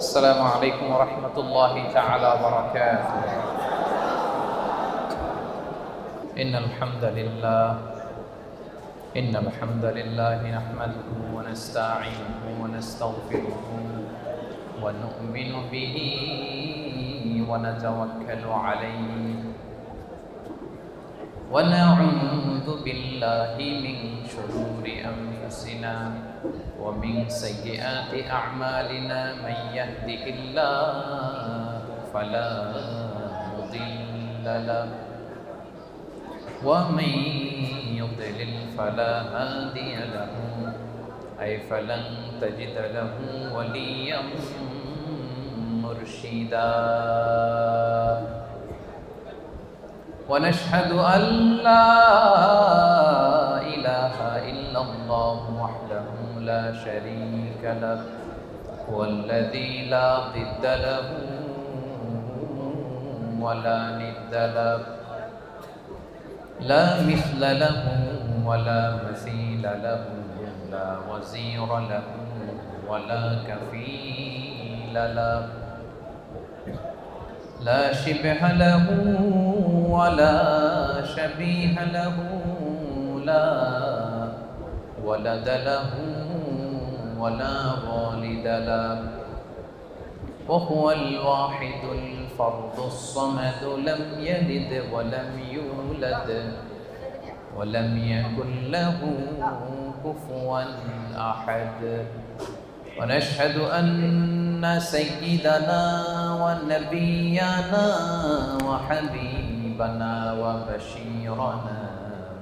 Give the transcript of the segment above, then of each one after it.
السلام عليكم ورحمة الله تعالى وبركاته. إن الحمد لله نحمده ونستعينه ونستغفره ونؤمن به ونتوكل عليه ونعوذ بالله من شرور أنفسنا ومن سيئات أعمالنا من يهده الله فلا مضل له ومن يضلل فلا هادي له فلن تجد له وليا مرشدا ونشهد أن لا إله إلا الله وحده لا شريك له والذي لا ضد له ولا ند له لا مثل له ولا مثيل له لا وزير له ولا كفيل له لا شبه له ولا شبيه له لا ولد له ولا والد له وهو الواحد الفرد الصمد لم يلد ولم يولد ولم يكن له كفوا أحد ونشهد أن سيدنا ونبينا وحبيبنا وبشيرنا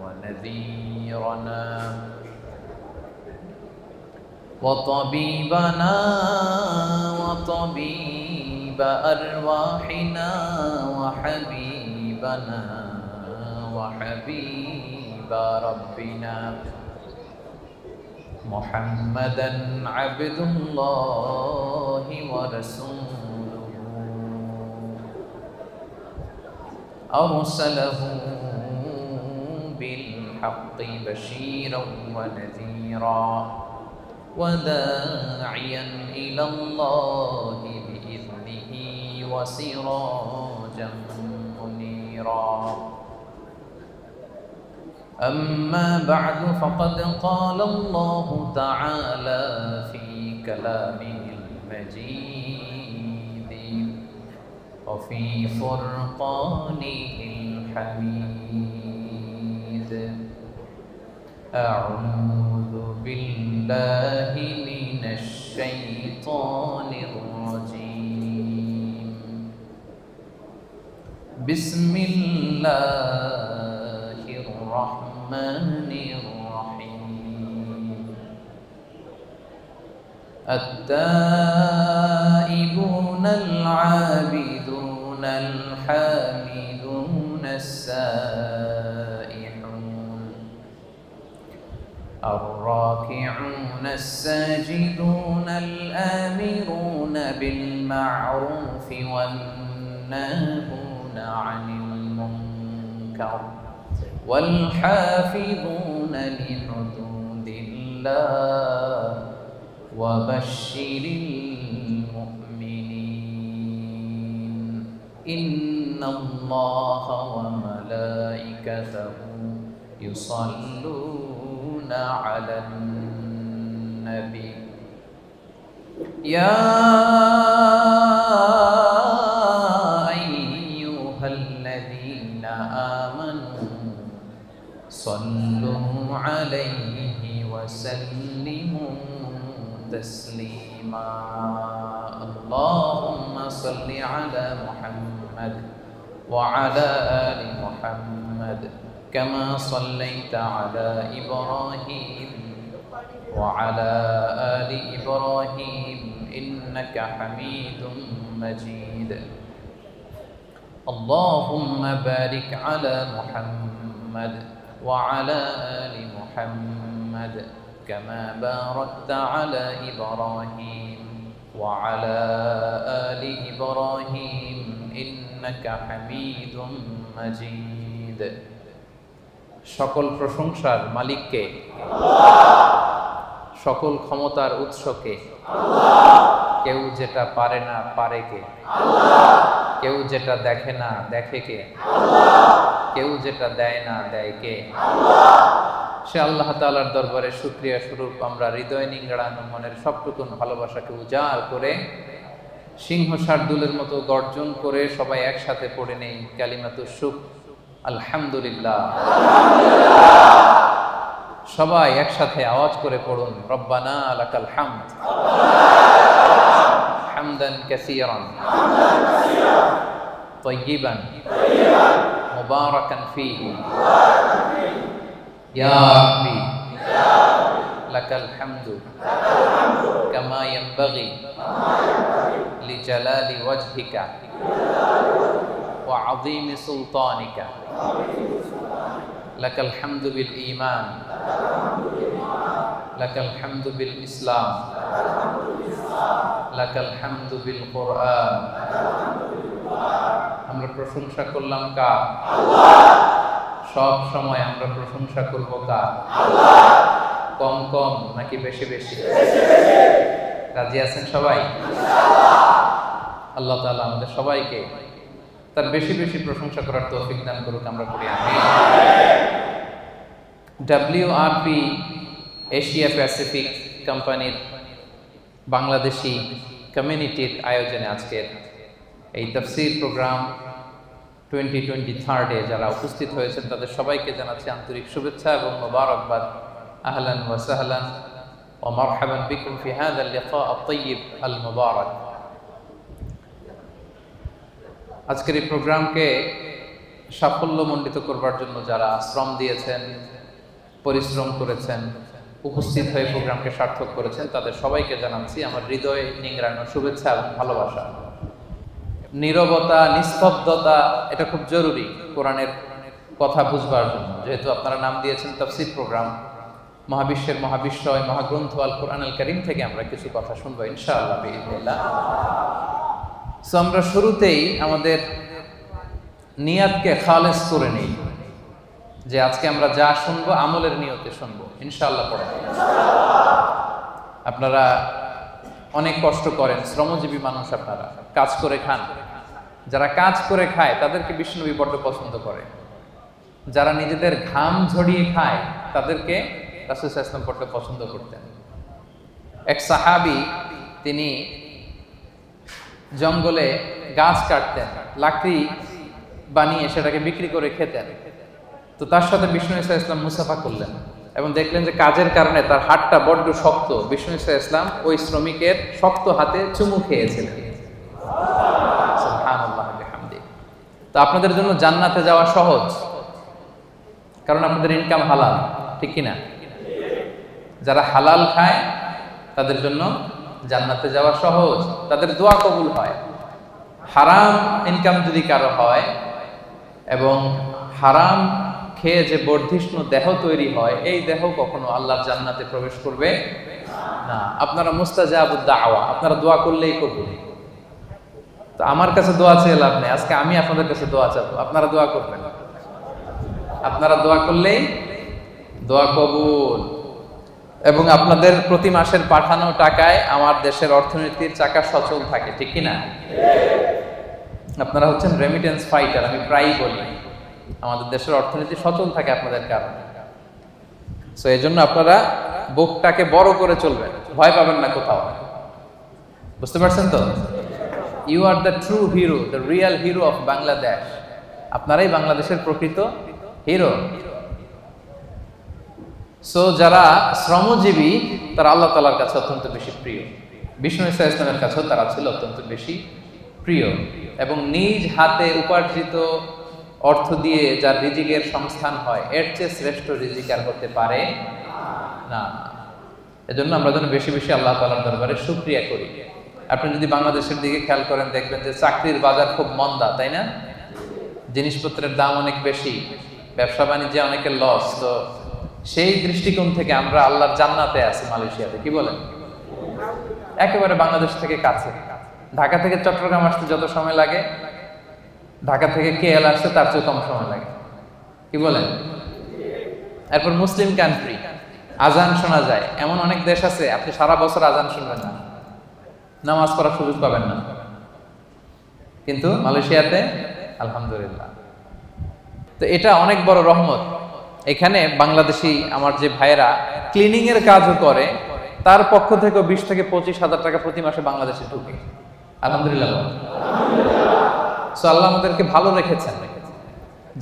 ونذيرنا وطبيبنا وطبيب أرواحنا وحبيبنا وحبيب ربنا محمدا عبد الله ورسوله أرسله بالحق بشيرا ونذيرا وداعيا إلى الله بإذنه وسراجا منيرا أما بعد فقد قال الله تعالى في كلامه المجيد وفي فرقانه الحميد أعوذ بالله من الشيطان الرجيم بسم الله الرحمن الرحيم التائبون العابدون الحامدون السائحون الراكعون الساجدون الآمرون بالمعروف والناهون عن المنكر والحافظون لحدود الله وبشر المؤمنين إن الله وملائكته يصلون على النبي يا أيها الذين آمنوا صلوا عليه وسلموا تسليما اللهم صل على محمد وعلى آل محمد كما صليت على إبراهيم وعلى آل إبراهيم إنك حميد مجيد اللهم بارك على محمد وعلى آل محمد كما باركت على إبراهيم وعلى آل إبراهيم إنك حميد مجيد সকল প্রশংসার মালিককে আল্লাহ সকল ক্ষমতার উৎসকে আল্লাহ কেউ যেটা পারে না পারে কে? কেউ যেটা দেখে না দেখে কে? কেউ যেটা দেয় না দেয় কে? সে আল্লাহ তাআলার দরবারে শুকরিয়া স্বরূপ আমরা হৃদয় নিংড়ানো মনের সবটুকুন ভালোবাসাকে উজাড় করে সিংহ শার্দুলের মতো গর্জন করে সবাই একসাথে পড়ে নেই কালিমাতুশ শুকর, আলহামদুলিল্লাহ। সবাই একসাথে আওয়াজ করে পড়ুন, রব্বানা লাকাল হামদ হামদান কাসীরান তাইয়িবান মুবারাকান ফীহি ইয়া রাব্বি লাকাল হামদু কামা ইয়ানবাগি লিজালালি ওয়াজহিকা ওয়া আযীমি সুলতানিকা লাকাল হামদু বিল ঈমান লাকাল হামদু বিল ইসলাম লাকাল হামদু বিল কুরআন। আমরা প্রশংসা করলাম কার? সব সময় আমরা প্রশংসা করব কার? কম কম নাকি বেশি বেশি? রাজি আছেন সবাই? আল্লাহ তাআলা আমাদের সবাইকে তার বেশি বেশি প্রশংসা করার তৌফিক দান করুক, আমরা পড়ি আমিন। WRP এশিয়া প্যাসিফিক কোম্পানির বাংলাদেশি কমিউনিটির আয়োজনে আজকের এই তাফসীর প্রোগ্রাম 2023 যারা উপস্থিত হয়েছেন তাদের সবাইকে জানাচ্ছি আন্তরিক শুভেচ্ছা এবং মোবারকবাদ। আহলান ওয়া সাহলান ওয়া মারহাবান বিকুম ফি হাযা আল-লিকা আত-তাইয়িব আল-মুবারাক। আজকের এই প্রোগ্রামকে সাফল্যমণ্ডিত করবার জন্য যারা শ্রম দিয়েছেন, পরিশ্রম করেছেন, উপস্থিত হয়ে প্রোগ্রামকে সার্থক করেছেন, তাদের সবাইকে জানাচ্ছি আমার হৃদয় নিংড়ানো শুভেচ্ছা এবং ভালোবাসা। নীরবতা, নিস্তব্ধতা এটা খুব জরুরি কোরআনের কথা বুঝবার জন্য। যেহেতু আপনারা নাম দিয়েছেন তাফসীর প্রোগ্রাম, মহাবিশ্বের মহাবিশ্বয় মহাগ্রন্থ আল কোরআন আল কারীম থেকে আমরা কিছু কথা শুনবো ইনশাআল্লাহ বিইذنিল্লাহ। সো আমরা শুরুতেই আমাদের নিয়াতকে খালেস করে নেই যে আজকে আমরা যা শুনবো আমলের নিয়তে শুনবো ইনশাআল্লাহ। পড়ে আপনারা অনেক কষ্ট করেন, শ্রমজীবী মানুষ, আপনারা কাজ করে খান। যারা কাজ করে খায় তাদেরকে বিষ্ণুনবী বড্ড পছন্দ করে। যারা নিজেদের ঘাম ঝরিয়ে খায় তাদেরকে রাসূল সাল্লাল্লাহু আলাইহি ওয়াসাল্লাম বড্ড পছন্দ করতেন। এক সাহাবী তিনি জঙ্গলে গাছ কাটতেন, লাকড়ি বানিয়ে সেটাকে বিক্রি করে খেতেন। তো তার সাথে বিষ্ণু ইসা ইসলাম মুসাফা করলেন এবং দেখলেন যে কাজের কারণে তার হাতটা বড্ড শক্ত। বিষ্ণু ইসা ইসলাম ওই শ্রমিকের শক্ত হাতে চুমু খেয়েছিলেন। সুবহানাল্লাহ বিহামদি। তো আপনাদের জন্য জান্নাতে যাওয়া সহজ, কারণ আপনাদের ইনকাম হালাল, ঠিক কিনা? যারা হালাল খায় তাদের জন্য জান্নাতে যাওয়া সহজ, তাদের দোয়া কবুল হয়। হারাম ইনকাম যদি কারো হয় এবং হারাম খেয়ে যে বর্ধিষ্ণু দেহ তৈরি হয়, এই দেহ কখনো আল্লাহর জান্নাতে প্রবেশ করবে না। আপনারা মুস্তাজাবুদ দাওয়া, আপনারা দোয়া করলেই কবুল। তো আমার কাছে দোয়া চেয়ে লাভ নেই, আজকে আমি আপনাদের কাছে দোয়া চাবো, আপনারা দোয়া করবেন। আপনারা দোয়া করলেই দোয়া কবুল। এবং আপনাদের প্রতি মাসের পাঠানো টাকায় আমার দেশের অর্থনীতির চাকা সচল থাকে, ঠিক কিনা? আপনারা হচ্ছেন রেমিটেন্স ফাইটার। আমি প্রায়ই বলি আমাদের দেশের অর্থনীতি সচল থাকে আপনাদের কারণে। সো এই জন্য আপনারা বুকটাকে বড় করে চলবেন, ভয় পাবেন না কোথাও। বুঝতে পারছেন তো? You are the true hero, the real hero of Bangladesh. আপনারাই বাংলাদেশের প্রকৃত হিরো। সো যারা শ্রমজীবী তারা আল্লাহ তাআলার কাছে অত্যন্ত বেশি প্রিয়। বিষ্ণু ইসা ইসলামের কাছেও তারা ছিল অত্যন্ত বেশি প্রিয়। এবং নিজ হাতে উপার্জিত অর্থ দিয়ে যার রিজিকের সংস্থান হয়, এর চেয়ে শ্রেষ্ঠ রিজিক আর হতে পারে না। এজন্য আমরা যেন বেশি বেশি আল্লাহ তাআলার দরবারে শুকরিয়া করি। আপনি যদি বাংলাদেশের দিকে খেয়াল করেন দেখবেন যে চাকরির বাজার খুব মন্দা, তাই না? জিনিসপত্রের দাম অনেক বেশি, ব্যবসা বাণিজ্যে অনেকের লস। তো সেই দৃষ্টিকোণ থেকে আমরা আল্লাহর জান্নাতে আছি মালয়েশিয়াতে, কি বলেন? একেবারে বাংলাদেশ থেকে কাছে। ঢাকা থেকে চট্টগ্রাম আসতে যত সময় লাগে, ঢাকা থেকে KL আসতে তার চেয়ে কম সময় লাগে, কি বলেন? এরপর মুসলিম কান্ট্রি, আজান শোনা যায়। এমন অনেক দেশ আছে আপনি সারা বছর আজান শুনবেন না, নামাজ পড়ার সুযোগ পাবেন না। কিন্তু মালয়েশিয়াতে আলহামদুলিল্লাহ। তো এটা অনেক বড় রহমত। এখানে বাংলাদেশি আমার যে ভাইয়েরা ক্লিনিং এর কাজও করে, তার পক্ষ থেকে 20 থেকে 25,000 টাকা প্রতি মাসে বাংলাদেশে ঢুকে। আলহামদুলিল্লাহ। সো আল্লাহ আমাদেরকে ভালো রেখেছেন।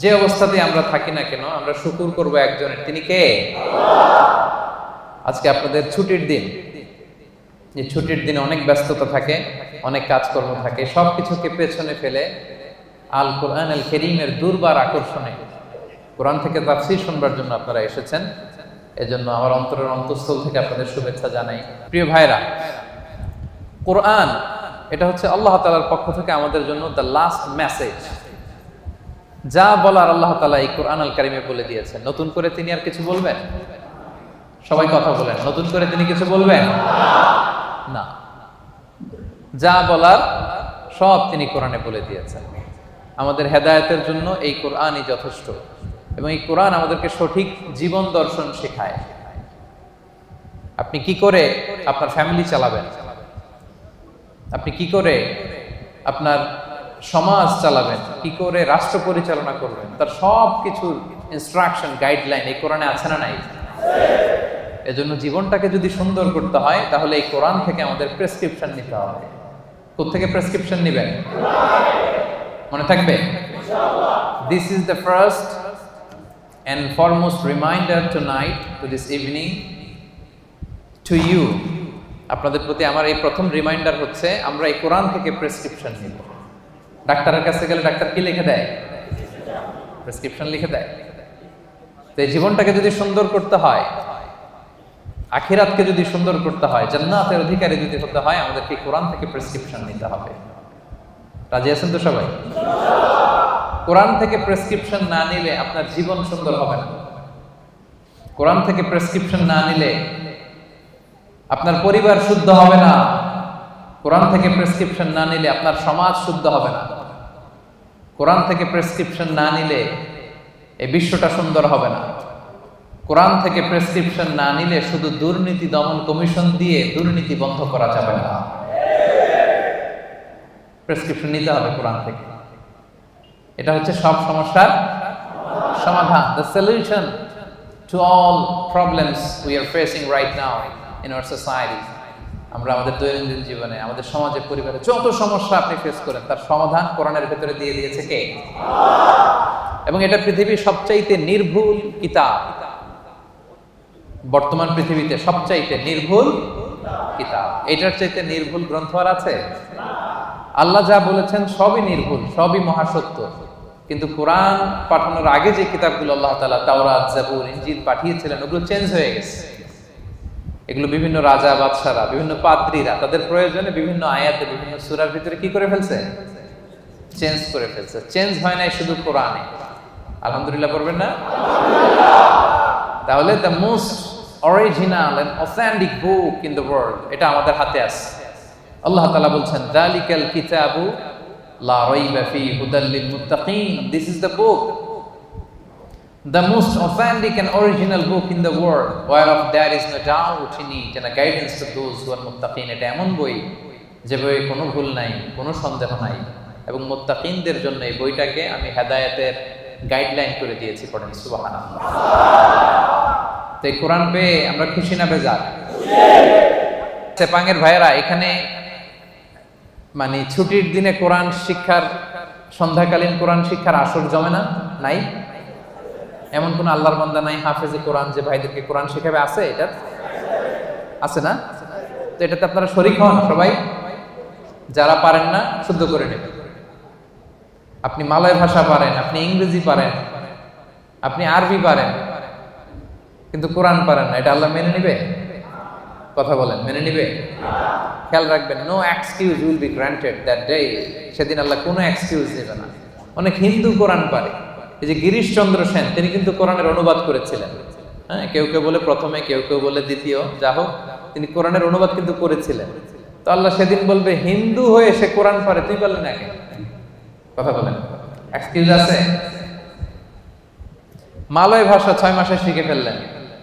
যে অবস্থাতে আমরা থাকি না কেন, আমরা শুকর করব একজনের, তিনি কে? আজকে আপনাদের ছুটির দিন। এই ছুটির দিনে অনেক ব্যস্ততা থাকে, অনেক কাজকর্ম থাকে, সবকিছুকে পেছনে ফেলে আল কোরআন আল কারীমের দুর্বার আকর্ষণে কোরআন থেকে তাফসীর শুনবার জন্য আপনারা এসেছেন। এজন্য আমার অন্তরের অন্তঃস্থল থেকে আপনাদের শুভেচ্ছা জানাই। প্রিয় ভাইরা, কোরআন এটা হচ্ছে আল্লাহ তাআলার পক্ষ থেকে আমাদের জন্য দ্য লাস্ট মেসেজ। যা বলার আল্লাহ তাআলা এই কোরআন আল কারীমে বলে দিয়েছেন। নতুন করে তিনি আর কিছু বলবেন? সবাই কথা বলেন, নতুন করে তিনি কিছু বলবেন না। যা বলার সব তিনি কোরআনে বলে দিয়েছেন। আমাদের হেদায়েতের জন্য এই কোরআনই যথেষ্ট, এবং এই কোরআন আমাদেরকে সঠিক জীবন দর্শন শেখায়। আপনি কি করে আপনার ফ্যামিলি চালাবেন, আপনি কি করে আপনার সমাজ চালাবেন, কি করে রাষ্ট্র পরিচালনা করবেন, তার সব কিছুর ইনস্ট্রাকশন, গাইডলাইন এই কোরআনে আছে না নাই? এজন্য জীবনটাকে যদি সুন্দর করতে হয়, তাহলে এই কোরআন থেকে আমাদের প্রেসক্রিপশন নিতে হবে। কোত্থেকে প্রেসক্রিপশন নেবেন? মনে থাকবে? This is the first and foremost reminder tonight, to this evening, to you. আপনাদের প্রতি আমার এই প্রথম রিমাইন্ডার হচ্ছে, আমরা এই কোরআন থেকে প্রেসক্রিপশন নিব। ডাক্তারের কাছে গেলে ডাক্তার কি লিখে দেয়? প্রেসক্রিপশন লিখে দেয়। তো এই জীবনটাকে যদি সুন্দর করতে হয়, আখিরাতকে যদি সুন্দর করতে হয়, জান্নাতের অধিকারী যদি হতে হয়, আমাদেরকে কোরআন থেকে প্রেসক্রিপশন নিতে হবে। রাজি আছেন তো সবাই? কোরআন থেকে প্রেসক্রিপশন না নিলে আপনার জীবন সুন্দর হবে না। কোরআন থেকে প্রেসক্রিপশন না নিলে আপনার পরিবার শুদ্ধ হবে না। কোরআন থেকে প্রেসক্রিপশন না নিলে আপনার সমাজ শুদ্ধ হবে না। কোরআন থেকে প্রেসক্রিপশন না নিলে এই বিশ্বটা সুন্দর হবে না। কোরআন থেকে প্রেসক্রিপশন না নিলে শুধু দুর্নীতি দমন কমিশন দিয়ে দুর্নীতি বন্ধ করা যাবে না। প্রেসক্রিপশন নিতে হবে কোরআন থেকে। এটা হচ্ছে সব সমস্যার সমাধান, the solution to all problems we are facing right now in our society. আমরা আমাদের দৈনন্দিন জীবনে, আমাদের সমাজে, পরিবারে যত সমস্যা আপনি ফেস করেন, তার সমাধান কোরআনের ভেতরে দিয়ে দিয়েছে কে? এবং এটা পৃথিবীর সবচাইতে নির্ভুল কিতাব। বর্তমান পৃথিবীতে সবচাইতে নির্ভুল কিতাব। এটার চাইতে নির্ভুল গ্রন্থ আর আছে? আল্লাহ যা বলেছেন সবই নির্ভুল, সবই মহাসত্য। কিন্তু কোরআন পাঠানোর আগে যে কিতাবগুলো আল্লাহ তাআলা তাওরাত, জাবুর, ইনজিল পাঠিয়েছিলেন, ওগুলো চেঞ্জ হয়ে গেছে। এগুলো বিভিন্ন রাজা বাদশারা, বিভিন্ন পাদ্রীরা তাদের প্রয়োজনে বিভিন্ন আয়াতে, বিভিন্ন সূরার ভিতরে কি করে ফেলছে? চেঞ্জ করে ফেলছে। চেঞ্জ হয় নাই শুধু কোরআনে। আলহামদুলিল্লাহ পড়বেন না? তাহলে the most original and authentic book in the world এটা আমাদের হাতে আছে। আল্লাহ তাআলা বলছেন, যালিকাল কিতাবু লা রাইবা ফিহি হুদাল লিল মুত্তাকিন। This is the book, the most authentic and original book in the world, whereof there is no doubt in it, and a guidance to those who are muttaqin. এটা এমন বই যে বইয়ে কোনো ভুল নাই, কোনো সন্দেহ নাই, এবং মুত্তাকিনদের জন্য এই বইটাকে আমি হেদায়েতের গাইডলাইন করে দিয়েছি। পড়েন সুবহানাল্লাহ। তো এই কোরআন পেয়ে আমরা খুশি না বেজার? চেপাঙের ভাইয়েরা, এখানে মানে ছুটির দিনে কোরআন শিক্ষার, সন্ধ্যাকালীন কোরআন শিক্ষার আসর জমে না? নাই? এমন কোন আল্লাহর বান্দা নাই হাফেজে কোরআন যে ভাইদেরকে কোরআন শেখাবে? আছে? এটা আছে না? তো এটাতে আপনারা শরীক হন সবাই। যারা পারেন না শুদ্ধ করে নেবেন। আপনি মালয় ভাষা পারেন, আপনি ইংরেজি পারেন, আপনি আরবি পারেন, কিন্তু কোরআন পারেন না, এটা আল্লাহ মেনে নিবে? কথা বলেন, মেনে নিবে? খেয়াল রাখবেন, no excuse will be granted that day. সেদিন আল্লাহ কোনো এক্সকিউজ দেবে না। অনেক হিন্দু কোরআন পারে। এই যে গিরিশচন্দ্র সেন, তিনি কিন্তু কোরআনের অনুবাদ করেছিলেন। হ্যাঁ, কেউ কেউ বলে প্রথমে, কেউ কেউ বলে দ্বিতীয়, যা হোক তিনি কোরআনের অনুবাদ কিন্তু করেছিলেন। তো আল্লাহ সেদিন বলবে, হিন্দু হয়ে সে কোরআন পারে, তুই বললি না কেন? কথা বলেন, এক্সকিউজ আছে? মালয় ভাষা 6 মাসে শিখে ফেললেন।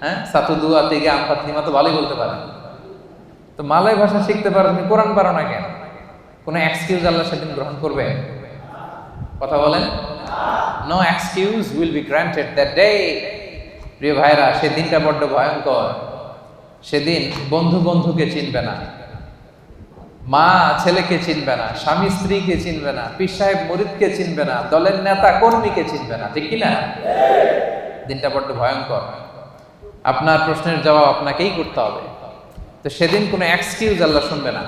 হ্যাঁ, সাতু দুয়া থেকে আমপাতলিমা তো ভালোই বলতে পারেন। তো মালয় ভাষা শিখতে পারো, তুমি কোরআন পারো না কেন? কোনো এক্সকিউজ আল্লাহ সেদিন গ্রহণ করবে? কথা বলেন। No excuse will be granted that day. প্রিয় ভাইরা, সেদিনটা বড্ড ভয়ঙ্কর। সেদিন বন্ধু বন্ধুকে চিনবে না, মা ছেলেকে চিনবে না, স্বামী স্ত্রীকে চিনবে না, পীর সাহেব মুরিদকে চিনবে না, দলের নেতা কর্মীকে চিনবে না, ঠিক কিনা? দিনটা বড্ড ভয়ঙ্কর। আপনার প্রশ্নের জবাব আপনাকেই করতে হবে। তো সেদিন কোনো এক্সকিউজ আল্লাহ শুনবে না।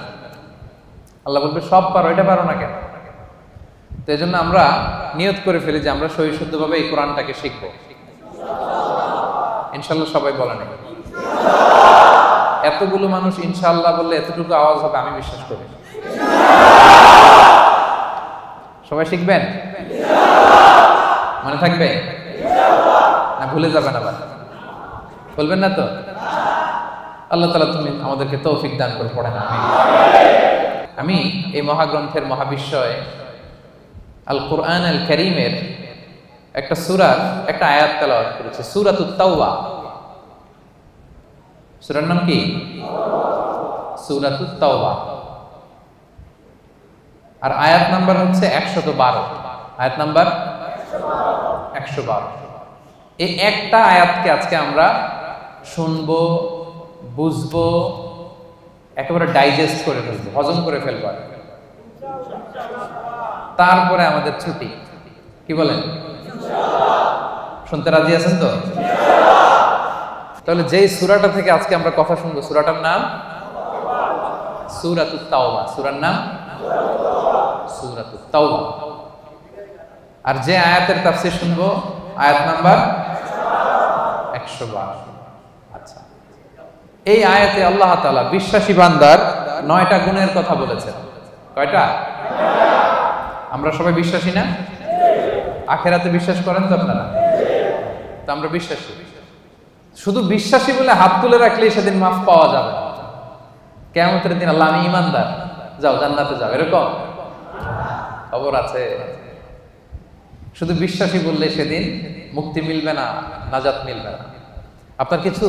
আল্লাহ বলবে সব পারো, এটা পারো না কেন? তো এই জন্য আমরা নিয়ত করে ফেলি যে আমরা সহিশুদ্ধভাবে এই কোরআনটাকে শিখবো। ইনশাল্লাহ সবাই বলে নেই। এতগুলো মানুষ ইনশাআল্লাহ বললে এতটুকু আওয়াজ হবে, আমি বিশ্বাস করি। সবাই শিখবেন? মনে থাকবে না ভুলে যাবেন? আবার বলবেন না তো? আল্লাহ তাআলা তুমি আমাদেরকে তৌফিক দান করে পড়েন। আমি এই মহাগ্রন্থের মহাবিশ্বয় আল কোরআন আল কারীমের একটা সূরার একটা আয়াত তেলাওয়াত করেছি, সূরাতুত তাওবা। সূরার নাম কি? সূরাতুত তাওবা। আর আয়াত নাম্বার হচ্ছে 112। আয়াত নাম্বার 112। এই একটা আয়াতকে আজকে আমরা শুনবো, বুঝবো, একেবারে ডাইজেস্ট করে ফেলবো, হজম করে ফেলবো। তারপরে আমাদের ছুটি। কি বলেন? শুনতে রাজি আছেন তো? তাহলে যেই সূরাটা থেকে আজকে আমরা কথা শুনবো, সূরাটার নাম সূরাতুত তাওবা। সূরার নাম সূরাতুত তাওবা। আর যে আয়াতের তাফসীর শুনবো, আয়াত নাম্বার 112। আচ্ছা, এই আয়াতে আল্লাহ তাআলা বিশ্বাসী বান্দার 9টা গুণের কথা বলেছেন। কয়টা? আমরা সবাই বিশ্বাসী না? আখিরাতে বিশ্বাস করেন তো আপনারা? তো আমরা বিশ্বাসী। শুধু বিশ্বাসী বলে হাত তুলে রাখলেই সেদিন মাফ পাওয়া যাবে না। কিয়ামতের দিন আল্লাহ আমি ঈমানদার, যাও জান্নাতে যাও, এরকম খবর আছে? শুধু বিশ্বাসী বললে সেদিন মুক্তি মিলবে না, নাজাত মিলবে না। আপনার কিছু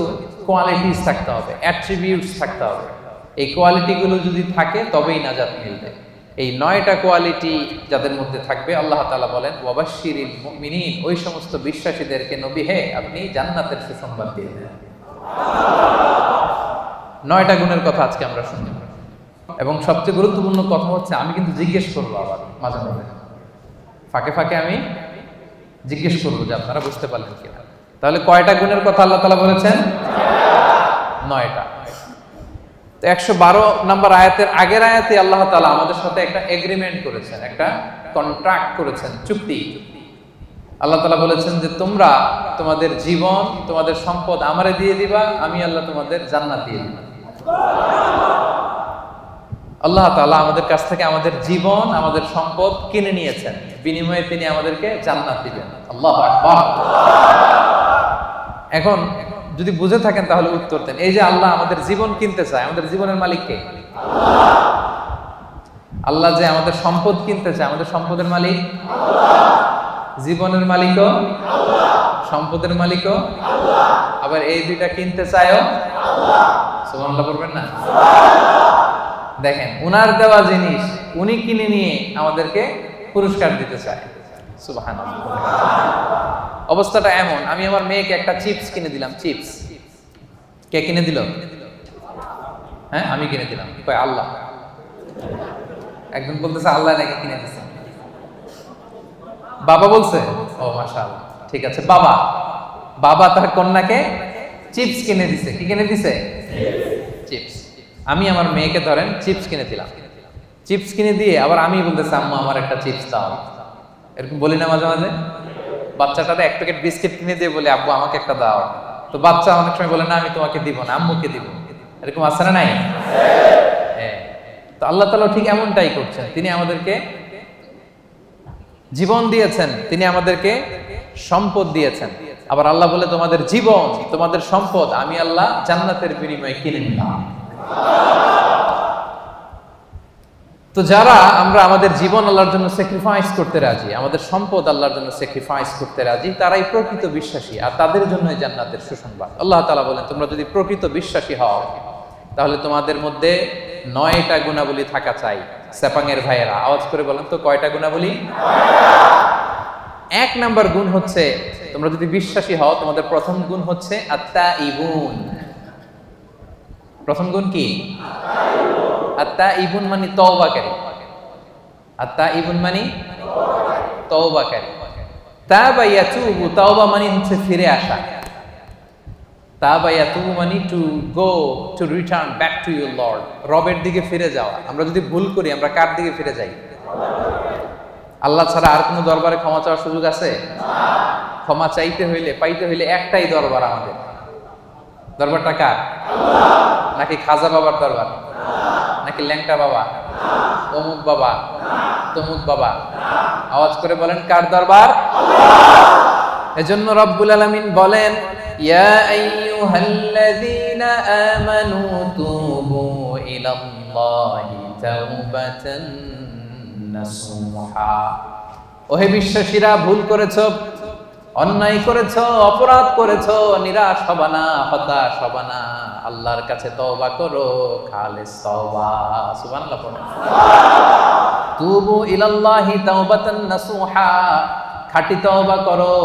কোয়ালিটিস থাকতে হবে, অ্যাট্রিবিউটস থাকতে হবে। এই কোয়ালিটিগুলো যদি থাকে তবেই নাজাত মিলবে। এই 9টা কোয়ালিটি যাদের মধ্যে থাকবে, আল্লাহ তাআলা বলেন ওয়াবাশশিরিল মুমিনিন, ওই সমস্ত বিশ্বাসীদেরকে নবী হে আপনি জান্নাতের সুসংবাদ দিয়ে দেন। 9টা গুণের কথা আজকে আমরা শুনব। এবং সবচেয়ে গুরুত্বপূর্ণ কথা হচ্ছে, আমি কিন্তু জিজ্ঞেস করবো আবার মাঝে মাঝে, ফাঁকে ফাঁকে আমি জিজ্ঞেস করবো যে আপনারা বুঝতে পারলেন কিনা। তাহলে কয়টা গুণের কথা আল্লাহ তাআলা বলেছেন? 9টা। তো 112 নম্বর আয়াতের আগের আয়াতে আল্লাহ তাআলা আমাদের সাথে একটা এগ্রিমেন্ট করেছেন, একটা কন্ট্রাক্ট করেছেন, চুক্তি। আল্লাহ তাআলা বলেছেন যে তোমরা তোমাদের জীবন, তোমাদের সম্পদ আমারে দিয়ে দিবা, আমি আল্লাহ তোমাদের জান্নাত দিয়ে দিব। আল্লাহ তাআলা আমাদের কাছ থেকে আমাদের জীবন, আমাদের সম্পদ কিনে নিয়েছেন, বিনিময়ে তিনি আমাদেরকে জান্নাত দিবেন। আল্লাহু আকবার। এখন যদি বুঝে থাকেন তাহলে উত্তর দেন। এই যে আল্লাহ আমাদের জীবন কিনতে চায়, আমাদের জীবনের মালিক কে? আল্লাহ। যে আমাদের সম্পদ কিনতে চায়, আমাদের সম্পদের মালিক আল্লাহ। জীবনের মালিকও আল্লাহ, সম্পদের মালিকও আল্লাহ। আবার এই দুইটা কিনতে চায়ও আল্লাহ। সুবহানাল্লাহ বলবেন না? দেখেন, উনার দেওয়া জিনিস উনি কিনে নিয়ে আমাদেরকে পুরস্কার দিতে চায়। সুবহানাল্লাহ। অবস্থাটা এমন, আমি আমার মেয়েকে একটা চিপস কিনে দিলাম। চিপস কে কিনে দিল? হ্যাঁ, আমি কিনে দিলাম। কয় আল্লাহ। একজন বলতেছে আল্লাহ নাকি কিনে দিছে। বাবা বলছে, ও মাশাআল্লাহ, ঠিক আছে। বাবা বাবা তার কন্যাকে চিপস কিনে দিছে। কি কিনে দিছে? চিপস। আমি আমার মেয়েকে ধরেন চিপস কিনে দিলাম। চিপস কিনে দিয়ে আবার আমি বলতেছি আম্মু আমার একটা চিপস দাও। এরকম বলি না মাঝে মাঝে? বাচ্চাটারে এক প্যাকেট বিস্কিট কিনে দিয়ে বলে আব্বু আমাকে একটা দাও। তো বাচ্চা অনেক সময় বলে না আমি তোমাকে দিব না, আম্মুকে দিব। এরকম আছে না নাই? হ্যাঁ। তো আল্লাহ তাআলা ঠিক এমনটাই করছেন। তিনি আমাদেরকে জীবন দিয়েছেন, তিনি আমাদেরকে সম্পদ দিয়েছেন। আবার আল্লাহ বলে তোমাদের জীবন, তোমাদের সম্পদ আমি আল্লাহ জান্নাতের বিনিময়ে কিনে নিলাম। তো যারা আমরা আমাদের জীবন আল্লাহর জন্য স্যাক্রিফাইস করতে রাজি, আমাদের সম্পদ আল্লাহর জন্য স্যাক্রিফাইস করতে রাজি, তারাই প্রকৃত বিশ্বাসী। আর তাদের জন্যই জান্নাতের সুসংবাদ। আল্লাহ তাআলা বলেন তোমরা যদি প্রকৃত বিশ্বাসী হও তাহলে তোমাদের মধ্যে 9টা গুণাবলী থাকা চাই। সেপাংয়ের ভাইয়েরা আওয়াজ করে বলেন তো কয়টা গুণাবলী? 1 নাম্বার গুণ হচ্ছে, তোমরা যদি বিশ্বাসী হও তোমাদের প্রথম গুণ হচ্ছে আত্তাইবুন। প্রথম গুণ কি? আত্তাইবুন মানে তওবাকারী। আত্তাইবুন মানে তওবাকারী। তাবা ইয়াতুবু, তাওবা মানে হচ্ছে ফিরে আসা। তাবা ইয়াতুবু মানে to go, to return back to your Lord, রবের দিকে ফিরে যাওয়া। আমরা যদি ভুল করি আমরা কার দিকে ফিরে যাই? আল্লাহ ছাড়া আর কোনো দরবারে ক্ষমা চাওয়ার সুযোগ আছে? ক্ষমা চাইতে হইলে, পাইতে হইলে একটাই দরবার আমাদের। দরবারটা কার? নাকি খাজা বাবার দরবার? নাকি ল্যাংটা বাবা, অমুক বাবা, তমুক বাবা? আওয়াজ করে বলেন কার দরবার? এজন্য রব্বুল আলামিন বলেন, ইয়া আইয়ুহাল্লাযীনা আমানু তুবু ইলাল্লাহি তাওবাতান নাসুহা। ওহে বিশ্বাসীরা, ভুল করেছো, অন্যায় করেছো, অপরাধ করেছো, নিরাশ হবা না, হতাশ হবা না, আল্লাহর কাছে তওবা করো, খালিস তওবা। সুবহানাল্লাহ পড়ো। তুবু ইলাল্লাহি তাওবাতান নাসুহা, খাঁটি তওবা করো,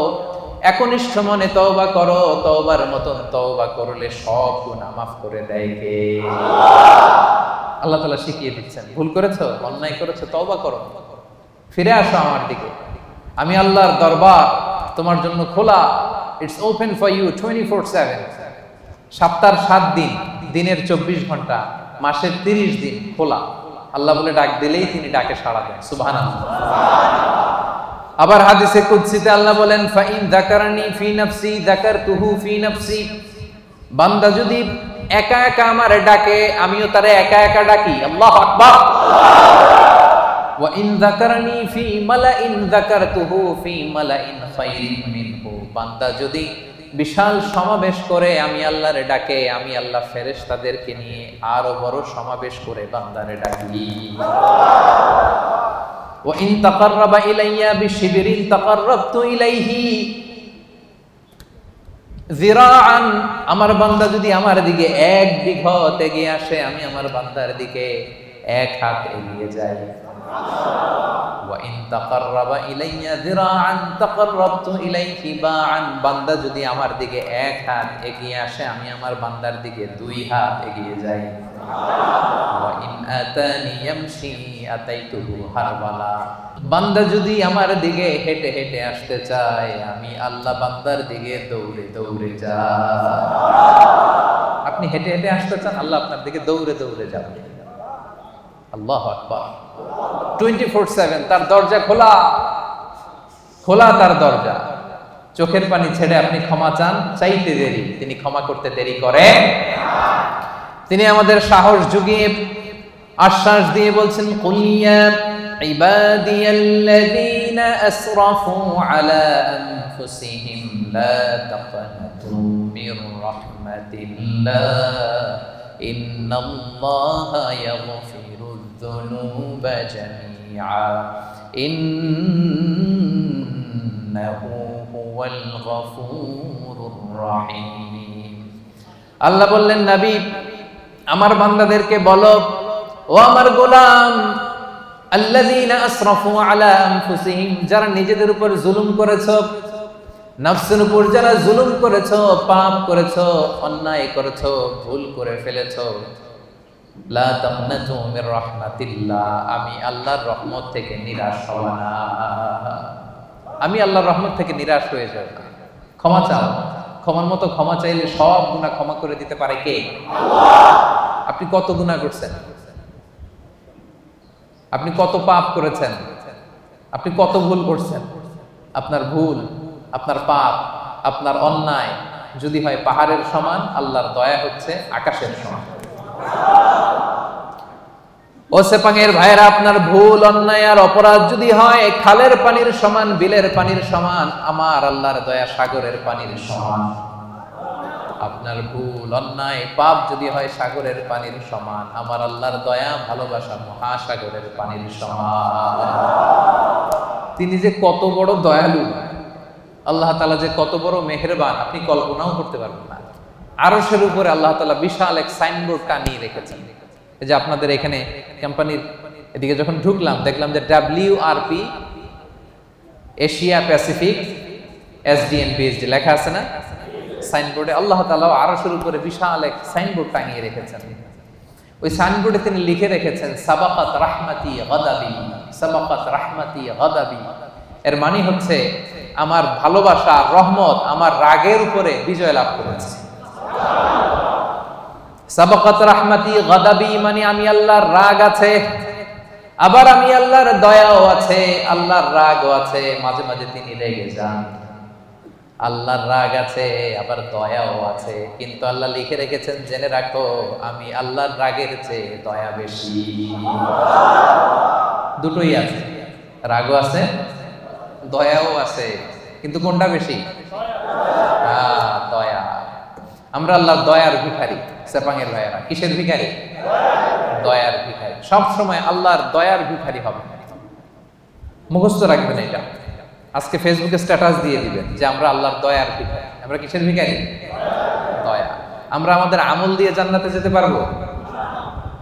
একনিষ্ঠ মনে তওবা করো। তওবার মতন তওবা করলে সব গুনাহ মাফ করে দেয় কে? আল্লাহ তাআলা শিখিয়ে দিচ্ছেন, ভুল করেছো, অন্যায় করেছো, তওবা করো, ফিরে আসো আমার দিকে। আমি আল্লাহর দরবার তোমার জন্য খোলা। It's open for you 24/7। সপ্তাহের 7 দিন, দিনের 24 ঘন্টা, মাসের 30 দিন খোলা। আল্লাহ বলে ডাক দিলেই তিনি ডাকে সাড়া দেন। সুবহানাল্লাহ। আবার হাদিসে কুদসিতে আল্লাহ বলেন, ফাইন যাকারানি ফি নাফসি যাকারতুহু ফি নাফসি। বান্দা যদি একা একা আমারে ডাকে, আমিও তারে একা একা ডাকি। আল্লাহু আকবার। ওয়া ইন যাকারানি ফি মালাইন যাকারতুহু ফি মালাইন খায়রিন মিনহু। বান্দা যদি বিশাল সমাবেশ করে আমি আল্লাহরে ডাকে, আমি আল্লাহ ফেরেশতাদেরকে নিয়ে আরো বড় সমাবেশ করে বান্দারে ডাকি। ওয়া ইন তাকাররাবা ইলাইয়া বিশিবরিন তাকাররাবতু ইলাইহি যিরাআন। আমার বান্দা যদি আমার দিকে 1 বিঘত এগিয়ে আসে, আমি আমার বান্দার দিকে 1 হাত এগিয়ে যাই। ওয়া ইন তাকাররাবা ইলাইয়া যিরাআন তাকাররাবতু ইলাইহি বাআন। বান্দা যদি আমার দিকে 1 হাত এগিয়ে আসে, আমি আমার বান্দার দিকে 2 হাত এগিয়ে যাই। ওয়া ইন আতানি ইয়ামশি আতাইতুহু হারওয়ালা। বান্দা যদি আমার দিকে হেঁটে হেঁটে আসতে চায়, আমি আল্লাহ বান্দার দিকে দৌড়ে দৌড়ে যাই। আপনি হেঁটে হেঁটে আসতে চান, আল্লাহ আপনার দিকে দৌড়ে দৌড়ে যাবে। আল্লাহু আকবার। 24/7 তার দরজা খোলা, খোলা তার দরজা। চোখের পানি ছেড়ে আপনি ক্ষমা চান, চাইতে দেরি, তিনি ক্ষমা করতে দেরি করে। তিনি আমাদের সাহস জুগিয়ে আশ্বাস দিয়ে বলছেন, কুল ইয়া ইবাদিয়াল্লাযীনা আসরাফু আলা আনফুসিহিম লা তাকনাতু মির রাহমাতিল্লাহ ইন্নাল্লাহা ইয়াগফিরুয যুনুবা জামিআ ইন্নাহু হুয়াল গফুরুর রহিম। আল্লাহ বললেন, নবী আমার বান্দাদেরকে বলো, ও আমার গোলাম, আল্লাযীনা আসরাফু আলা আনফুসিহিম, যারা নিজেদের উপর জুলুম করেছো, নফসের উপর যারা জুলুম করেছো, পাপ করেছো, অন্যায় করেছো, ভুল করে ফেলেছো, লা তাকনাতু মির রাহমাতিল্লাহ, আমি আল্লাহর রহমত থেকে নিরাশ হব না। আমি আল্লাহর রহমত থেকে নিরাশ হয়ে যাব না। ক্ষমা চাও, ক্ষমার মতো ক্ষমা চাইলে সব গুনাহ ক্ষমা করে দিতে পারে কে? আল্লাহ। আপনি কত গুনাহ করছেন? আপনি কত পাপ করেছেন? আপনি কত ভুল করছেন? আপনার ভুল, আপনার পাপ, আপনার অন্যায় যদি হয় পাহাড়ের সমান, আল্লাহর দয়া হচ্ছে আকাশের সমান। ও সেপাংয়ের ভাইয়েরা, আপনার ভুল, অন্যায় আর অপরাধ যদি হয় খালের পানির সমান, বিলের পানির সমান, আমার আল্লাহর দয়া সাগরের পানির সমান। আপনার ভুল, অন্যায়, পাপ যদি হয় সাগরের পানির সমান, আমার আল্লাহর দয়া, ভালোবাসা মহাসাগরের পানির সমান। তিনি যে কত বড় দয়ালু, আল্লাহ তাআলা যে কত বড় মেহেরবান, আপনি কল্পনাও করতে পারবেন না। আরশের উপরে আল্লাহ তাআলা বিশাল এক সাইনবোর্ড টানিয়ে রেখেছেন। এই যে আপনাদের এখানে কোম্পানির এদিকে যখন ঢুকলাম দেখলাম যে WRP Asia Pacific SDN PhD লেখা আছে না সাইনবোর্ডে। আল্লাহ তাআলা আরশের উপরে বিশাল এক সাইনবোর্ড টানিয়ে রেখেছেন। ওই সাইনবোর্ডে তিনি লিখে রেখেছেন সাবাকাত রাহমাতি গাদাবি, সাবাকাত রাহমাতি গাদাবি। এর মানে হচ্ছে আমার ভালোবাসা রহমত আমার রাগের উপরে বিজয় লাভ করেছে। সাবাকাত রাহমাতি গাদাবি মানে আমি আল্লাহর রাগ আছে, আবার আমি আল্লাহর দয়াও আছে, আল্লাহর রাগও আছে, মাঝে মাঝে তিনি রেগে যান। আল্লাহর রাগ আছে আবার দয়াও আছে, কিন্তু আল্লাহ লিখে রেখেছেন জেনে রাখো আমি আল্লাহর রাগের চেয়ে দয়া বেশি। দুটোই আছে, রাগও আছে দয়াও আছে, কিন্তু কোনটা বেশি? দয়া। আমরা আল্লাহর দয়ার ভিখারি। সেপাঙের ভাইয়েরা কিসের ভিখারি? দয়ার ভিখারি। সব সময় আল্লাহর দয়ার ভিখারি হবে, মুখস্থ রাখবেন এটা। আজকে ফেসবুকে স্ট্যাটাস দিয়ে দিবেন যে আমরা আল্লাহর দয়ার ভিখারি। আমরা কিসের ভিখারি? দয়া। আমরা আমাদের আমল দিয়ে জান্নাতে যেতে পারবো?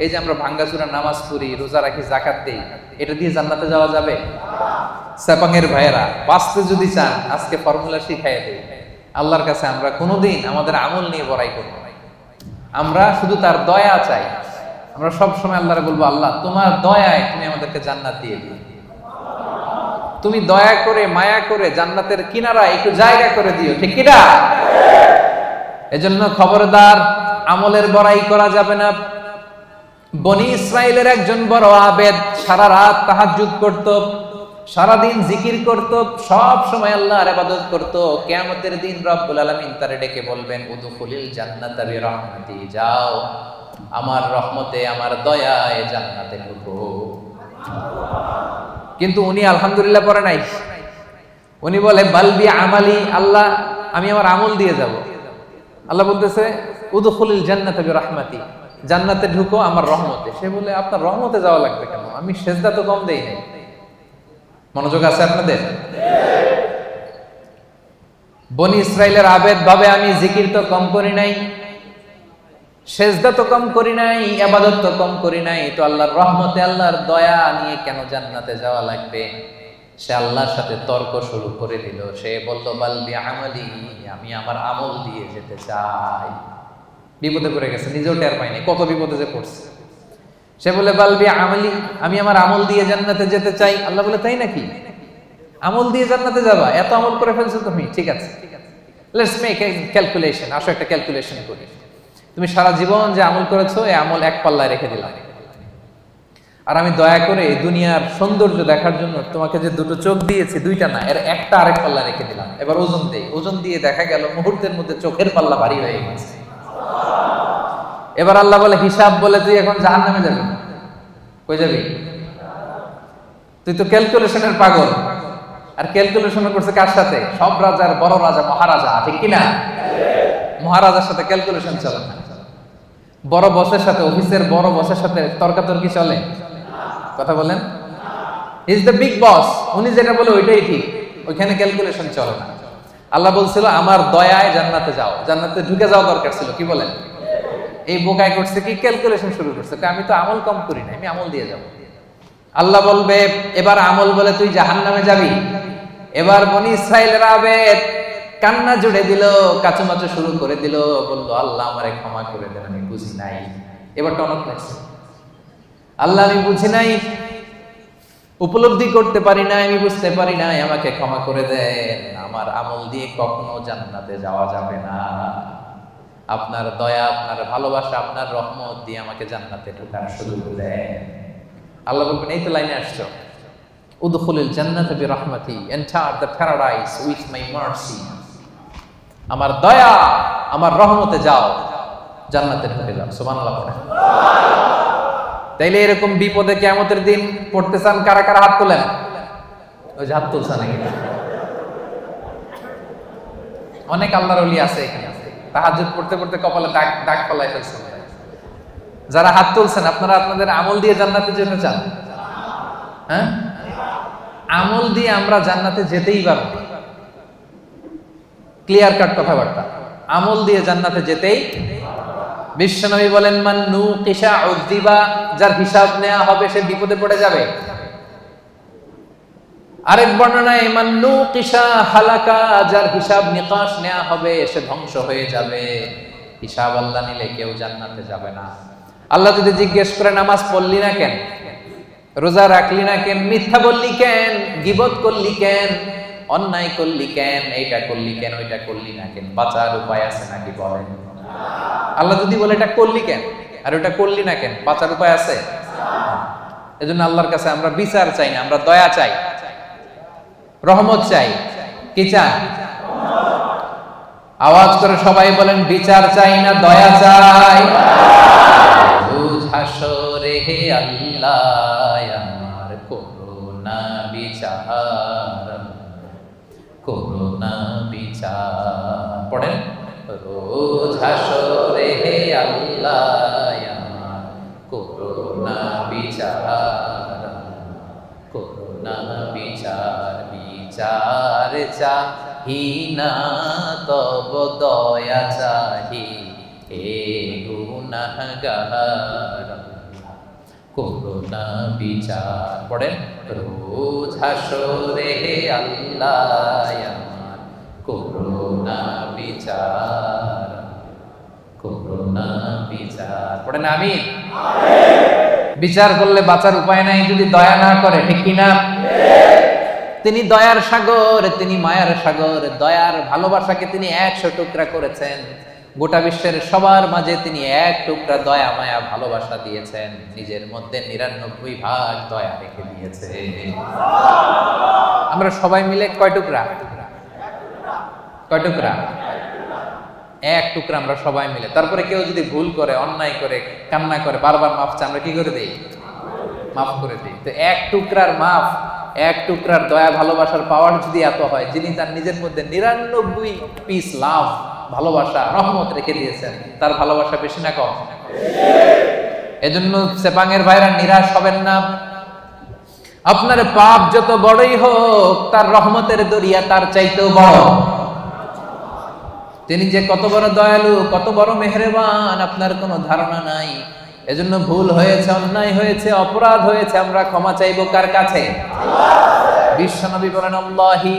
এই যে আমরা ভাঙ্গাচুরা নামাজ পড়ি, রোজা রাখি, যাকাত দেই, এটা দিয়ে জান্নাতে যাওয়া যাবে? সেপাঙের ভাইয়েরা বাঁচতে যদি চান আজকে ফর্মুলা শিখাইয়া দেই। আল্লাহর কাছে আমরা কোনোদিন আমাদের আমল নিয়ে বড়াই করব না, আমরা শুধু তার দয়া চাই। আমরা সব সময় আল্লাহরে বলবো আল্লাহ তোমার দয়ায় তুমি আমাদেরকে জান্নাত দিয়ে দিও, তুমি দয়া করে মায়া করে জান্নাতের কিনারা একটু জায়গা করে দিও, ঠিক কিনা? এজন্য খবরদার আমলের বড়াই করা যাবে না। বনি ইসরাইলের একজন বড় আবেদ সারা রাত তাহাজ্জুদ করত, সারাদিন জিকির করত, সব সময় আল্লাহর ইবাদত করত। কিয়ামতের দিন রব্বুল আলামিন তারে ডেকে বলবেন উদখুলিল জান্নাতা বিরহমাতি, যাও আমার রহমতে আমার দয়ায় জান্নাতে ঢুকো। কিন্তু উনি আলহামদুলিল্লাহ পড়ে নাই, উনি বলে বালবি আমালি, আল্লাহ আমি আমার আমল দিয়ে যাব। আল্লাহ বলতেছে উদখুলিল জান্নাতা বিরহমাতি, জান্নাতে ঢুকো আমার রহমতে। সে বলে আপনার রহমতে যাওয়া লাগবে কেন? আমি সেজদা তো কম দেই নাই। মনোযোগ আছে আপনাদের? বনি ইসরাইলের আবেদ ভাবে আমি জিকির তো কম করি নাই, সেজদা তো কম করি নাই, ইবাদত তো কম করি নাই, তো আল্লাহর রহমতে আল্লাহর দয়া নিয়ে কেন জান্নাতে যাওয়া লাগবে? সে আল্লাহর সাথে তর্ক শুরু করে দিল। সে বলল বালবি আমালি, আমি আমার আমল দিয়ে যেতে চাই। বিপদে পড়ে গেছে, নিজেও টের পায়নি কত বিপদে যে পড়ছে। সে বলে বালবি আমালি, আমি আমার আমল দিয়ে জান্নাতে যেতে চাই। আল্লাহ বলে তাই নাকি? আমল দিয়ে জান্নাতে যাবা? এত আমল করে ফেলছো তুমি, ঠিক আছে লেটস মেক এ ক্যালকুলেশন। আসো একটা ক্যালকুলেশন করি। তুমি সারা জীবন যে আমল করেছো এই আমল এক পাল্লায় রেখে দিলাম, আর আমি দয়া করে দুনিয়ার সৌন্দর্য দেখার জন্য তোমাকে যে দুটো চোখ দিয়েছি, দুইটা না, এর একটা আরেক পাল্লা রেখে দিলাম। এবার ওজন দেই, ওজন দিয়ে দেখা গেল মুহূর্তের মধ্যে চোখের পাল্লা ভারী হয়ে গেছে। এবার আল্লাহ বলে হিসাব বলে তুই এখন জাহান্নামে যাবি। কই যাবি? তুই তো ক্যালকুলেশনের পাগল। আর ক্যালকুলেশন করছে কার সাথে? সব রাজার বড় রাজা, মহারাজা, ঠিক কিনা? মহারাজার সাথে ক্যালকুলেশন চলে না। বড় বসের সাথে, অফিসের বড় বসের সাথে তর্কাতর্কি চলে? কথা বলেন। ইজ দ্য বিগ বস, উনি যেটা বলে ওইটাই ঠিক, ওইখানে ক্যালকুলেশন চলে না। আল্লাহ বলছিল আমার দয়ায় জান্নাতে যাও, জান্নাতে ঢুকে যাওয়া দরকার ছিল। কি বলেন? এই বোকাই করছে কি? ক্যালকুলেশন শুরু করছে, আমি তো আমল কম করি না, আমি আমল দিয়ে যাব। আল্লাহ বলবে এবার আমল বলে তুই জাহান্নামে যাবি। এবার বনি ইসরাইলের আবেদ কান্না জুড়ে দিল, কাচুমাচু শুরু করে দিল, বললো আল্লাহ আমারে ক্ষমা করে দেন, আমি বুঝি নাই। এবার টনক লাগছে, আল্লাহ আমি বুঝি নাই, উপলব্ধি করতে পারি না, আমি বুঝতে পারি না, আমাকে ক্ষমা করে দেন। আমার আমল দিয়ে কখনো জান্নাতে যাওয়া যাবে না, আপনার দয়া, আপনার ভালোবাসা, আপনার রহমত দিয়ে আমাকে জান্নাতে ঢোকার সুযোগ দেন। আল্লাহ বলবেন এই তো লাইনে আসছো, উদখুলিল জান্নাতা বিরহমাতি, enter the paradise with my mercy. আমার দয়া, আমার রহমতে যাও, জান্নাতে ঢুকে যাও। সুবহানাল্লাহ পড়ে। তাইলে এরকম বিপদে কিয়ামতের দিন পড়তে চান কারা কারা? হাত তোলেন। ওই যে হাত তুলছে নাকি? অনেক আল্লাহর ওলি আছে এখানে, তাহাজ্জুদ পড়তে পড়তে কপালে দাগ দাগ ফলায় ফেলছে। যারা হাত তুলছেন আপনারা আপনাদের আমল দিয়ে জান্নাতে যেতে চান? হ্যাঁ, আমল দিয়ে আমরা জান্নাতে যেতেই পারবো। ক্লিয়ার কাট কথাবার্তা। আমল দিয়ে জান্নাতে যেতেই। বিশ্বনবী বলেন মান নুকিশা উযিবা, যার হিসাব নেওয়া হবে সে বিপদে পড়ে যাবে। আরেক বর্ণনায় মান নুকিশা হালাকা, যার হিসাব নিকাশ নেওয়া হবে সে ধ্বংস হয়ে যাবে। হিসাব আল্লাহ নিলে কেউ জান্নাতে যাবে না। আল্লাহ যদি জিজ্ঞেস করে নামাজ পড়লি না কেন, রোজা রাখলি না কেন, মিথ্যা বললি কেন, গীবত করলি কেন, অন্যায় করলি কেন, এইটা করলি কেন, ওইটা করলি না কেন, বাঁচার উপায় আছে নাকি বলেন? আল্লাহ যদি বলে এটা করলি কেন আর ওটা করলি না কেন, বাঁচার উপায় আছে? এজন্য আল্লাহর কাছে আমরা বিচার চাই না, আমরা দয়া চাই, রহমত চাই। কি চাই? আওয়াজ করে সবাই বলেন বিচার চাই না দয়া চাই। হাসরে হে আল্লাহ আমার করুণা বিচার, করুণা বিচার। পড়েন রোজ হাসরে হে আল্লাহ আমার করুণা বিচার, করুণা বিচার। বিচার চাহি না তব দয়া চাহি, হে গুনাহগার করুণা বিচার। পড়েন রোজ হাসরে হে আল্লাহ আমার করুণা বিচার, করুণা বিচার। পড়েন আমিন। বিচার করলে বাঁচার উপায় নাই যদি দয়া না করে, ঠিক কিনা? তিনি দয়ার সাগর, তিনি মায়ার সাগর। দয়ার ভালোবাসাকে তিনি 100 টুকরা করেছেন। গোটা বিশ্বের সবার মাঝে তিনি 1 টুকরা দয়া মায়া ভালোবাসা দিয়েছেন। নিজের মধ্যে 99 ভাগ দয়া রেখে দিয়েছে। আমরা সবাই মিলে কয় টুকরা? কয় টুকরা? 1 টুকরা আমরা সবাই মিলে। তারপরে কেউ যদি ভুল করে, অন্যায় করে, কান্না করে, বারবার মাফ চাই, আমরা কি করে দেই? মাফ করে দিই। তো 1 টুকরার মাফ, 1 টুকরার দয়া ভালোবাসার পাওয়ার যদি এত হয়, যিনি তার নিজের মধ্যে 99 পিস লাভ, ভালোবাসা, রহমত রেখে দিয়েছেন, তার ভালোবাসা বেশি না কম? এজন্য সেপাঙের ভাইরা নিরাশ হবেন না। আপনার পাপ যত বড়ই হোক, তার রহমতের দরিয়া তার চাইতেও বড়। তিনি যে কত বড় দয়ালু, কত বড় মেহেরবান, আপনার কোনো ধারণা নাই। এজন্য ভুল হয়েছে, অন্যায় হয়েছে, অপরাধ হয়েছে, আমরা ক্ষমা চাইবো কার কাছে? বিশ্বনবী বলেন আল্লাহি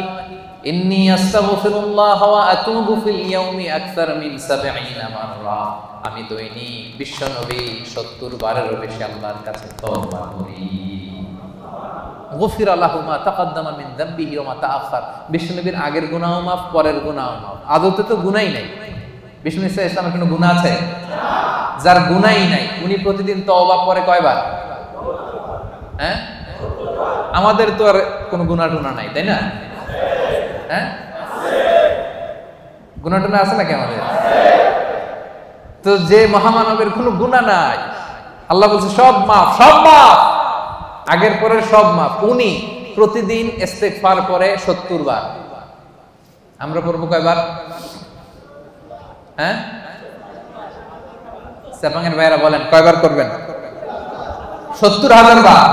ইন্নী আস্তাগফিরুল্লাহ ওয়া আতুবু ফিল ইয়াউমি আকসার মিন 70 মাররা। আমি দৈনিক বিশ্বনবী 70 বারেরও বেশি আল্লাহর কাছে তওবা করি। গফিরা লাহু মা তাকাদ্দামা মিন যামবিহি ওয়া মা তাআখার। বিশ্বনবীর আগের গুনাহ মাফ, পরের গুনাহ মাফ। আদতে তো গুনাহই নাই। বিষ্ণু ইসলামের কোনো গুনাহ আছে? যার গুনাহই নাই উনি প্রতিদিন তওবা করে কয়বার? হ্যাঁ, আমাদের তো আর কোনো গুনাহ টুনা নাই, তাই না? হ্যাঁ, গুনাহ টুনা আছে নাকি আমাদের? তো যে মহামানবের কোনো গুনাহ নাই, আল্লাহ বলছে সব মাফ, সব মাফ, আগের পরের সব মাফ। উনি প্রতিদিন ইস্তেগফার করে 70 বার। আমরা পড়বো কয়বার? হ্যাঁ, সেপাঙের ভাইরা বলেন কয়বার করবেন? 70,000 বার।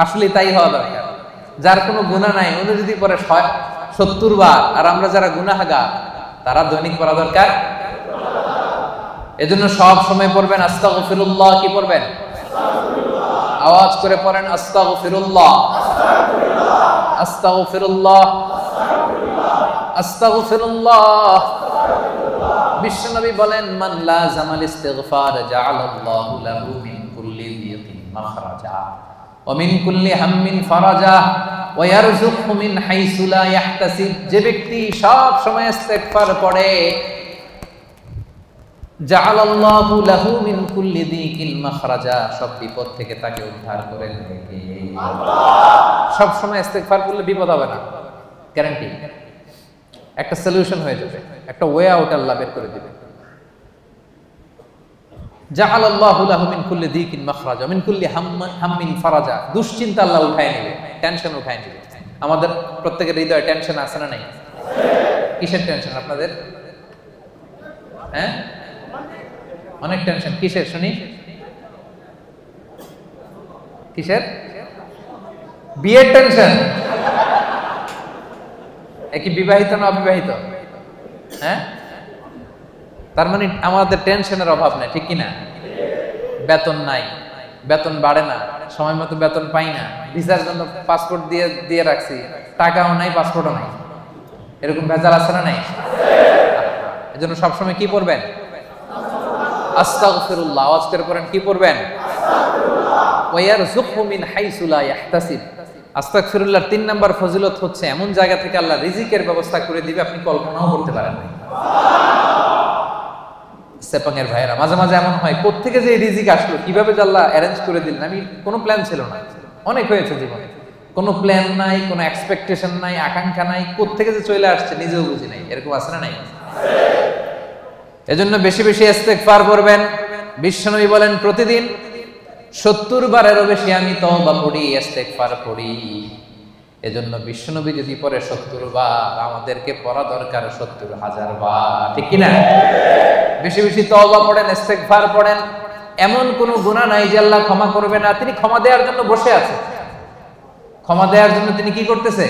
আসলে তাই হওয়া দরকার। যার কোনো গুনাহ নাই উনি যদি পরে 70 বার, আর আমরা যারা গুনাহগার তারা দৈনিক পড়া দরকার। এজন্য সব সময় পড়বেন আস্তাগফিরুল্লাহ। কি পড়বেন? আওয়াজ করে পড়েন আস্তাগফিরুল্লাহ, আস্তাগফিরুল্লাহ, আস্তাগফিরুল্লাহ। বিশ্বনবী বলেন মান লাযামাল ইস্তিগফার জাআলাল্লাহু লাহু মিন কুল্লি যিকিন মাখরাজা ওয়া মিন কুল্লি হাম্মিন ফারাজা ওয়া ইয়ারযুকহু মিন হাইসু লা ইয়াহতাসিব। যে ব্যক্তি সব সময় ইস্তিগফার পড়ে, জাআলাল্লাহু লাহু মিন কুল্লি যিকিন মাখরাজা, সব বিপদ থেকে তাকে উদ্ধার করে দেবে আল্লাহ। সব সময় ইস্তিগফার করলে বিপদ হবে না, গ্যারান্টি। একটা সলিউশন হয়ে যাবে, একটা ওয়ে আউট আল্লাহ বের করে দিবে। জাআলাল্লাহু লাহু মিন কুল্লি যিকিন মাখরাজা মিন কুল্লি হাম্মিন ফারাজা। দুশ্চিন্তা আল্লাহ উঠায় নেবে, টেনশন উঠায় নেবে। আমাদের প্রত্যেকের হৃদয়ে টেনশন আছে না নাই? কিসের টেনশন আপনাদের? হ্যাঁ, অনেক টেনশন। কিসের শুনি? কিসের? বিয়ের টেনশন। একই বিবাহিত না অবিবাহিত? হ্যাঁ, তার মানে আমাদের টেনশনের অভাব নাই, ঠিক কিনা? বেতন নাই, বেতন বাড়ে না, সময় মতো বেতন পাই না, ভিসার জন্য পাসপোর্ট দিয়ে রাখছি, টাকাও নাই, পাসপোর্টও নাই, এরকম ভেজাল আছে না নাই? এজন্য সবসময় কি পড়বেন? আস্তাগফিরুল্লাহ। আওয়াজ করে পড়েন, কি পড়বেন? ওয়ায়ারযুকহু মিন হাইসু লা ইয়াহতাসিব। আস্তাগফিরুল্লাহর 3 নাম্বার ফজিলত হচ্ছে এমন জায়গা থেকে আল্লাহ রিজিকের ব্যবস্থা করে দিবে আপনি কল্পনাও করতে পারেন না। সেপাঙের ভাইয়েরা, মাঝে মাঝে এমন হয়, কোত্থেকে যে রিজিক আসলো, কিভাবে যে আল্লাহ অ্যারেঞ্জ করে দিলেন, আমি কোনো প্ল্যান ছিল না। অনেক হয়েছে জীবনে, কোনো প্ল্যান নাই, কোনো এক্সপেকটেশন নাই, আকাঙ্ক্ষা নাই, কোত্থেকে যে চলে আসছে নিজেও বুঝি নাই। এরকম আছে না নাই? এজন্য বেশি বেশি ইস্তেগফার করবেন। বিশ্বনবী বলেন প্রতিদিন 70 বারেরও বেশি আমি তওবা পড়ি, ইস্তেগফার পড়ি। এজন্য বিশ্বনবী যদি পড়ে 70 বার, আমাদেরকে পড়া দরকার 70,000 বার, ঠিক কিনা? বেশি বেশি তওবা পড়েন, ইস্তেগফার পড়েন। এমন কোনো গুনাহ নাই যে আল্লাহ ক্ষমা করবে না। তিনি ক্ষমা দেওয়ার জন্য বসে আছে। ক্ষমা দেওয়ার জন্য তিনি কি করতেছে?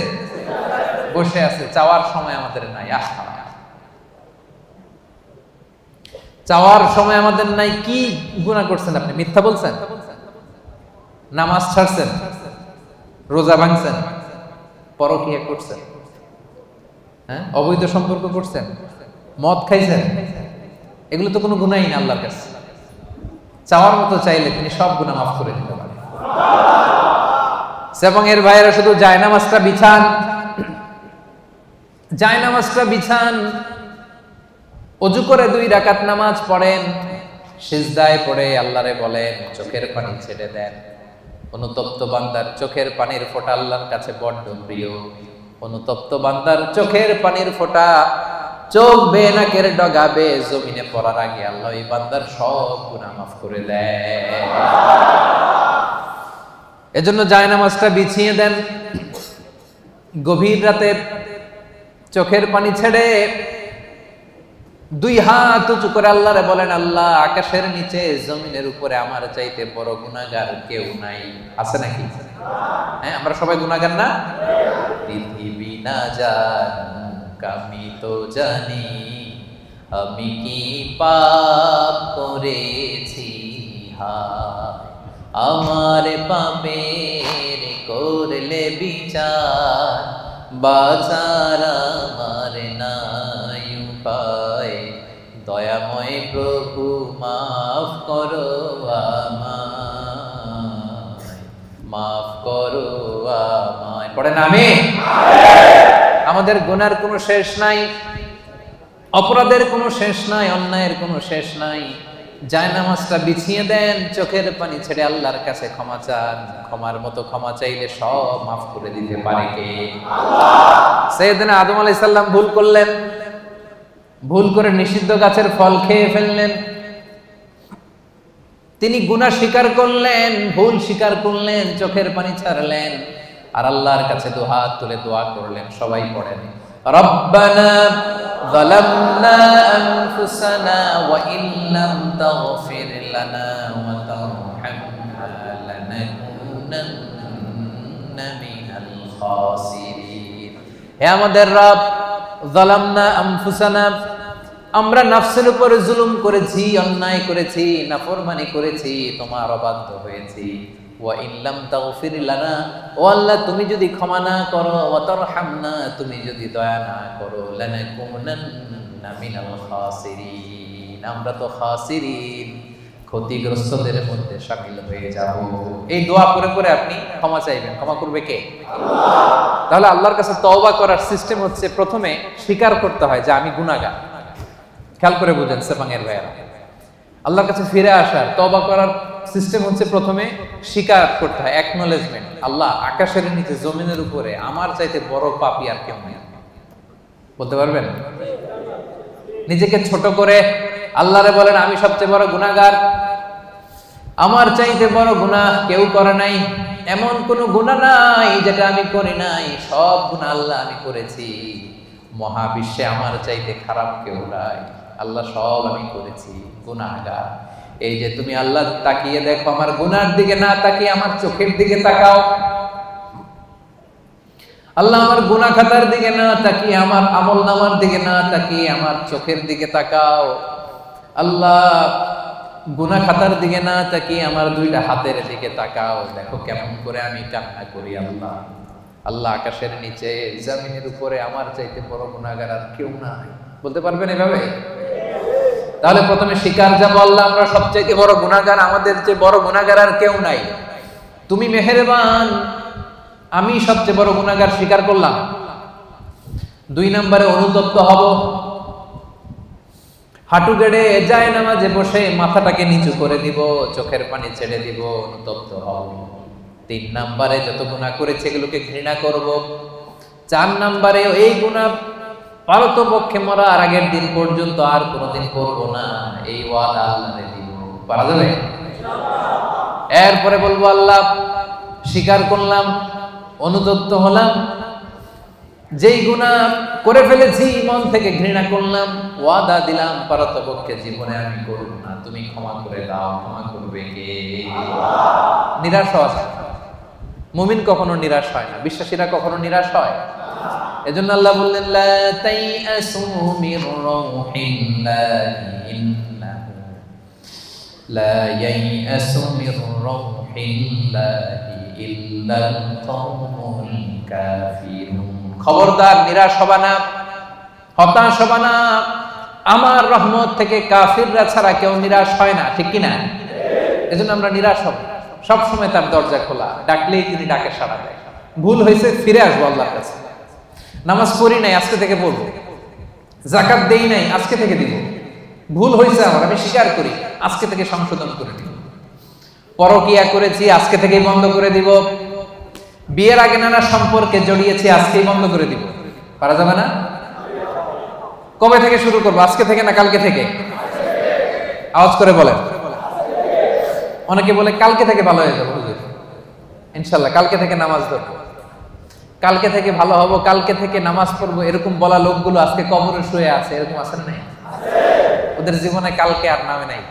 বসে আছে। চাওয়ার সময় আমাদের নাই। চাওয়ার সময় আমাদের নাই। কি গুনাহ করছেন আপনি? মিথ্যা বলছেন, নামাজ ছাড়ছেন, রোজা ভাঙছেন, পরকীয়া করছেন, হ্যাঁ, অবৈধ সম্পর্ক করছেন, মদ খাইছেন, এগুলো তো কোনো গুনাহই না আল্লাহর কাছে। চাওয়ার মতো চাইলে তিনি সব গুনাহ মাফ করে দিতে পারেন। এবং এর ভাইয়েরা শুধু জায়নামাজটা বিছান, জায়নামাজটা বিছান, ওযু করে 2 রাকাত নামাজ পড়েন, সিজদায় পড়ে আল্লাহরে বলেন, চোখের পানি ছেড়ে দেন। অনুতপ্ত বান্দার চোখের পানির ফোঁটা আল্লাহর কাছে বড্ড প্রিয়। অনুতপ্ত বান্দার চোখের পানির ফোঁটা চোখ বেয়ে নাকের ডগা বেয়ে জমিনে পড়ার আগে আল্লাহ এই বান্দার সব গুনাহ মাফ করে দেয়। এজন্য জায়নামাজটা বিছিয়ে দেন, গভীর রাতে চোখের পানি ছেড়ে 2 হাত উঁচু করে আল্লাহরে বলেন, আল্লাহ আকাশের নিচে জমিনের উপরে আমার চাইতে বড় গুনাহগার কেউ নাই। আছে নাকি? হ্যাঁ, আমরা সবাই গুনাহগার না? পৃথিবী না জানুক আমি তো জানি, আমি কি পাপ করেছি, হায় আমার পাপের করলে বিচার, বাঁচার আমার নাই উপায়, দয়াময় প্রভু মাফ করো আমায়, মাফ করো আমায়। পড়েন আমিন। আমাদের গুনার কোনো শেষ নাই, অপরাধের কোনো শেষ নাই, অন্যায়ের কোনো শেষ নাই। জায়নামাজটা বিছিয়ে দেন, চোখের পানি ছেড়ে আল্লাহর কাছে ক্ষমা চান। ক্ষমার মতো ক্ষমা চাইলে সব মাফ করে দিতে পারে কে? আল্লাহ। সাইয়েদনা আদম আলাইহিস সালাম ভুল করলেন, ভুল করে নিষিদ্ধ গাছের ফল খেয়ে ফেললেন। তিনি গুনাহ স্বীকার করলেন, ভুল স্বীকার করলেন, চোখের পানি ছাড়লেন, আর আল্লাহর কাছে দুহাত তুলে দোয়া করলেন। সবাই পড়েন, রব্বানা যালামনা আনফুসানা ওয়া ইল্লাম তাগফির লানা ওয়া তারহামনা লানাকুনান্না মিনাল খাসিরিন। হে আমাদের রব, যালামনা আনফুসানা, আমরা নফসের উপরে জুলুম করেছি, অন্যায় করেছি, নাফরমানি করেছি, তোমার অবাধ্য হয়েছি। ওয়া ইল্লাম তাগফির লানা, ও আল্লাহ তুমি যদি ক্ষমা না করো, ওয়া তারহামনা তুমি যদি দয়া না করো, লানাকুনান্না মিনাল খাসিরিন, আমরা তো খাসিরিন, ক্ষতিগ্রস্তদের মধ্যে শামিল হয়ে যাব। এই দোয়া করে করে আপনি ক্ষমা চাইবেন। ক্ষমা করবে কে? আল্লাহ। তাহলে আল্লাহর কাছে তওবা করার সিস্টেম হচ্ছে প্রথমে স্বীকার করতে হয় যে আমি গুনাহগার। খেয়াল করে বুঝেন সেপাঙের ভাইয়েরা, আল্লাহর কাছে ফিরে আসার তওবা করার সিস্টেম হচ্ছে প্রথমে স্বীকার করতে হয়, অ্যাকনলেজমেন্ট। আল্লাহ আকাশের নিচে জমিনের উপরে আমার চাইতে বড় পাপী আর কেউ নেই। বলতে পারবেন? নিজেকে ছোট করে আল্লাহরে বলেন, আমি সবচেয়ে বড় গুনাহগার, আমার চাইতে বড় গুনাহ কেউ করে নাই, এমন কোনো গুনাহ নাই যেটা আমি করি নাই, সব গুনাহ আল্লাহ আমি করেছি, মহাবিশ্বে আমার চাইতে খারাপ কেউ নাই, আল্লাহ সব আমি করেছি, গুনাহগার। এই যে তুমি আল্লাহ তাকিয়ে দেখো, আমার গুনার দিকে না তাকিয়ে আমার চোখের দিকে তাকাও। আল্লাহ আমার গুনাহ খাতার দিকে না তাকিয়ে, আমার আমল নামার দিকে না তাকিয়ে আমার চোখের দিকে তাকাও। আল্লাহ গুনাহ খাতার দিকে না তাকিয়ে আমার দুইটা হাতের দিকে তাকাও, দেখো কেমন করে আমি কান্না করি। আল্লাহ আল্লাহ আকাশের নিচে জমিনের উপরে আমার চাইতে বড় গুনাহগার আর কেউ নাই। বলতে পারবেন এভাবে? তাহলে প্রথমে স্বীকার যাবো, আল্লাহ আমরা সবচেয়ে বড় গুনাহগার, আমাদের চেয়ে বড় গুনাহগার আর কেউ নাই, তুমি মেহেরবান, আমি সবচেয়ে বড় গুনাহগার স্বীকার করলাম। 2 নম্বরে অনুতপ্ত হব, হাঁটু গেড়ে যায় নামাজে বসে মাথাটাকে নিচু করে দিব, চোখের পানি ছেড়ে দিব, অনুতপ্ত হব। 3 নম্বরে যত গুনাহ করেছে এগুলোকে ঘৃণা করব। 4 নম্বরে এই গুনাহ পারতপক্ষে মরার আগের দিন পর্যন্ত আর কোনোদিন করব না, এই ওয়াদা আল্লাহকে দিব। পারা যাবে? এরপরে বলবো আল্লাহ স্বীকার করলাম, অনুতপ্ত হলাম, যেই গুনাহ করে ফেলেছি মন থেকে ঘৃণা করলাম, ওয়াদা দিলাম পারতপক্ষে জীবনে আমি করব না, তুমি ক্ষমা করে দাও। ক্ষমা করবে কে? নিরাশ হওয়া। মুমিন কখনো নিরাশ হয় না, বিশ্বাসীরা কখনো নিরাশ হয়। এজন্য আল্লাহ বললেন লা তাইআসু মির রাউহিল্লাহি ইন্নাহু লা ইয়াইআসু মির রাউহিল্লাহি ইল্লাল কওমুল কাফিরুন। খবরদার নিরাশ হবা না, হতাশ হবা না, আমার রহমত থেকে কাফিররা ছাড়া কেউ নিরাশ হয় না, ঠিক কি না? এজন্য আমরা নিরাশ হব, সব সময় তার দরজা খোলা, ডাকলেই তিনি ডাকে সাড়া দেয়। ভুল হয়েছে ফিরে আসবো আল্লাহর কাছে। নামাজ পড়ি নাই, আজকে থেকে পড়বো। যাকাত দেই নাই, আজকে থেকে দিব। ভুল হয়েছে আমার, আমি স্বীকার করি, আজকে থেকে সংশোধন করে দিব। পরকিয়া করেছি, আজকে থেকেই বন্ধ করে দিব। বিয়ের আগে নানা সম্পর্কে জড়িয়েছি, আজকেই বন্ধ করে দিব। পারা যাবে না? কবে থেকে শুরু করবো? আজকে থেকে না কালকে থেকে? আওয়াজ করে বলেন। অনেকে বলে কালকে থেকে ভালো হয়ে যাবো হুজুর, ইনশাল্লাহ কালকে থেকে নামাজ ধরবো, কালকে থেকে ভালো হবো, কালকে থেকে নামাজ পড়বো। এরকম বলা লোকগুলো আজকে কবরে শুয়ে আছে, এরকম আছে না? নাই? ওদের জীবনে কালকে আর নামে নাই,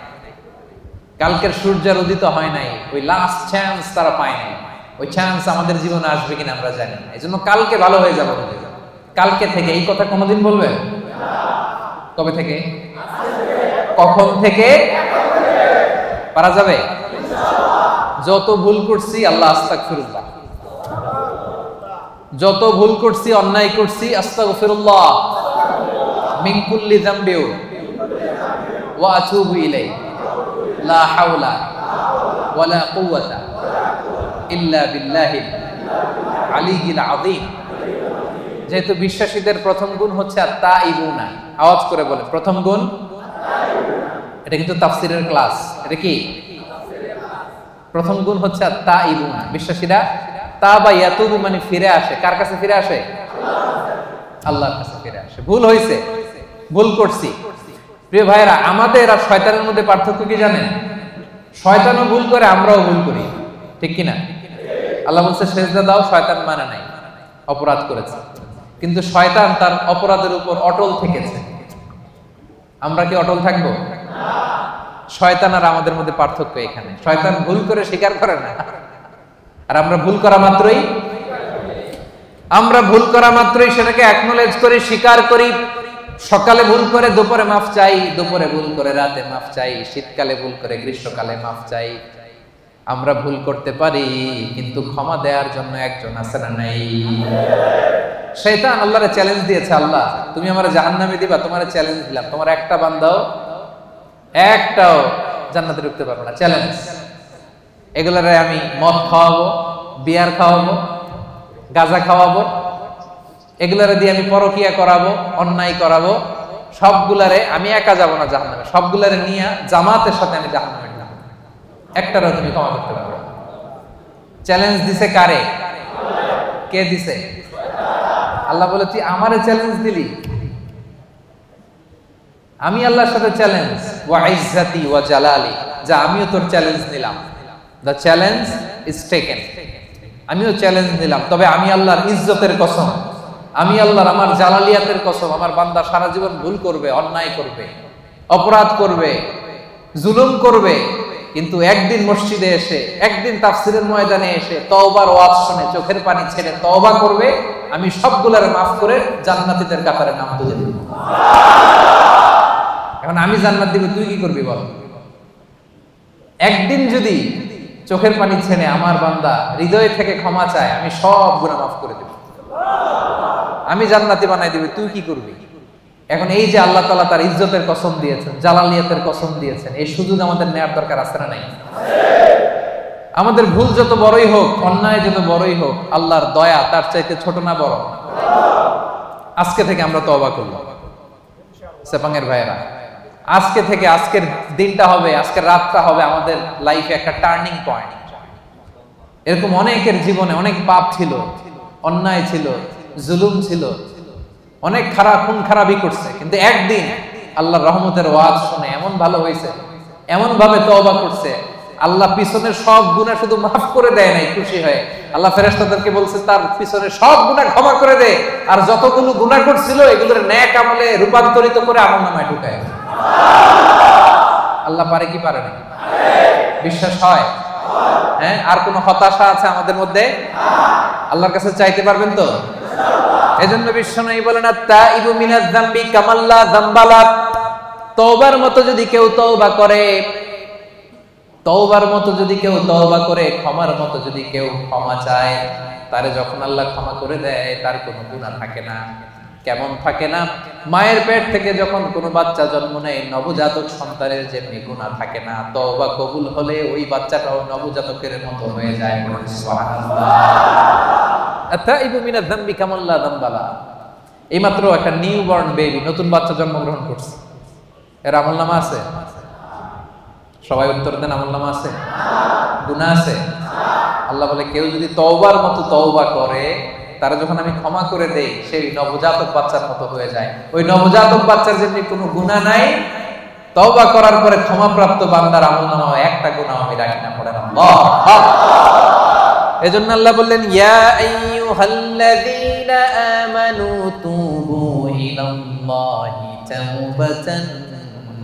কালকের সূর্যের উদিত হয় নাই, ওই লাস্ট চান্স তারা পায় নাই। ওই চান্স আমাদের জীবনে আসবে কিনা আমরা জানি না। এই জন্য কালকে ভালো হয়ে যাবো, কালকে থেকে। এই কথা কোনোদিন বলবে? কবে থেকে? কখন থেকে? পারা যাবে? যত ভুল করছি আল্লাহ আস্তাগফিরুল্লাহ, যত ভুল করছি, অন্যায় করছি, আস্তাগফিরুল্লাহ মিন কুল্লি যামবি ওয়া আতুবু ইলাইহি লা হাওলা ওয়ালা কুওয়াতা ইল্লা বিল্লাহিল আলিয়্যিল আযীম। যেহেতু বিশ্বাসীদের প্রথম গুণ হচ্ছে আত-তাইবুনা, আওয়াজ করে বলেন প্রথম গুণ। এটা কিন্তু তাফসীরের ক্লাস। এটা কি? প্রথম গুণ হচ্ছে আত-তাইবুনা। বিশ্বাসীরা তাবা ইয়াতুবু মানে ফিরে আসে। কার কাছে ফিরে আসে? আল্লাহর কাছে ফিরে আসে। ভুল হয়েছে, ভুল করছি। প্রিয় ভাইরা, আমাদের আর শয়তানের মধ্যে পার্থক্য কি জানেন? শয়তানও ভুল করে, আমরাও ভুল করি, ঠিক কিনা? আল্লাহ বলছে সেজদা দাও, শয়তান মানে নাই, অপরাধ করেছে। কিন্তু শয়তান তার অপরাধের উপর অটল থেকেছে। আমরা কি অটল থাকবো? শয়তান আর আমাদের মধ্যে পার্থক্য এখানে। শয়তান ভুল করে স্বীকার করে না, আর আমরা ভুল করা মাত্রই সেটাকে অ্যাকনোলেজ করি, স্বীকার করি। সকালে ভুল করে দুপুরে মাফ চাই, দুপুরে ভুল করে রাতে মাফ চাই, শীতকালে ভুল করে গ্রীষ্মকালে মাফ চাই। আমরা ভুল করতে পারি, কিন্তু ক্ষমা দেওয়ার জন্য একজন আছে না? নাই। শয়তান আল্লাহরে চ্যালেঞ্জ দিয়েছে, আল্লাহ তুমি আমারে জাহান্নামে দিবা, তোমারে চ্যালেঞ্জ দিলাম, তোমার একটা বান্দাও একটাও জান্নাতে ঢুকতে পারবে না, চ্যালেঞ্জ। এগুলারে আমি মদ খাওয়াবো, বিয়ার খাওয়াবো, গাঁজা খাওয়াবো, এগুলারে দিয়ে আমি পরকিয়া করাবো, অন্যায় করাবো, সবগুলারে আমি একা যাবো না জাহান্নামে, সবগুলারে নিয়ে জামাতের সাথে আমি জাহান্নামে যাব, একটারও তুমি ক্ষমা করতে পারবে না। চ্যালেঞ্জ দিছে কারে? কে দিছে? আল্লাহ বলে তুই আমারে চ্যালেঞ্জ দিলি, আমি আল্লাহর সাথে চ্যালেঞ্জ। ওয়া ইজ্জাতি ওয়া জালালি, যা আমিও তোর চ্যালেঞ্জ নিলাম। দ্য চ্যালেঞ্জ ইজ টেকেন, আমিও চ্যালেঞ্জ নিলাম। তবে আমি আল্লাহর ইজ্জতের কসম, আমি আল্লাহর আমার জালালিয়াতের কসম, আমার বান্দা সারা জীবন ভুল করবে, অন্যায় করবে, অপরাধ করবে, জুলুম করবে, কিন্তু একদিন মসজিদে এসে, একদিন তাফসীরের ময়দানে এসে তওবার ওয়াজ শুনে চোখের পানি ছেড়ে তওবা করবে, আমি সবগুলার মাফ করে জান্নাতীদের কাতারে নাম তুলে দেব। এখন আমি জান্নাত দিব, তুই কি করবি বল? একদিন যদি চোখের পানি ছেড়ে আমার বান্দা হৃদয় থেকে ক্ষমা চায়, আমি সব গুনাহ মাফ করে দেব, আমি জান্নাতি বানাই দিব, তুই কি করবি? এখন এই যে আল্লাহ তাআলা তার ইজ্জতের কসম দিয়েছেন, জালালিয়াতের কসম দিয়েছেন, এই সুযোগ আমাদের নেওয়ার দরকার আছে না নাই? আমাদের ভুল যত বড়ই হোক, অন্যায় যত বড়ই হোক, আল্লাহর দয়া তার চাইতে ছোট না বড়? আজকে থেকে আমরা তওবা করব সেপাঙের ভাইয়েরা, আজকে থেকে, আজকের দিনটা হবে, আজকের রাতটা হবে আমাদের লাইফে একটা টার্নিং পয়েন্ট। এরকম অনেকের জীবনে অনেক পাপ ছিল, অন্যায় ছিল, জুলুম ছিল, অনেক খারাপ খুন খারাপই করছে, কিন্তু একদিন আল্লাহর রহমতের ওয়াজ শুনে এমন ভালো হয়েছে, এমন ভাবে তওবা করছে, আল্লাহ পিছনের সব গুনাহ শুধু মাফ করে দেয় নাই, খুশি হয়ে আল্লাহ ফেরেশতাদেরকে বলছে তার পিছনের সব গুনাহ ক্ষমা করে দে, আর যতগুলো গুনাহ করছিল এগুলোর নেক আমলে রূপান্তরিত করে আমলনামায় ঢুকায়। আল্লাহ পারে কি পারে না? বিশ্বাস হয়? হ্যাঁ, আর কোন হতাশা আছে আমাদের মধ্যে? আল্লাহর কাছে চাইতে পারবেন তো? এজন্য বিশ্বনবী বলেন, আত-তাইবু মিনাজ যামবি কামাল্লা যামবালা, তওবার মতো যদি কেউ তওবা করে, তওবার মতো যদি কেউ তওবা করে, ক্ষমার মতো যদি কেউ ক্ষমা চায়, তারে যখন আল্লাহ ক্ষমা করে দেয় তার কোনো গুনাহ থাকে না। কেমন থাকে না? মায়ের পেট থেকে যখন কোনো বাচ্চা জন্ম নেয়, নবজাতক সন্তানের যেমনি গুনাহ থাকে না, তওবা কবুল হলে ওই বাচ্চাটাও নবজাতকের মতো হয়ে যায়। সুবহানাল্লাহ। আত-তাইবু মিনাজ যামবি কামাল্লা যামবালা, এইমাত্র একটা নিউবর্ন বেবি, নতুন বাচ্চা জন্মগ্রহণ করছে, এর আমলনামা আছে? সবাই উত্তর দেন, আমলনামা আছে? গুনাহ আছে? আল্লাহ বলে কেউ যদি তওবার মতো তওবা করে, তারা যখন আমি ক্ষমা করে দেই, সেই নবজাতক বাচ্চার মতো হয়ে যায়। ওই নবজাতক বাচ্চার যেমনি কোনো গুনাহ নাই, তওবা করার পরে ক্ষমাপ্রাপ্ত বান্দার আমলনামা একটা গুনাহ আমি রাখি না। পড়েন আল্লাহ। এজন্য আল্লাহ বললেন, ইয়া আইয়ুহাল্লাযীনা আমানু তুবু ইলাল্লাহি তাওবাতান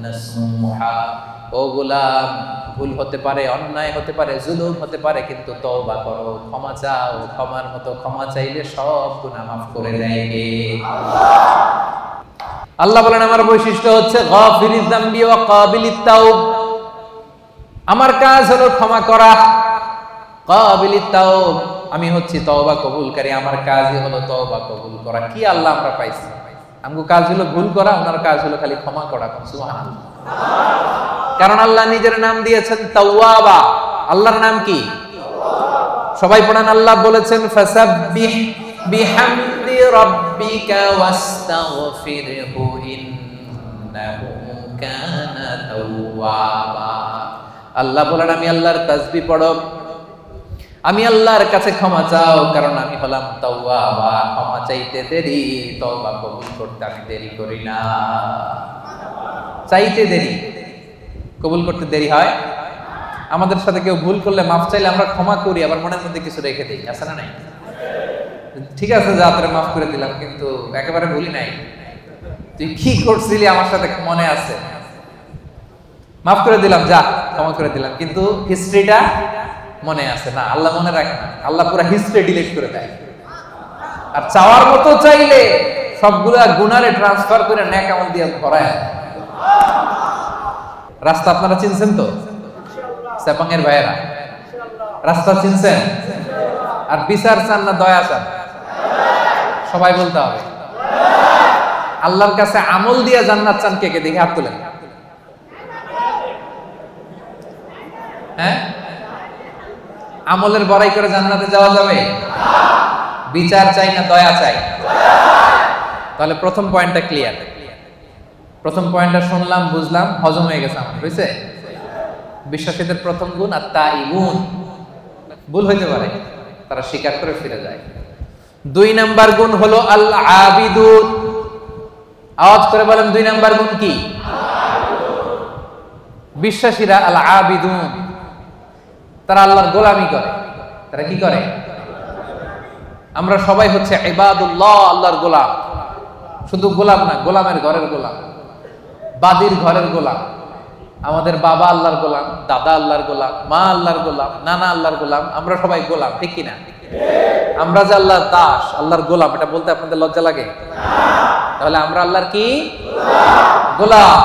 নাসুহা। ও গোলাম, ভুল হতে পারে, অন্যায় হতে পারে, জুলুম হতে পারে, কিন্তু তওবা করো, ক্ষমা চাও, ক্ষমার মতো ক্ষমা চাইলে সব গুনাহ মাফ করে দেয় কে? আল্লাহ বলেন আমার বৈশিষ্ট্য হচ্ছে গাফিরিয যামবি ওয়া কাবিলিত তাওব, আমার কাজ হলো ক্ষমা করা। কাবিলিত তাওব, আমি হচ্ছি তওবা কবুলকারী, আমার কাজই হলো তওবা কবুল করা। কি আল্লাহ আমরা পাইছি? আমগো কাজ হলো ভুল করা, ওনার কাজ হলো খালি ক্ষমা করা। সুবহানাল্লাহ। কারণ আল্লাহ নিজের নাম দিয়েছেন তাওয়াবা। আল্লাহর নাম কি? সবাই পড়েন, আল্লাহ বলেছেন ফাসাব্বিহ বিহামদি রাব্বিকা ওয়াস্তাগফিরহু ইন্নাহু কানা তাওয়াবা। আল্লাহ বলেন আমি আল্লাহর তাসবিহ পড়ো, আমি আল্লাহর কাছে ক্ষমা চাও, কারণ আমি হলাম তাওয়াবা। ক্ষমা চাইতে দেরি, তওবা কবুল করতে আমি দেরি করি না। চাইতে দেরি, কবুল করতে দেরি হয়। আমাদের সাথে কেউ ভুল করলে মাফ চাইলে আমরা ক্ষমা করি, আবার মনের মধ্যে কিছু রেখে দিই, আছে না নাই? ঠিক আছে, যা তোরে মাফ করে দিলাম, কিন্তু একেবারে ভুলি নাই, তুই কি করছিলি আমার সাথে মনে আছে, মাফ করে দিলাম, যা ক্ষমা করে দিলাম, কিন্তু হিস্ট্রিটা মনে আছে না। আল্লাহ মনে রাখে না, আল্লাহ পুরো হিস্ট্রি ডিলিট করে দেয়। আর চাওয়ার মতো চাইলে সবগুলা গুনারে ট্রান্সফার করে নেক আমল দিয়ে ভরায়। রাস্তা আপনারা চিনছেন তো? সেপাঙের ভাইয়েরা, রাস্তা চিনছেন? আর বিচার চান না দয়া চান? সবাই বলতে হবে। আল্লাহর কাছে আমল দিয়ে জান্নাত চান কে কে? দেখে হাত তুলেন। হ্যাঁ, আমলের বড়াই করে জান্নাতে যাওয়া যাবে? বিচার চাই না দয়া চাই? তাহলে প্রথম পয়েন্টটা ক্লিয়ার। প্রথম পয়েন্টটা শুনলাম, বুঝলাম, হজম হয়ে গেছে আমার, বুঝছে? বিশ্বাসীদের প্রথম গুণ আত-তাইবুন, ভুল হইতে পারে, তারা স্বীকার করে ফিরে যায়। 2 নাম্বার গুণ হলো আল-আবিদুন। আওয়াজ করে বলেন 2 নাম্বার গুণ কি? বিশ্বাসীরা আল-আবিদুন, তারা আল্লাহর গোলামি করে। তারা কি করে? আমরা সবাই হচ্ছে ইবাদুল্লাহ, আল্লাহর গোলাম। শুধু গোলাম না, গোলামের ঘরের গোলাম, বাদীর ঘরের গোলাম। আমাদের বাবা আল্লাহর গোলাম, দাদা আল্লাহর গোলাম, মা আল্লাহর গোলাম, নানা আল্লাহর গোলাম। আমরা সবাই গোলাম, ঠিক কিনা? আমরা যে আল্লাহর দাস, আল্লাহর গোলাম, এটা বলতে আপনাদের লজ্জা লাগে? তাহলে আমরা আল্লাহর কি? গোলাম।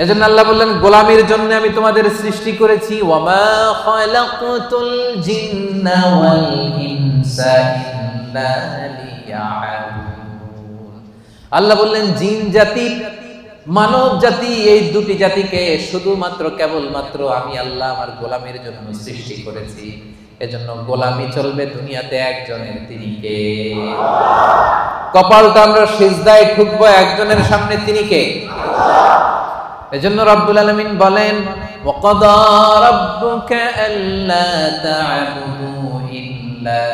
এজন্য আল্লাহ বললেন গোলামির জন্য আমি তোমাদের সৃষ্টি করেছি, ওয়ামা খালাকতুল জিন্না ওয়াল ইনসা ইল্লা লিয়াবুদুন। আল্লাহ বললেন জিন জাতি মানব জাতি এই দুটি জাতিকে শুধুমাত্র কেবলমাত্র আমি আল্লাহ আমার গোলামির জন্য সৃষ্টি করেছি। এজন্য গোলামি চলবে দুনিয়াতে একজনের, তিনি কে? কপালটা আমরা সিজদায় ঠুকবো একজনের সামনে, তিনি কে? এজন্য রব্বুল আলামিন বলেন ওয়াকাদা রাব্বুকা আল্লা তা'বুদু ইল্লা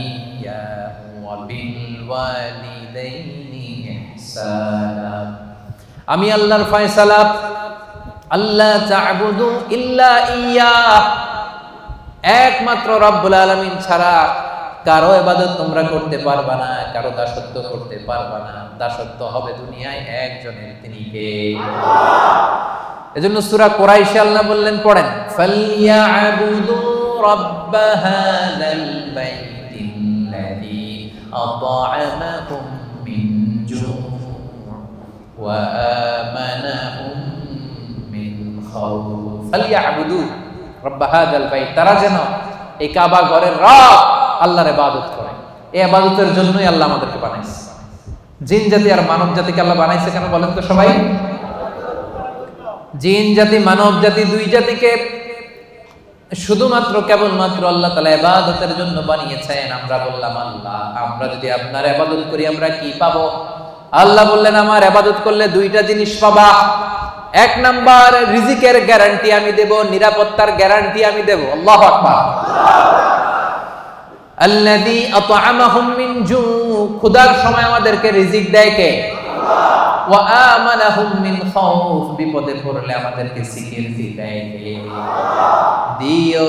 ইয়্যাহু ওয়া বিল ওয়ালিদাইনি ইহসানা। আমি আল্লাহর ফয়সালা আল্লা তা'বুদু ইল্লা ইয়্যাহ, একমাত্র রব্বুল আলামিন ছাড়া কারো ইবাদত তোমরা করতে পারবা না, কারো দাসত্ব করতে পারবা না। দাসত্ব হবে দুনিয়ায় একজনের, তিনি কে? এজন্য সূরা কুরাইশে আল্লাহ বললেন, পড়েন ফালইয়াবুদু রাব্ব হাযাল বাইতিল্লাযী আত'আমাহুম মিন জু' ওয়া আমানাহুম মিন খাউফ। ফালইয়াবুদু রাব্ব হাযাল বাইত, তারা যেন এই কাবা ঘরের রব আল্লাহর ইবাদত করে। এই ইবাদতের জন্যই আল্লাহ আমাদেরকে বানাইছে। জিন জাতি আর মানব জাতিকে আল্লাহ বানাইছে কেন বলেন তো সবাই? জিন জাতি মানব জাতি দুই জাতিকে শুধুমাত্র কেবলমাত্র আল্লাহ তাআলা ইবাদতের জন্য বানিয়েছেন। আমরা বললাম আল্লাহ, আমরা যদি আপনার ইবাদত করি আমরা কি পাবো? আল্লাহ বললেন আমার ইবাদত করলে দুইটা জিনিস পাবা। এক নাম্বার, রিজিকের গ্যারান্টি আমি দেব, নিরাপত্তার গ্যারান্টি আমি দেব। আল্লাহু আকবার। আল্লাযী আত'আমাহুম মিন জু', ক্ষুধার সময় আমাদেরকে রিজিক দেয় কে? আল্লাহ। ওয়া আমানাহুম মিন খাউফ, বিপদে পড়লে আমাদেরকে সিকিউরিটি দেয় কে? আল্লাহ। দিও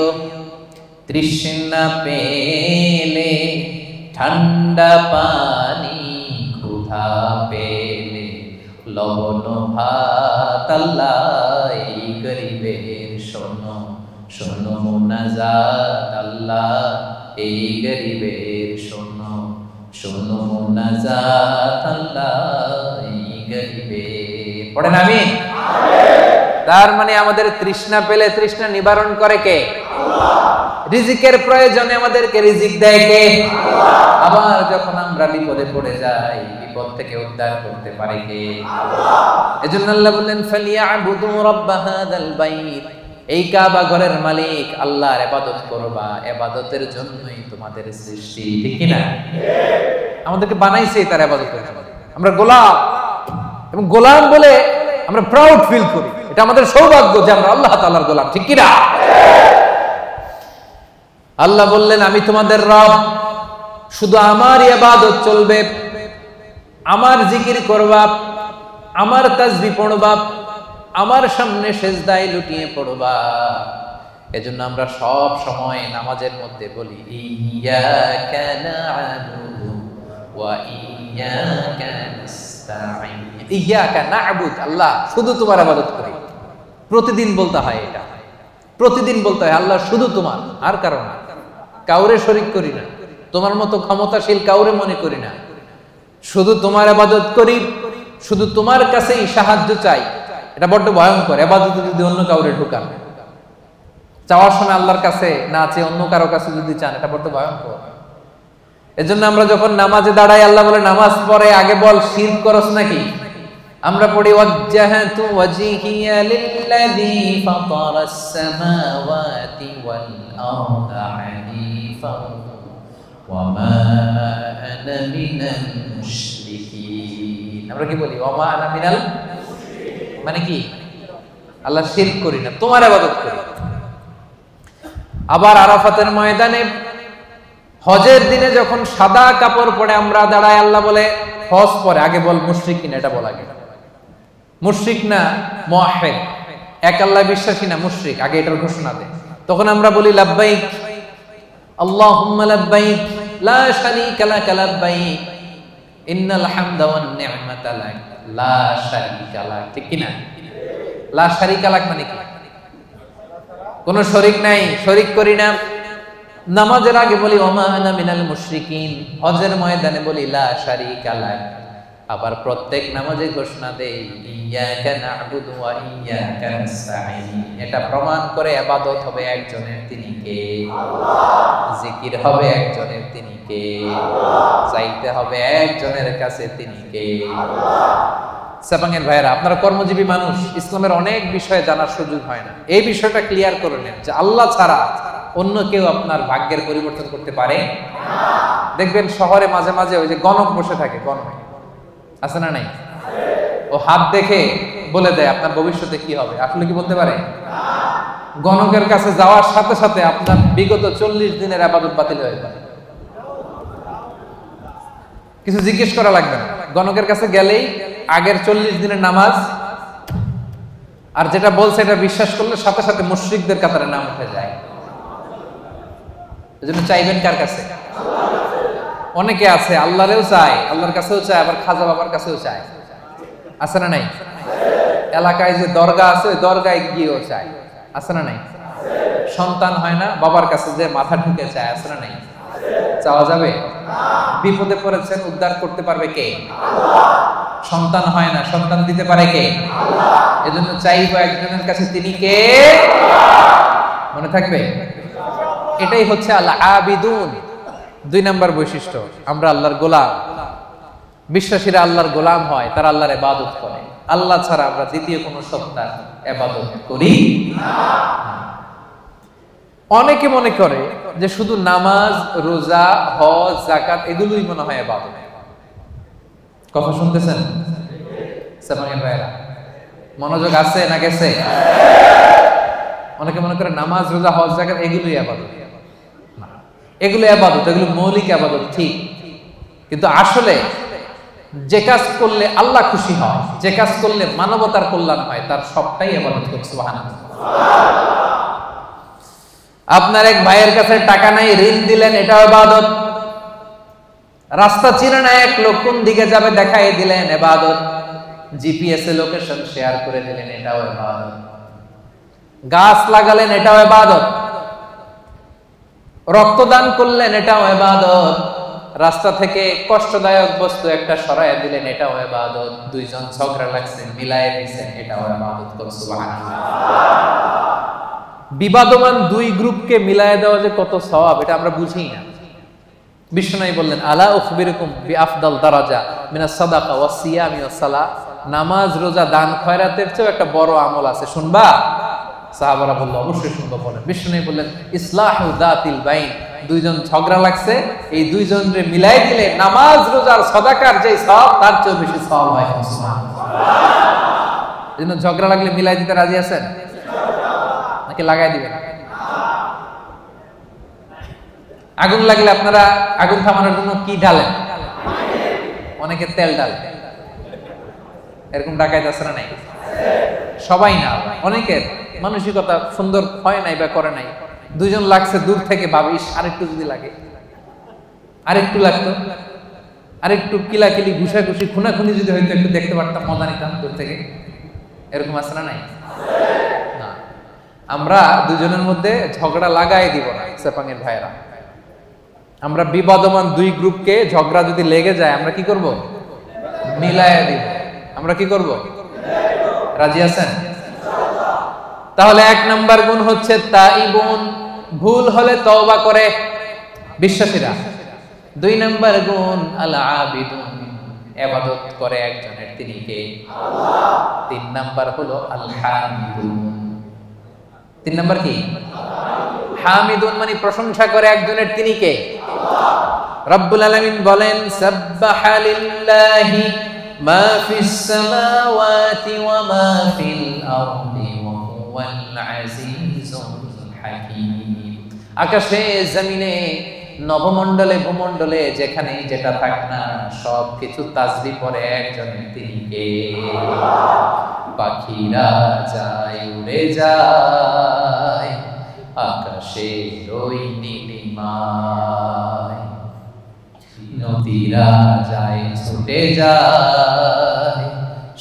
তৃষ্ণা পেলে ঠান্ডা পানি, ক্ষুধা পেলে লবণ ভাত, আল্লাহ এই গরিবের শোনো শোনো মুনাজাত, আল্লাহ এই গরিবের শোনো শোনো মুনাজাত, আল্লাহ এই গরিবের। পড়েন আমিন। তার মানে আমাদের তৃষ্ণা পেলে তৃষ্ণা নিবারণ করে কে? আল্লাহ। রিজিকের প্রয়োজনে আমাদেরকে রিজিক দেয় কে? আল্লাহ। আবার যখন আমরা বিপদে পড়ে যাই বিপদ থেকে উদ্ধার করতে পারে কে? আল্লাহ। এজন্য আল্লাহ বললেন ফালিয়াবুদু রাব্ব হাযাল বাইত, এই কাবা ঘরের মালিক আল্লাহর ইবাদত করবা, ইবাদতের জন্যই তোমাদের সৃষ্টি, ঠিক কি না? আমাদেরকে বানাইছে তার ইবাদতের জন্য। আমরা গোলাম, এবং গোলাম বলে আমরা প্রাউড ফিল করি। এটা আমাদের সৌভাগ্য যে আমরা আল্লাহ তাআলার গোলাম, ঠিক কি না? আল্লাহ বললেন আমি তোমাদের রব, শুধু আমার ইবাদত চলবে, আমার জিকির করবা, আমার তাসবিহ পড়বা, আমার সামনে সেজদায় লুটিয়ে পড়বা। এজন্য আমরা সব সময় নামাজের মধ্যে বলি ইয়্যাকা না'বুদু ওয়া ইয়্যাকা নাস্তাঈন। ইয়্যাকা না'বুদ, আল্লাহ শুধু তোমার ইবাদত করি। প্রতিদিন বলতে হয়, এটা প্রতিদিন বলতে হয়, আল্লাহ শুধু তোমার, আর কারণ না, কাউরে শরীক করি না, তোমার মতো ক্ষমতাশীল কাউরে মনে করি না, শুধু তোমার ইবাদত করি, শুধু তোমার কাছেই সাহায্য চাই। এটা বড্ড ভয়ঙ্কর। ইবাদতে যদি অন্য কাউরে ঢোকান, চাওয়ার সময় আল্লাহর কাছে না চেয়ে অন্য কারো কাছে যদি চান, এটা বড্ড ভয়ঙ্কর। এজন্য আমরা যখন নামাজে দাঁড়াই আল্লাহ বলে নামাজ পড়ে আগে বল শিরক করস নাকি? আমরা পড়ি ওয়াজ্জাহাতু ওয়াজহিয়া লিল্লাযী ফাতারাস সামাওয়াতি ওয়াল আরদা হানিফান ওয়া মা আনা মিনাল মুশরিকিন। আমরা কি বলি? ওয়া মা আনা মিনাল, মানে কি? আল্লাহ শিরক করি না, তোমার ইবাদত করি। আবার আরাফাতের ময়দানে হজের দিনে যখন সাদা কাপড় পরে আমরা দাঁড়াই, আল্লাহ বলে হজ পরে আগে বল মুশরিক কিনা, এটা বল আগে। মুশরিক না মুওয়াহহিদ, এক আল্লাহ বিশ্বাসী না, মুশরিক, আগে এটার ঘোষণা দেয়। তখন আমরা বলি লাব্বাইক আল্লাহুম্মা লাব্বাইক লা শারীকা লাকা লাব্বাইক ইন্নাল হামদা ওয়ান নি'মাতা লাক লা শারীকা লাক, ঠিক কি না? লা শারীকা লাক মানে কি? কোন শরীক নাই, শরীক করি না। নামাজের আগে বলি ওয়া মা আনা মিনাল মুশরিকিন, হজের ময়দানে বলি লা শারীকা লাক। আবার প্রত্যেক নামাজে ঘোষণা দেই ইয়্যাকা না'বুদু ওয়া ইয়্যাকা নাস্তাঈন। এটা প্রমাণ করে ইবাদত হবে একজনের, তিনি কে? আল্লাহ। জিকির হবে একজনের, তিনি কে? আল্লাহ। চাইতে হবে একজনের কাছে, তিনি কে? আল্লাহ। সাপাঙ্গের ভাইরা, আপনারা কর্মজীবী মানুষ, ইসলামের অনেক বিষয়ে জানার সুযোগ হয় না। এই বিষয়টা ক্লিয়ার করে নেন যে আল্লাহ ছাড়া অন্য কেউ আপনার ভাগ্যের পরিবর্তন করতে পারে না। দেখবেন শহরে মাঝে মাঝে ওই যে গণক বসে থাকে, গণক আছে না নাই? ও হাত দেখে বলে দেয় আপনার ভবিষ্যতে কি হবে। আসলে কি বলতে পারে? গণকের কাছে যাওয়ার সাথে সাথে আপনার বিগত 40 দিনের ইবাদত বাতিল হয়ে যাবে। কিছু জিজ্ঞেস করা লাগবে না, গণকের কাছে গেলেই আগের 40 দিনের নামাজ আর যেটা বলছে এটা বিশ্বাস করলে সাথে সাথে মুশরিকদের কাতারে নাম উঠে যায়। এজন্য চাইবেন কার কাছে? অনেকে আছে আল্লাহরেও চায়, আল্লাহর কাছেও চায়, আবার খাজা বাবার কাছেও চায়, আছে না নাই? এলাকায় যে দরগা আছে ওই দরগায় গিয়েও চায়, আছে না নাই? সন্তান হয় না, বাবার কাছে যে মাথা ঢুকে চায়, আছে না নাই? চাওয়া যাবে? বিপদে পড়েছেন, উদ্ধার করতে পারবে কে? আল্লাহ। সন্তান হয় না, সন্তান দিতে পারে কে? আল্লাহ। এজন্য চাইবো একজনের কাছে, তিনি কে? মনে থাকবে? এটাই হচ্ছে আল আবিদুন। 2 নাম্বার বৈশিষ্ট্য, আমরা আল্লাহর গোলাম। বিশ্বাসীরা আল্লাহর গোলাম হয়, তারা আল্লাহর ইবাদত করে। আল্লাহ ছাড়া আমরা দ্বিতীয় কোন সত্তার ইবাদত করি না। অনেকে মনে করে যে শুধু নামাজ, রোজা, হজ, যাকাত এগুলোই মনে হয় ইবাদত। কথা শুনতেছেন সামাঙ্গের ভাইরা? মনোযোগ আছে না গেছে? অনেকে মনে করে নামাজ, রোজা, হজ, যাকাত এগুলোই ইবাদত। না, এগুলো ইবাদত, এগুলো মৌলিক ইবাদত, ঠিক। কিন্তু আসলে যে কাজ করলে আল্লাহ খুশি হয়, যে কাজ করলে মানবতার কল্যাণ হয়, তার সবটাই ইবাদত করতে। সুবহানাল্লাহ। আপনার এক ভাইয়ের কাছে টাকা নাই, ঋণ দিলেন, এটাও ইবাদত। রাস্তা চিনে না এক লোক, কোন দিকে যাবে দেখাই দিলেন, ইবাদত। জিপিএস এ লোকেশন শেয়ার করে দিলেন, এটাও ইবাদত। গাছ লাগালেন, এটাও ইবাদত। রক্তদান করলেন, এটাও ইবাদত। রাস্তা থেকে কষ্টদায়ক বস্তু একটা সরায় দিলেন, এটাও ইবাদত। 2 জন ঝগড়া লাগছে, মিলায়ে দিয়েছেন, এটাও ইবাদত। সুবহানাল্লাহ। বিবাদমান 2 গ্রুপকে মিলায়ে দেওয়া যে কত সওয়াব, এটা আমরা বুঝি না। বিশ্বনবী বললেন, আলা উখবিরুকুম বিআফদাল দারাজা মিনাস সাদাকা ওয়াস সিয়ামি ওয়াস সালাহ। নামাজ, রোজা, দান, খয়রাতের চেয়ে একটা বড় আমল আছে, শুনবা? সাহাবারা বলল, অবশ্যই শুনবো। বলেন। বিশ্বনবী বললেন, ইসলাহু যাতিল বাইন। 2 জন ঝগড়া লাগছে, এই 2 জনরে মিলাই দিলে নামাজ, রোজা আর সাদাকার যে সওয়াব তার চেয়ে বেশি সওয়াব হয়। সুবহানাল্লাহ। এজন্য ঝগড়া লাগলে মিলাই দিতে রাজি আছেন নাকি লাগাই দিবেন? আগুন লাগলে আপনারা আগুন থামানোর জন্য কি ঢালেন? অনেকে তেল ঢালে। এরকম ডাকাইত আছে না নাই? সবাই না, অনেকের মানসিকতা সুন্দর হয় নাই বা করে নাই। 2 জন লাগছে, দূর থেকে ভাবিস আরেকটু যদি লাগে, আরেকটু লাগতো, আরেকটু কিলাকিলি, ঘুষাঘুষি, খুনাখুনি যদি হয়তো একটু দেখতে পারতাম, মজা নিতাম দূর থেকে। এরকম আছে না নাই? না, আমরা 2 জনের মধ্যে ঝগড়া লাগাই দিব না সেপাঙ্গের ভাইয়েরা। আমরা বিবাদমান 2 গ্রুপকে ঝগড়া যদি লেগে যায়, আমরা কি করব? মিলায়া দিব। আমরা কি করব? রাজি আছেন? তাহলে 1 নাম্বার গুণ হচ্ছে তাইবুন, ভুল হলে তওবা করে বিশ্বাসীরা। 2 নাম্বার গুণ আল আবিদুন, ইবাদত করে একজনের, তিনি কে? আল্লাহ। 3 নাম্বার হলো আল হামিদুন। 3 নাম্বার কি? হামিদুন মানে প্রশংসা করে একজনের, তিনি কে? আল্লাহ। রব্বুল আলামিন বলেন, সাব্বাহা লিল্লাহি মা ফিস সামাওয়াতি ওয়া মা ফিল আরদি ওয়া হুয়াল আজিজুল হাকীম। আকাশে, জমিনে, নবমণ্ডলে, ভূমণ্ডলে, যেখানে যেটা থাক না, সবকিছু তাসবিহ পড়ে একজনের, তিনি কে? আল্লাহ। পাখিরা যায়, উড়ে যায় আকাশের ওই নীলিমায়, নদীরা যায়, ছুটে যায়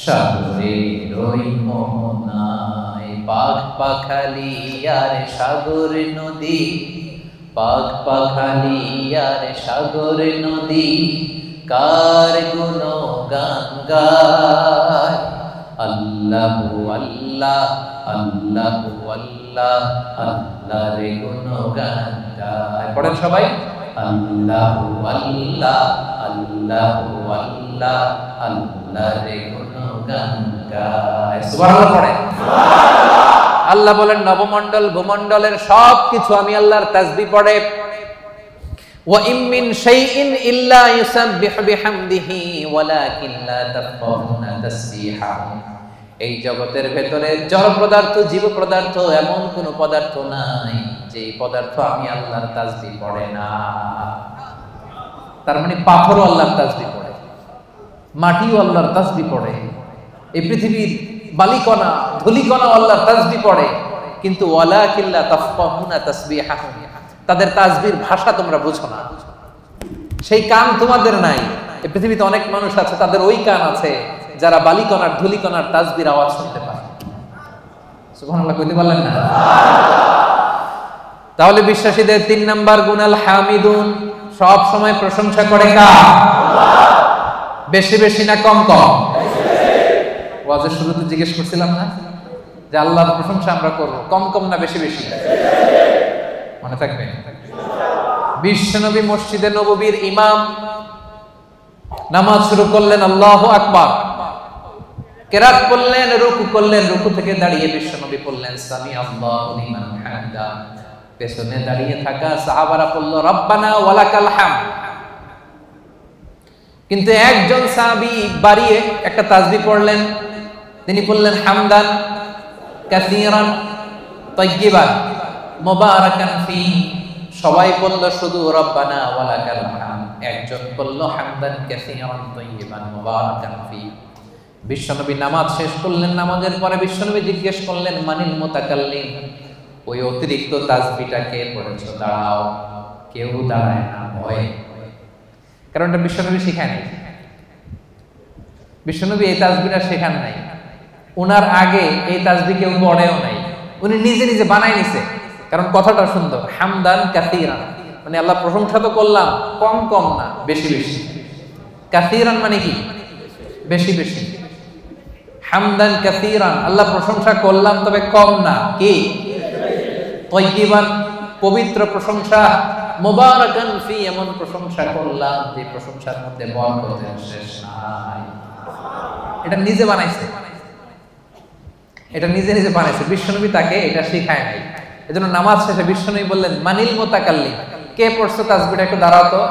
সাগরের ওই মোহনায়। পাখ পাখালি আর সাগর নদী, পাখ পাখালি আর সাগর নদী, কার গুণ গান গায়। আল্লাহু আল্লাহ আল্লাহু আল্লাহ আল্লাহর গুণগান গায়। পড়েন সবাই, আল্লাহু আল্লাহ আল্লাহু আল্লাহ আল্লাহর গুণগান গায়। সুবহানাল্লাহ পড়েন। আল্লাহ বলেন নবমণ্ডল ভূমণ্ডলের সবকিছু আমি আল্লাহর তাসবিহ পড়ে। ওয়া ইম মিন শাইইন ইল্লা ইউসাব্বিহু বিহামদিহি ওয়ালাকিন লা তাফকাহুনা তাসবিহাহুম। এই জগতের ভেতরে জড় পদার্থ, জীব পদার্থ, এমন কোন পদার্থ নাই যে পদার্থ আমি আল্লাহর তাসবিহ পড়ে না। তার মানে পাথরও আল্লাহর তাসবিহ পড়ে, মাটিও আল্লাহর তাসবিহ পড়ে, এই পৃথিবীর বালিকণা ধুলিকণা আল্লাহর তাসবিহ পড়ে। কিন্তু ওয়ালাকিন লা তাফকাহুনা তাসবিহাহুম, তাদের তাসবিহর ভাষা তোমরা বুঝো না, সেই কান তোমাদের নাই। এই পৃথিবীতে অনেক মানুষ আছে তাদের ওই কান আছে যারা বালিকণার ধুলিকণার তাসবিহর আওয়াজ শুনতে পায়। সুবহানাল্লাহ কইতে পারলেন না? তাহলে বিশ্বাসীদের 3 নাম্বার গুণ আল হামিদুন, সব সময় প্রশংসা করে কার? আল্লাহ। বেশি বেশি না কম কম? ওয়াজের শুরুতে জিজ্ঞেস করছিলাম না যে আল্লাহর প্রশংসা আমরা করব, কম কম না বেশি বেশি? মনে থাকবে? বিশ্বনবী মসজিদে নববীর ইমাম, নামাজ শুরু করলেন, আল্লাহু আকবার, কেরাত করলেন, রুকু করলেন, রুকু থেকে দাঁড়িয়ে বিশ্বনবী বললেন সামি আল্লাহু লিমান হামদা। পেছনে দাঁড়িয়ে থাকা সাহাবারা বলল রব্বানা ওয়ালাকাল হামদ। কিন্তু একজন সাহাবী বাড়িয়ে একটা তাসবিহ পড়লেন, তিনি বললেন হামদান কাসীরান তাইয়িবান মুবারাকান ফি। সবাই বলল শুধু রব্বানা ওয়ালাকাল হামদ, একজন বলল হামদান কাসীরান তাইয়িবান মুবারাকান ফি। বিশ্বনবী নামাজ শেষ করলেন, নামাজের পরে বিশ্বনবী জিজ্ঞেস করলেন মানিল মুতাকাল্লিম, ওই অতিরিক্ত তাসবিহটা কে পড়েছো? দাঁড়াও। কেউ দাঁড়ায় না, ভয়। কারণ এটা বিশ্বনবী শেখায় নাই, বিশ্বনবী এই তাসবিহটা শেখান নাই, ওনার আগে এই তাসবিহ কেউ পড়েও নাই, উনি নিজে নিজে বানাই নিছে। কারণ কথাটা সুন্দর, হামদান কাসীরান মানে আল্লাহ প্রশংসা তো করলাম, কম কম না বেশি বেশি। কাসীরান মানে কি? বেশি বেশি। হামদান কাসীরান, আল্লাহ প্রশংসা করলাম তবে কম না, কি? তাইয়িবান পবিত্র প্রশংসা, মুবারাকান ফি এমন প্রশংসা করলাম যে প্রশংসার মধ্যে বরকতের শেষ নাই। এটা নিজে বানাইছে, এটা নিজে নিজে বানাইছে, বিশ্বনবী তাকে এটা শেখায় নাই। এজন্য নামাজ শেষে বিশ্বনবী বললেন মানিল মুতাকাল্লিম, কে পড়ছো তাসবিহটা একটু দাঁড়াও তো।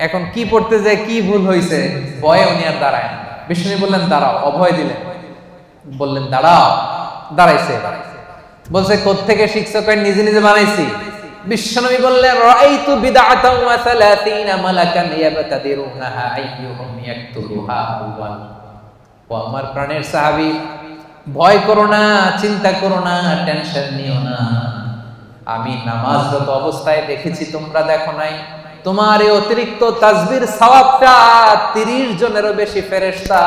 এখন কি পড়তে যায় কি ভুল হইছে, ভয়ে উনি আর দাঁড়ায় না। বিশ্বনবী বললেন দাঁড়াও, অভয় দিলেন, বললেন দাঁড়াও, দাঁড়াইছে। বলছে কোত্থেকে শিখছো? কয় নিজে নিজে বানাইছি। বিশ্বনবী বললেন রাআইতু বিদআতান ওয়া 30 মালাকান ইয়াবতাদিরুনাহা আইয়ুহুম ইয়াকতুবুহা আউয়াল। ও আমার প্রাণের সাহাবী, ভয় করো না, চিন্তা করো না, টেনশন নিও না। আমি নামাজরত অবস্থায় দেখেছি, তোমরা দেখো নাই। তোমার এই অতিরিক্ত তাসবিহর সওয়াবটা 30 জনেরও বেশি ফেরেশতা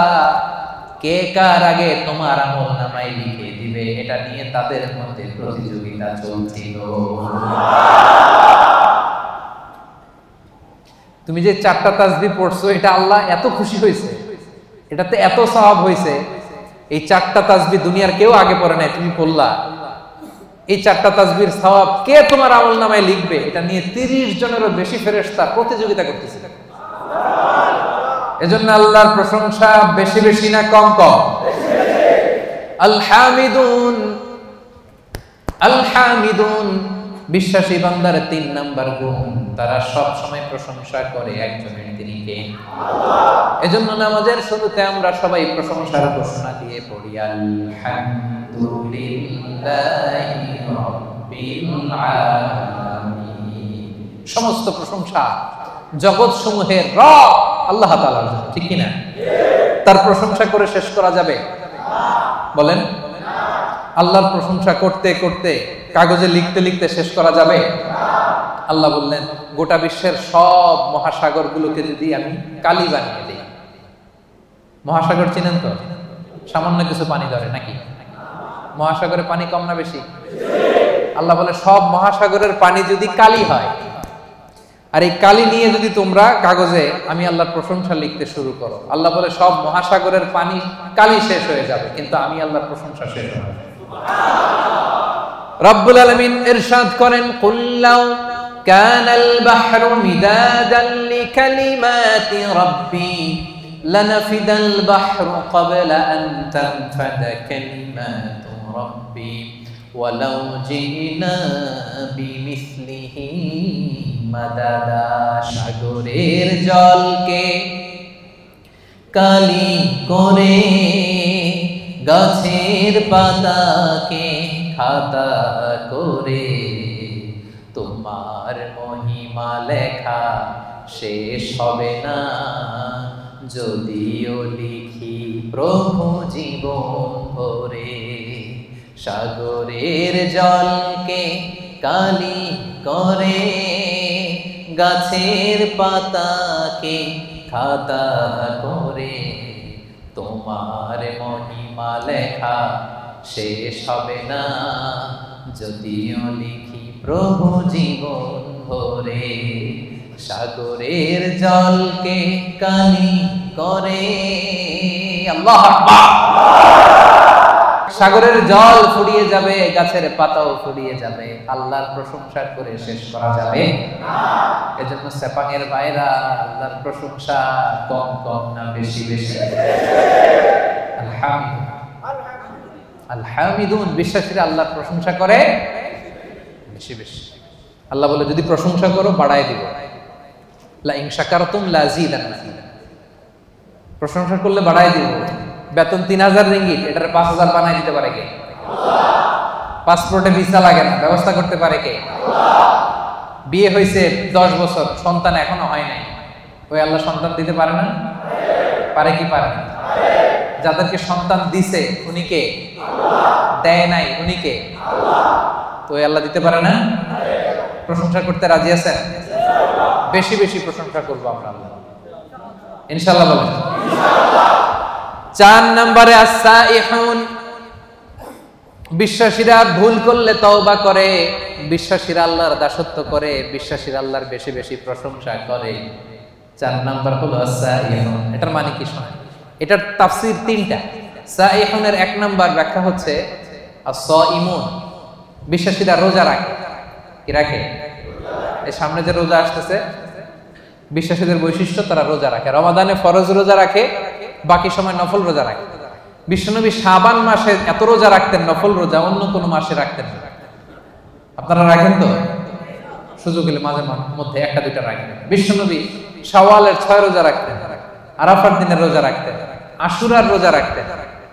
কে কার আগে তোমার আমলনামায় লিখে দিবে, এটা নিয়ে তাদের মধ্যে প্রতিযোগিতা চলছিল। তুমি যে 4টা তাসবিহ পড়ছো, এটা আল্লাহ এত খুশি হয়েছে, এটাতে এত সওয়াব হয়েছে। এই 4টা তাসবিহ দুনিয়ার কেউ আগে পড়ে নাই, তুমি পড়লা। এই 4টা তাসবিহর সওয়াব কে তোমার আমলনামায় লিখবে, এটা নিয়ে 30 জনেরও বেশি ফেরেশতা প্রতিযোগিতা করতেছিল। এজন্য আল্লাহর প্রশংসা বেশি বেশি না কম কম? আল হামিদুন, আল হামিদুন বিশ্বাসী বান্দার 3 নাম্বার গুণ, তারা সব সময় প্রশংসা করে একজনের, তিনি কে? আল্লাহ। এজন্য নামাজের শুরুতে আমরা সবাই প্রশংসার ঘোষণা দিয়ে পড়ি আলহামদুলিল্লাহি রাব্বিল আলামিন। সমস্ত প্রশংসা জগৎ সমূহের রব আল্লাহ তাআলার জন্য, ঠিক কি না? তার প্রশংসা করে শেষ করা যাবে? বলেন, আল্লাহর প্রশংসা করতে করতে কাগজে লিখতে লিখতে শেষ করা যাবে? আল্লাহ বললেন গোটা বিশ্বের সব মহাসাগরগুলোকে যদি আমি কালি বানিয়ে দিই। মহাসাগর চিনেন তো? সামান্য কিছু পানি ধরে নাকি? মহাসাগরে পানি কম না বেশি? আল্লাহ বলে সব মহাসাগরের পানি যদি কালি হয় আর এই কালি নিয়ে যদি তোমরা কাগজে আমি আল্লাহর প্রশংসা লিখতে শুরু করো, আল্লাহ বলে সব মহাসাগরের পানি কালি শেষ হয়ে যাবে, কিন্তু আমি আল্লাহর প্রশংসা শেষ হবে না। রব্বুল আলামিন ইরশাদ করেন, কুল্লাউ কানাল বাহরু মিদাদান লিকালিমাতি রাব্বি লানাফিদাল বাহরু ক্বাবলা আন তানফাদা কালিমাতু রাব্বি ওয়ালাউ জিনা বিমিসলিহি মাদাদা। সাগরের জলকে কালি করে, গাছের পাতাকে খাতা করে, তোমার মহিমা লেখা শেষ হবে না, যদিও লিখি প্রভু জীবন ভরে। সাগরের জলকে কালি করে, গাছের পাতাকে খাতা করে, তোমার মহিমা লেখা শেষ হবে না, যদিও লিখি প্রভু জীবন ভরে। সাগরের জলকে কালি করে। আল্লাহু আকবার। সাগরের জল ফুরিয়ে যাবে, গাছের পাতাও ফুরিয়ে যাবে, আল্লাহর প্রশংসা করে শেষ করা যাবে না। এজন্য সেপাঙের ভাইরা, আল্লাহর প্রশংসা কম কম না বেশি বেশি? আলহামিদুন, বিশ্বাসীরা আল্লাহর প্রশংসা করে বেশি বেশি। আল্লাহ বলে যদি প্রশংসা করো বাড়ায় দিব, লা ইন শাকারতুম লাযীদান্নাকুম, প্রশংসা করলে বাড়ায় দিব। বেতন 3000 রিঙ্গিট, এটার 5000 বানাই দিতে পারে কে? আল্লাহ। পাসপোর্টে ভিসা লাগে না, ব্যবস্থা করতে পারে কে? আল্লাহ। বিয়ে হয়েছে 10 বছর, সন্তান এখনো হয় নাই, ওই আল্লাহ সন্তান দিতে পারে না? পারে কি পারে না? যাদেরকে সন্তান দিছে উনি কে? আল্লাহ। দেয় নাই উনি কে? আল্লাহ। তো ওই আল্লাহ দিতে পারে না? প্রশংসা করতে রাজি আছেন? বেশি বেশি প্রশংসা করবো আমরা আল্লাহ, ইনশাআল্লাহ বলেন ইনশাআল্লাহ। 4 নম্বরে আস-সাইহুন, বিশ্বাসীরা ভুল করলে তওবা করে, বিশ্বাসীরা আল্লাহর দাসত্ব করে, বিশ্বাসীরা আল্লাহর বেশি বেশি প্রশংসা করে। 4 নাম্বার হলো আস-সাইহুন। এটার মানে কি শোনেন, এটার তাফসীর 3টা। সাইহুনের 1 নাম্বার ব্যাখ্যা হচ্ছে আস-সাইমুন, বিশ্বাসীরা রোজা রাখে। কি রাখে? এই সামনে যে রোজা আসতেছে, বিশ্বাসীদের বৈশিষ্ট্য তারা রোজা রাখে। রমাদানে ফরজ রোজা রাখে, বাকি সময় নফল রোজা রাখে। বিশ্বনবী শাবান মাসে এত রোজা রাখতেন, নফল রোজা অন্য কোন মাসে রাখতেন না। আপনারা রাখেন তো? সুযোগ হলে মাঝে মধ্যে 1-2টা রাখেন। বিশ্বনবী শাওয়ালের 6 রোজা রাখতেন, আরাফার দিনের রোজা রাখতেন, আশুরার রোজা রাখতেন,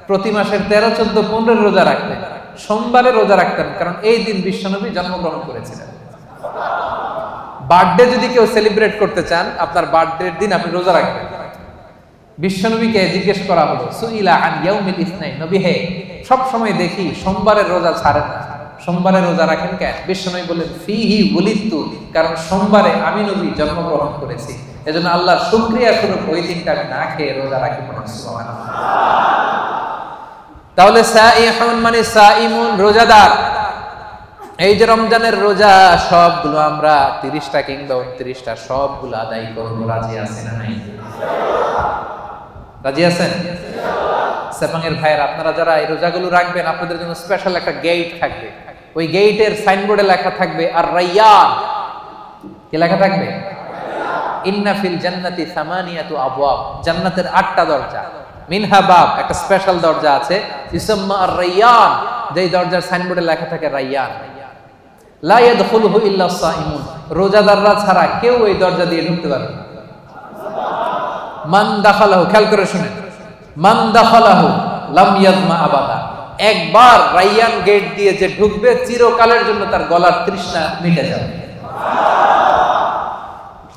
প্রতি মাসের 13, 14, 15 রোজা রাখতেন, সোমবারে রোজা রাখতেন, কারণ এই দিন বিশ্বনবী জন্মগ্রহণ করেছিলেন। বার্থডে যদি কেউ সেলিব্রেট করতে চান, আপনার বার্থডের দিন আপনি রোজা রাখবেন। বিশ্বনবীকে জিজ্ঞেস করা হলো, সুইলা আন ইয়াউমিল ইসনাইন, নবী হে সব সময় দেখি সোমবারের রোজা ছাড়েন না, সোমবারে রোজা রাখেন কেন? বিশ্বনবী বলেন, ফিহি উলিদতু, কারণ সোমবারে আমি নবী জন্মগ্রহণ করেছি, এজন্য আল্লাহর শুকরিয়া স্বরূপ ওই দিনটা আমি না খেয়ে রোজা রাখি। সুবহানাল্লাহ। তাহলে সাইহুন মানে সাইমুন, রোজাদার। এই যে রমজানের রোজা, সবগুলো আমরা 30টা কিংবা 29টা সবগুলো আদায় করবো। রাজি আছেন না নাই? রাজি আছেন? সেপাঙের ভাইয়ের, আপনারা যারা এই রোজাগুলো রাখবেন, আপনাদের জন্য স্পেশাল একটা গেট থাকবে। ওই গেটের সাইনবোর্ডে লেখা থাকবে আর রাইয়ান। কি লেখা থাকবে? ইন্না ফিল জান্নাতি সামানিয়াতু আবওয়াব, জান্নাতের 8টা দরজা। মিনহা বাব, একটা স্পেশাল দরজা আছে, ইসমা আর রাইয়ান, যেই দরজার সাইনবোর্ডে লেখা থাকে রাইয়ান। লা ইয়াদখুলুহু ইল্লা সাইমুন, রোজাদাররা ছাড়া কেউ এই দরজা দিয়ে ঢুকতে পারবে না। মান দাখালাহু, খেয়াল করে শুনেন, মান দাখালাহু লাম ইয়াজমা আবাদা, একবার রাইয়ান গেট দিয়ে যে ঢুকবে, চিরকালের জন্য তার গলার তৃষ্ণা মিটে যাবে।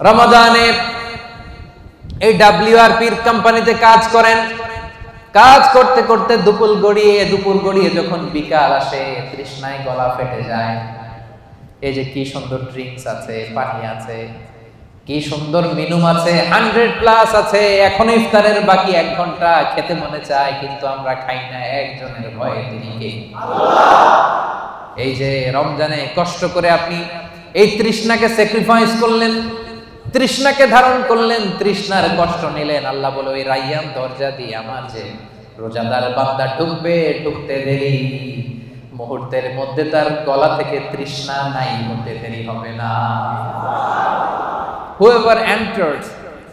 রমাদানে এই WRPর কোম্পানিতে কাজ করেন, কাজ করতে করতে দুপুর গড়িয়ে যখন বিকাল আসে, তৃষ্ণায় গলা ফেটে যায়। এই যে কি সুন্দর ড্রিঙ্কস আছে, পানি আছে, কি সুন্দর মেনু আছে, 100+ আছে, এখন ইফতারের বাকি 1 ঘন্টা, খেতে মনে চায় কিন্তু আমরা খাই না। একজনের ভয়ে, তিনি কে? আল্লাহ। এই যে রমজানে কষ্ট করে আপনি এই তৃষ্ণাকে স্যাক্রিফাইস করলেন, তৃষ্ণাকে ধারণ করলেন, তৃষ্ণার কষ্ট নিলেন। আল্লাহ বলে ওই রাইয়ান দরজা দিয়ে আমার যে রোজাদার বান্দা ঢুকবে, ঢুকতে দেরি, মুহূর্তের মধ্যে তার গলা থেকে তৃষ্ণা নাই হতে দেরি হবে না। Whoever enters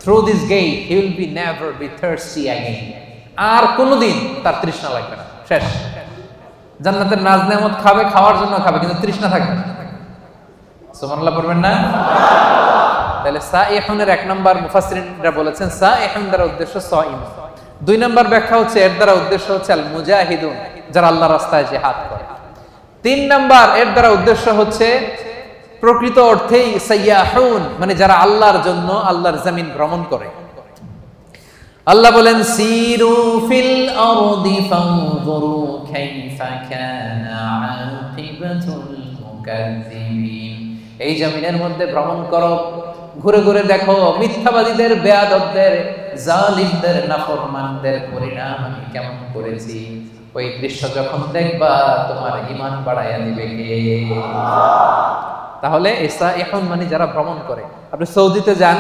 through this gate, he will be never be thirsty again. আর কোনোদিন তার তৃষ্ণা লাগবে না, শেষ। জান্নাতের নাজ নেয়ামত খাবে, খাওয়ার জন্য খাবে, কিন্তু তৃষ্ণা থাকবে না। সুবহানাল্লাহ পড়বেন না? তাহলে সাইহুনের এক নাম্বার মুফাসসিরিনরা বলেছেন সাইহুন দ্বারা উদ্দেশ্য সাইম। দুই নাম্বার ব্যাখ্যা হচ্ছে এর দ্বারা উদ্দেশ্য হচ্ছে আল মুজাহিদুন, যারা আল্লাহর রাস্তায় জিহাদ করে। তিন নাম্বার এর দ্বারা উদ্দেশ্য হচ্ছে প্রকৃত অর্থেই সাইয়াহুন, মানে যারা আল্লাহর জন্য আল্লাহর জমিন ভ্রমণ করে। আল্লাহ বলেন সিরু ফিল আরদি ফানজুরু কাইফা কানা আকিবাতুল মুকাজ্জিবিন। এই জমিনের মধ্যে ভ্রমণ করো, ঘুরে ঘুরে দেখো মিথ্যাবাদীদের, বেয়াদবদের, জালিমদের, নাফরমানদের পরিণাম আমি কেমন করেছি। ওই দৃশ্য যখন দেখবা তোমার ঈমান বাড়াইয়া দিবে কে? তাহলে এখন মানে যারা ভ্রমণ করে, আপনি সৌদিতে যান,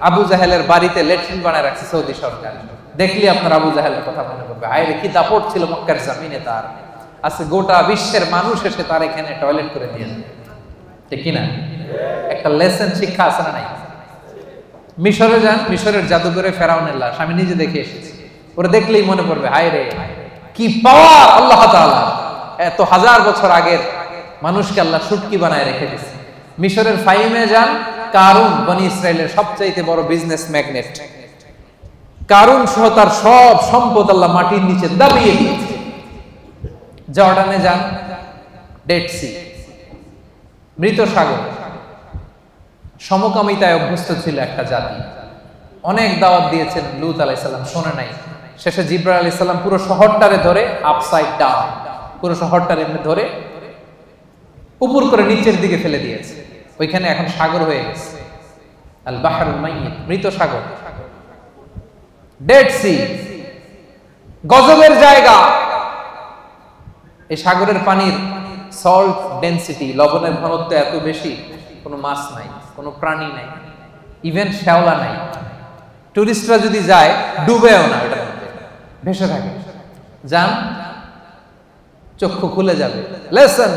আবু জাহেলের বাড়িতে ল্যাট্রিন বানায় রাখছে সৌদি সরকার, দেখলি আপনার আবু জাহেলের কথা মনে পড়বে। আরে কি দাপট ছিল মক্কার জমিনে তার, আজকে গোটা বিশ্বের মানুষ এসে তার এখানে টয়লেট করে দিয়ে, ঠিক কিনা? একটা লেসন শিক্ষা আছে না নাই? মিশরে যান, মিশরের জাদুঘরে ফেরাউনের লাশ আমি নিজে দেখে এসেছি। ওরা দেখলেই মনে পড়বে হায় রে কি পাওয়ার আল্লাহ তাআলা, এত হাজার বছর আগের মানুষকে আল্লাহ সুটকি বানায় রেখে দিয়েছে। মিশরের ফাইমে যান, কারুন বনি ইসরায়েলের সবচাইতে বড় বিজনেস ম্যাগনেট, কারুন সহ তার সব সম্পদ আল্লাহ মাটির নিচে দাবিয়ে দিয়েছে। জর্ডানে যান, ডেড সি, মৃত সাগর, সমকামিতায় অভ্যস্ত ছিল একটা জাতি। অনেক দাওয়াত দিয়েছেন লূত আলাইহিস সালাম, শোনে নাই। শেষে জিবরাইল আলাইহিস সালাম পুরো শহরটারে ধরে আপসাইড ডাউন, পুরো শহরটারে এমনি ধরে উপর করে নিচের দিকে ফেলে দিয়েছে। ওইখানে এখন সাগর হয়ে গেছে, আল বাহরুল মাইয়িত, মৃত সাগর, ডেড সি, গজবের জায়গা। এই সাগরের পানির সল্ট ডেনসিটি, লবণের ঘনত্ব এত বেশি, কোনো মাছ নাই, কোনো প্রাণী নাই, ইভেন শ্যাওলা নাই। টুরিস্টরা যদি যায় ডুবেও না, ওটার মধ্যে ভেসে থাকে। যান, চক্ষু খুলে যাবে। লেসন,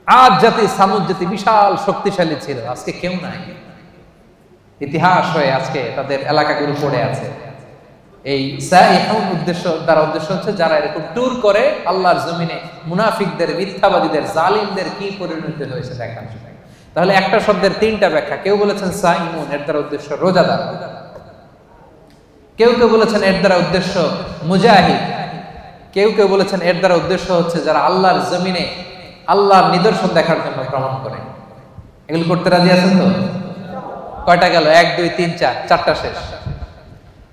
আজ জাতি সামুদ জাতি বিশাল শক্তিশালী ছিল, আজকে কেউ নাই। ইতিহাস হয়ে আজকে তাদের এলাকাগুলো পড়ে আছে। এই সাইহুন উদ্দেশ্য দ্বারা উদ্দেশ্য হচ্ছে যারা এরকম ট্যুর করে আল্লাহর জমিনে মুনাফিকদের, মিথ্যাবাদীদের, জালিমদের কি পরিণতি হয়েছে দেখার জন্য। তাহলে একটা শব্দের তিনটা ব্যাখ্যা। কেউ বলেছেন সাইমুন, এর দ্বারা উদ্দেশ্য রোজাদার। কেউ কেউ বলেছেন এর দ্বারা উদ্দেশ্য মুজাহিদ। কেউ কেউ বলেছেন এর দ্বারা উদ্দেশ্য হচ্ছে যারা আল্লাহর জমিনে আল্লাহর নিদর্শন দেখার জন্য ভ্রমণ করে। এগুলো করতে রাজি আছেন তো? কয়টা গেল? 1 2 3 4, চারটা শেষ।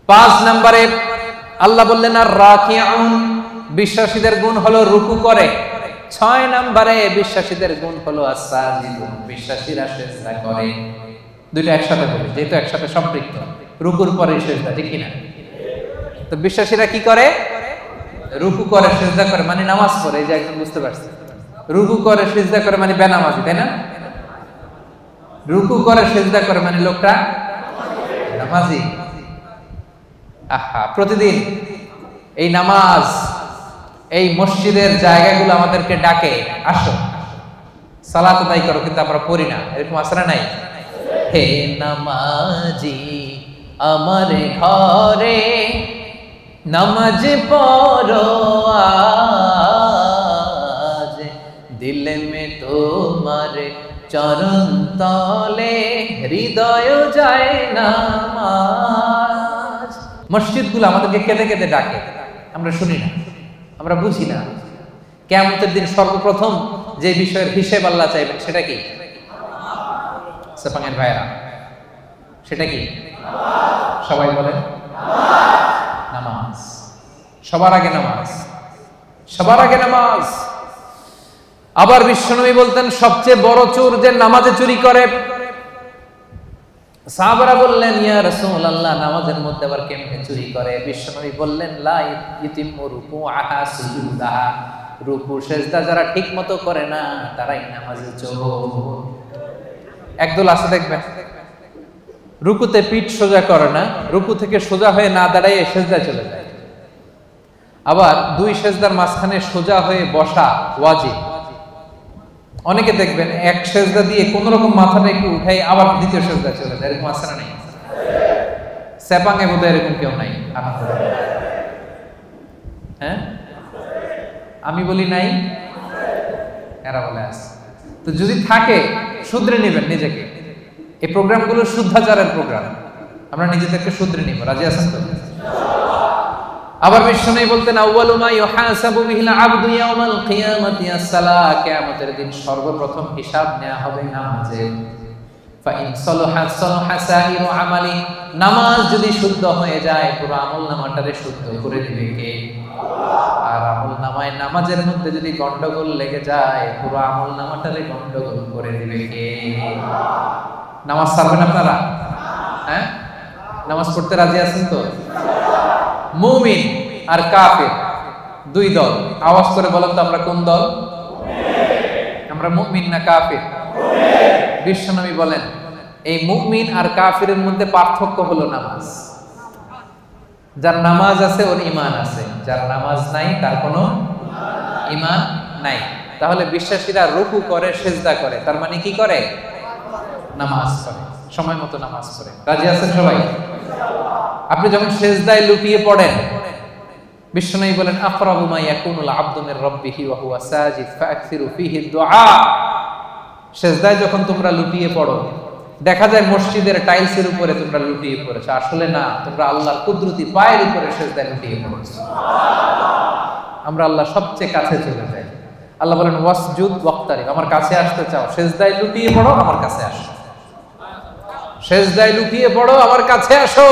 5 নম্বরে আল্লাহ বললেন আর রাকিউন, বিশ্বাসীদের গুণ হলো রুকু করে। 6 নম্বরে বিশ্বাসীদের গুণ হলো আস-সাজিদুন, বিশ্বাসীরা সিজদা করে। দুইটা একসাথে বলি যেহেতু একসাথে সম্পৃক্ত। রুকুর পরে সিজদা, ঠিক কি না? তো বিশ্বাসীরা কি করে? রুকু করে, সিজদা করে, মানে নামাজ পড়ে। এই যে একজন বুঝতে পারছে, রুকু করে সিজদা করে মানে বেনামাজি, তাই না? রুকু করে সিজদা করে মানে লোকটা নামাজি। আহা, প্রতিদিন এই নামাজ, এই মসজিদের জায়গাগুলো আমাদেরকে ডাকে, আসো সালাত আদায় করো, কিন্তু আমরা পড়ি না। এরকম আসরা নাই? হে নামাজি আমার ঘরে নামাজ পড়ো আজ, দিল মে তোমার চরণ তলে হৃদয় যায় নামাজ। মসজিদগুলো আমাদেরকে কেঁদে কেঁদে ডাকে, আমরা শুনি না, আমরা বুঝি না। কিয়ামতের দিন সর্বপ্রথম যে বিষয়ের হিসেব আল্লাহ চাইবেন সেটা কি? সাপাঙ্গের ভাইরা, সেটা কি? সবাই বলেন নামাজ। সবার আগে নামাজ, সবার আগে নামাজ। আবার বিশ্বনবী বলতেন সবচেয়ে বড় চোর যে নামাজে চুরি করে। সাহাবারা বললেন ইয়া রাসূলুল্লাহ, নামাজের মধ্যে আবার কেমনে চুরি করে? বিশ্বনবী বললেন লা ইতিমু রুকুআহা সুজুদাহা, রুকু সিজদা যারা ঠিকমতো করে না তারাই নামাজে চোর। একদল আছে দেখবেন রুকুতে পিঠ সোজা করে না, রুকু থেকে সোজা হয়ে না দাঁড়ায় সেজদায় চলে যায়। আবার দুই সেজদার মাঝখানে সোজা হয়ে বসা ওয়াজিব। অনেকে দেখবেন এক সেজদা দিয়ে কোন রকম মাথাটা একটু উঠাই আবার দ্বিতীয় সেজদায় চলে যায়, এরকম আছে না? নাই? সেপাঙে বোধহয় এরকম কেউ নাই। হ্যাঁ, আমি বলি নাই, এরা বলে আছে। তো যদি থাকে শুধরে নেবেন নিজেকে। এই প্রোগ্রামগুলো শুদ্ধাচারের প্রোগ্রাম, আমরা নিজেদেরকে শুধরে নিব। রাজি আছেন তো? আবার বিশ্বনবী বলতেন আউয়ালু মা ইউহাসাবু বিহিল আবদু ইয়াউমাল কিয়ামাতি আস-সালাহ, কিয়ামতের দিন সর্বপ্রথম হিসাব নেওয়া হবে নামাজের। ফা ইন সালাহাত সালাহা সাইরু আমালি, নামাজ যদি শুদ্ধ হয়ে যায় পুরো আমলনামাটারে শুদ্ধ করে দিবে কে? আর আমলনামায় নামাজের মধ্যে যদি গন্ডগোল লেগে যায় পুরো আমলনামাটারে গন্ডগোল করে দিবে কে? নামাজ ছাড়বেন আপনারা? হ্যাঁ, নামাজ পড়তে রাজি আছেন তো? মুমিন আর কাফির দুই দল। আওয়াজ করে বলেন তো আমরা কোন দল? আমরা মুমিন না কাফির? বিশ্বনবী বলেন এই মুমিন আর কাফিরের মধ্যে পার্থক্য হলো নামাজ। যার নামাজ আছে ওর ঈমান আছে, যার নামাজ নাই তার কোনো ঈমান নাই। তাহলে বিশ্বাসীরা রুকু করে, সিজদা করে, তার মানে কি করে? নামাজ করে, সময় মতো নামাজ করে। রাজি আছেন সবাই? আপনি যখন সিজদায় লুটিয়ে পড়েন, বিশ্বনবী বলেন আকরাবু মা ইয়াকুনুল আবদু মির রাব্বিহি ওয়া হুয়া সাজিদ ফাআকসিরু ফীহি দুআ। সিজদায় যখন তোমরা লুটিয়ে পড়ো, দেখা যায় মসজিদের টাইলসের উপরে তোমরা লুটিয়ে পড়েছো, আসলে না, তোমরা আল্লাহর কুদরতি পায়ের উপরে সিজদায় লুটিয়ে পড়েছো। আমরা আল্লাহ সবচেয়ে কাছে চলে যাই। আল্লাহ বলেন ওয়াসজুদ ওয়াক্তারিব, আমার কাছে আসতে চাও, সিজদায় লুটিয়ে পড়ো, আমার কাছে আসো। সিজদায় লুটিয়ে পড়ো, আমার কাছে আসো।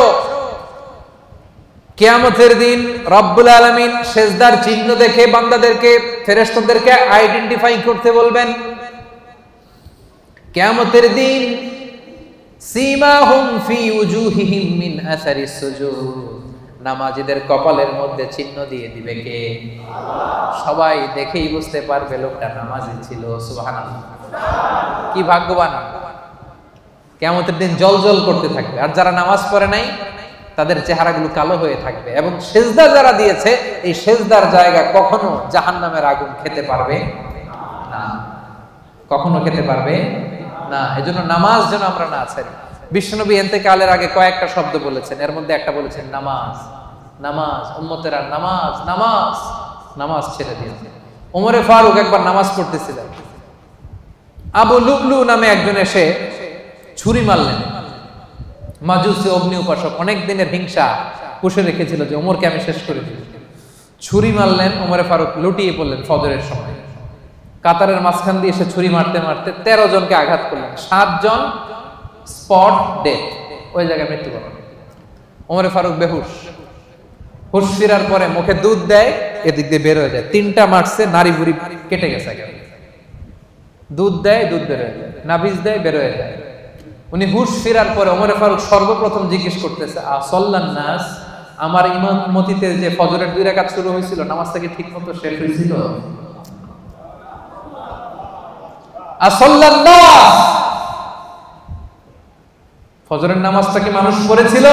কিয়ামতের দিন রব্বুল আলামিন সিজদার চিহ্ন দেখে বান্দাদেরকে, ফেরেশতাদেরকে আইডেন্টিফাই করতে বলবেন। কিয়ামতের দিন সীমাহুম ফি উজুহিহিম মিন আসারিস সুজুদ, নামাজীদের কপালের মধ্যে চিহ্ন দিয়ে দিবে কে? সবাই দেখেই বুঝতে পারবে লোকটা নামাজি ছিল। সুবহানাল্লাহ, কি ভাগ্যবান! কিয়ামতের দিন জ্বলজ্বল করতে থাকবে, আর যারা নামাজ পড়ে নাই তাদের চেহারাগুলো কালো হয়ে থাকবে। এবং সিজদা যারা দিয়েছে, এই সিজদার জায়গা কখনো জাহান্নামের আগুন খেতে পারবে না, কখনো খেতে পারবে না। এজন্য নামাজ যেন আমরা না ছাড়ি। বিশ্বনবী ইন্তেকালের আগে কয়েকটা শব্দ বলেছেন, এর মধ্যে একটা বলেছেন নামাজ। নামাজ, উম্মতেরা নামাজ, নামাজ, নামাজ ছেড়ে দিয়েছে। ওমরে ফারুক একবার নামাজ পড়তেছিলেন, আবু লুবলু নামে একজন এসে ছুরি মারলেন। মাজুসি অগ্নি উপাসক, অনেক দিনের হিংসা পুষে রেখেছিল যে ওমরকে আমি শেষ করে দিব। ছুরি মারলেন, ওমরে ফারুক লুটিয়ে পড়লেন ফজরের সময়। কাতারের মাঝখান দিয়ে এসে ছুরি মারতে মারতে 13 জনকে আঘাত করলেন, 7 জন স্পট ডেথ, ওই জায়গায় মৃত্যুবরণ। ওমরে ফারুক বেহুশ, হুশ ফিরার পরে মুখে দুধ দেয়, এদিক দিয়ে বের হয়ে যায়। 3টা মারছে, নারী বুড়ি কেটে গেছে। দুধ দেয়, দুধ বের হয়ে যায়, নাভিজ দেয়, বের হয়ে যায়। উনি হুশ ফিরার পরে ওমরে ফারুক সর্বপ্রথম জিজ্ঞেস করতেছে আসল্লান নাস, আমার ইমামতিতে যে ফজরের 2 রাকাত শুরু হয়েছিল, নামাজটা কি ঠিক মতো শেষ হয়েছিল? আসল্লান নাস, ফজরের নামাজটা কি মানুষ পড়েছিল?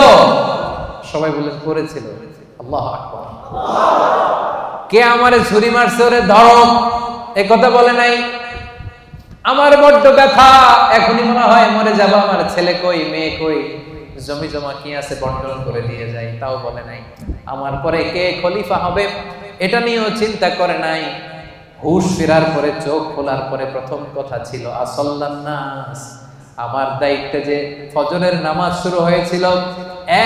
সবাই বললেন পড়েছিল। আল্লাহু আকবার। কে আমারে ছুরি মারছে, ওরে ধরো, এই কথা বলে নাই। আমার বড্ড ব্যথা, এখনই মনে হয় মরে যাব, আমার ছেলে কই, মেয়ে কই, জমি জমা কি আছে বন্টন করে দিয়ে যাই, তাও বলে নাই। আমার পরে কে খলিফা হবে এটা নিয়েও চিন্তা করে নাই। হুশ ফেরার পরে, চোখ খোলার পরে প্রথম কথা ছিল আসল্লান নাস, আমার দায়িত্বে যে ফজরের নামাজ শুরু হয়েছিল,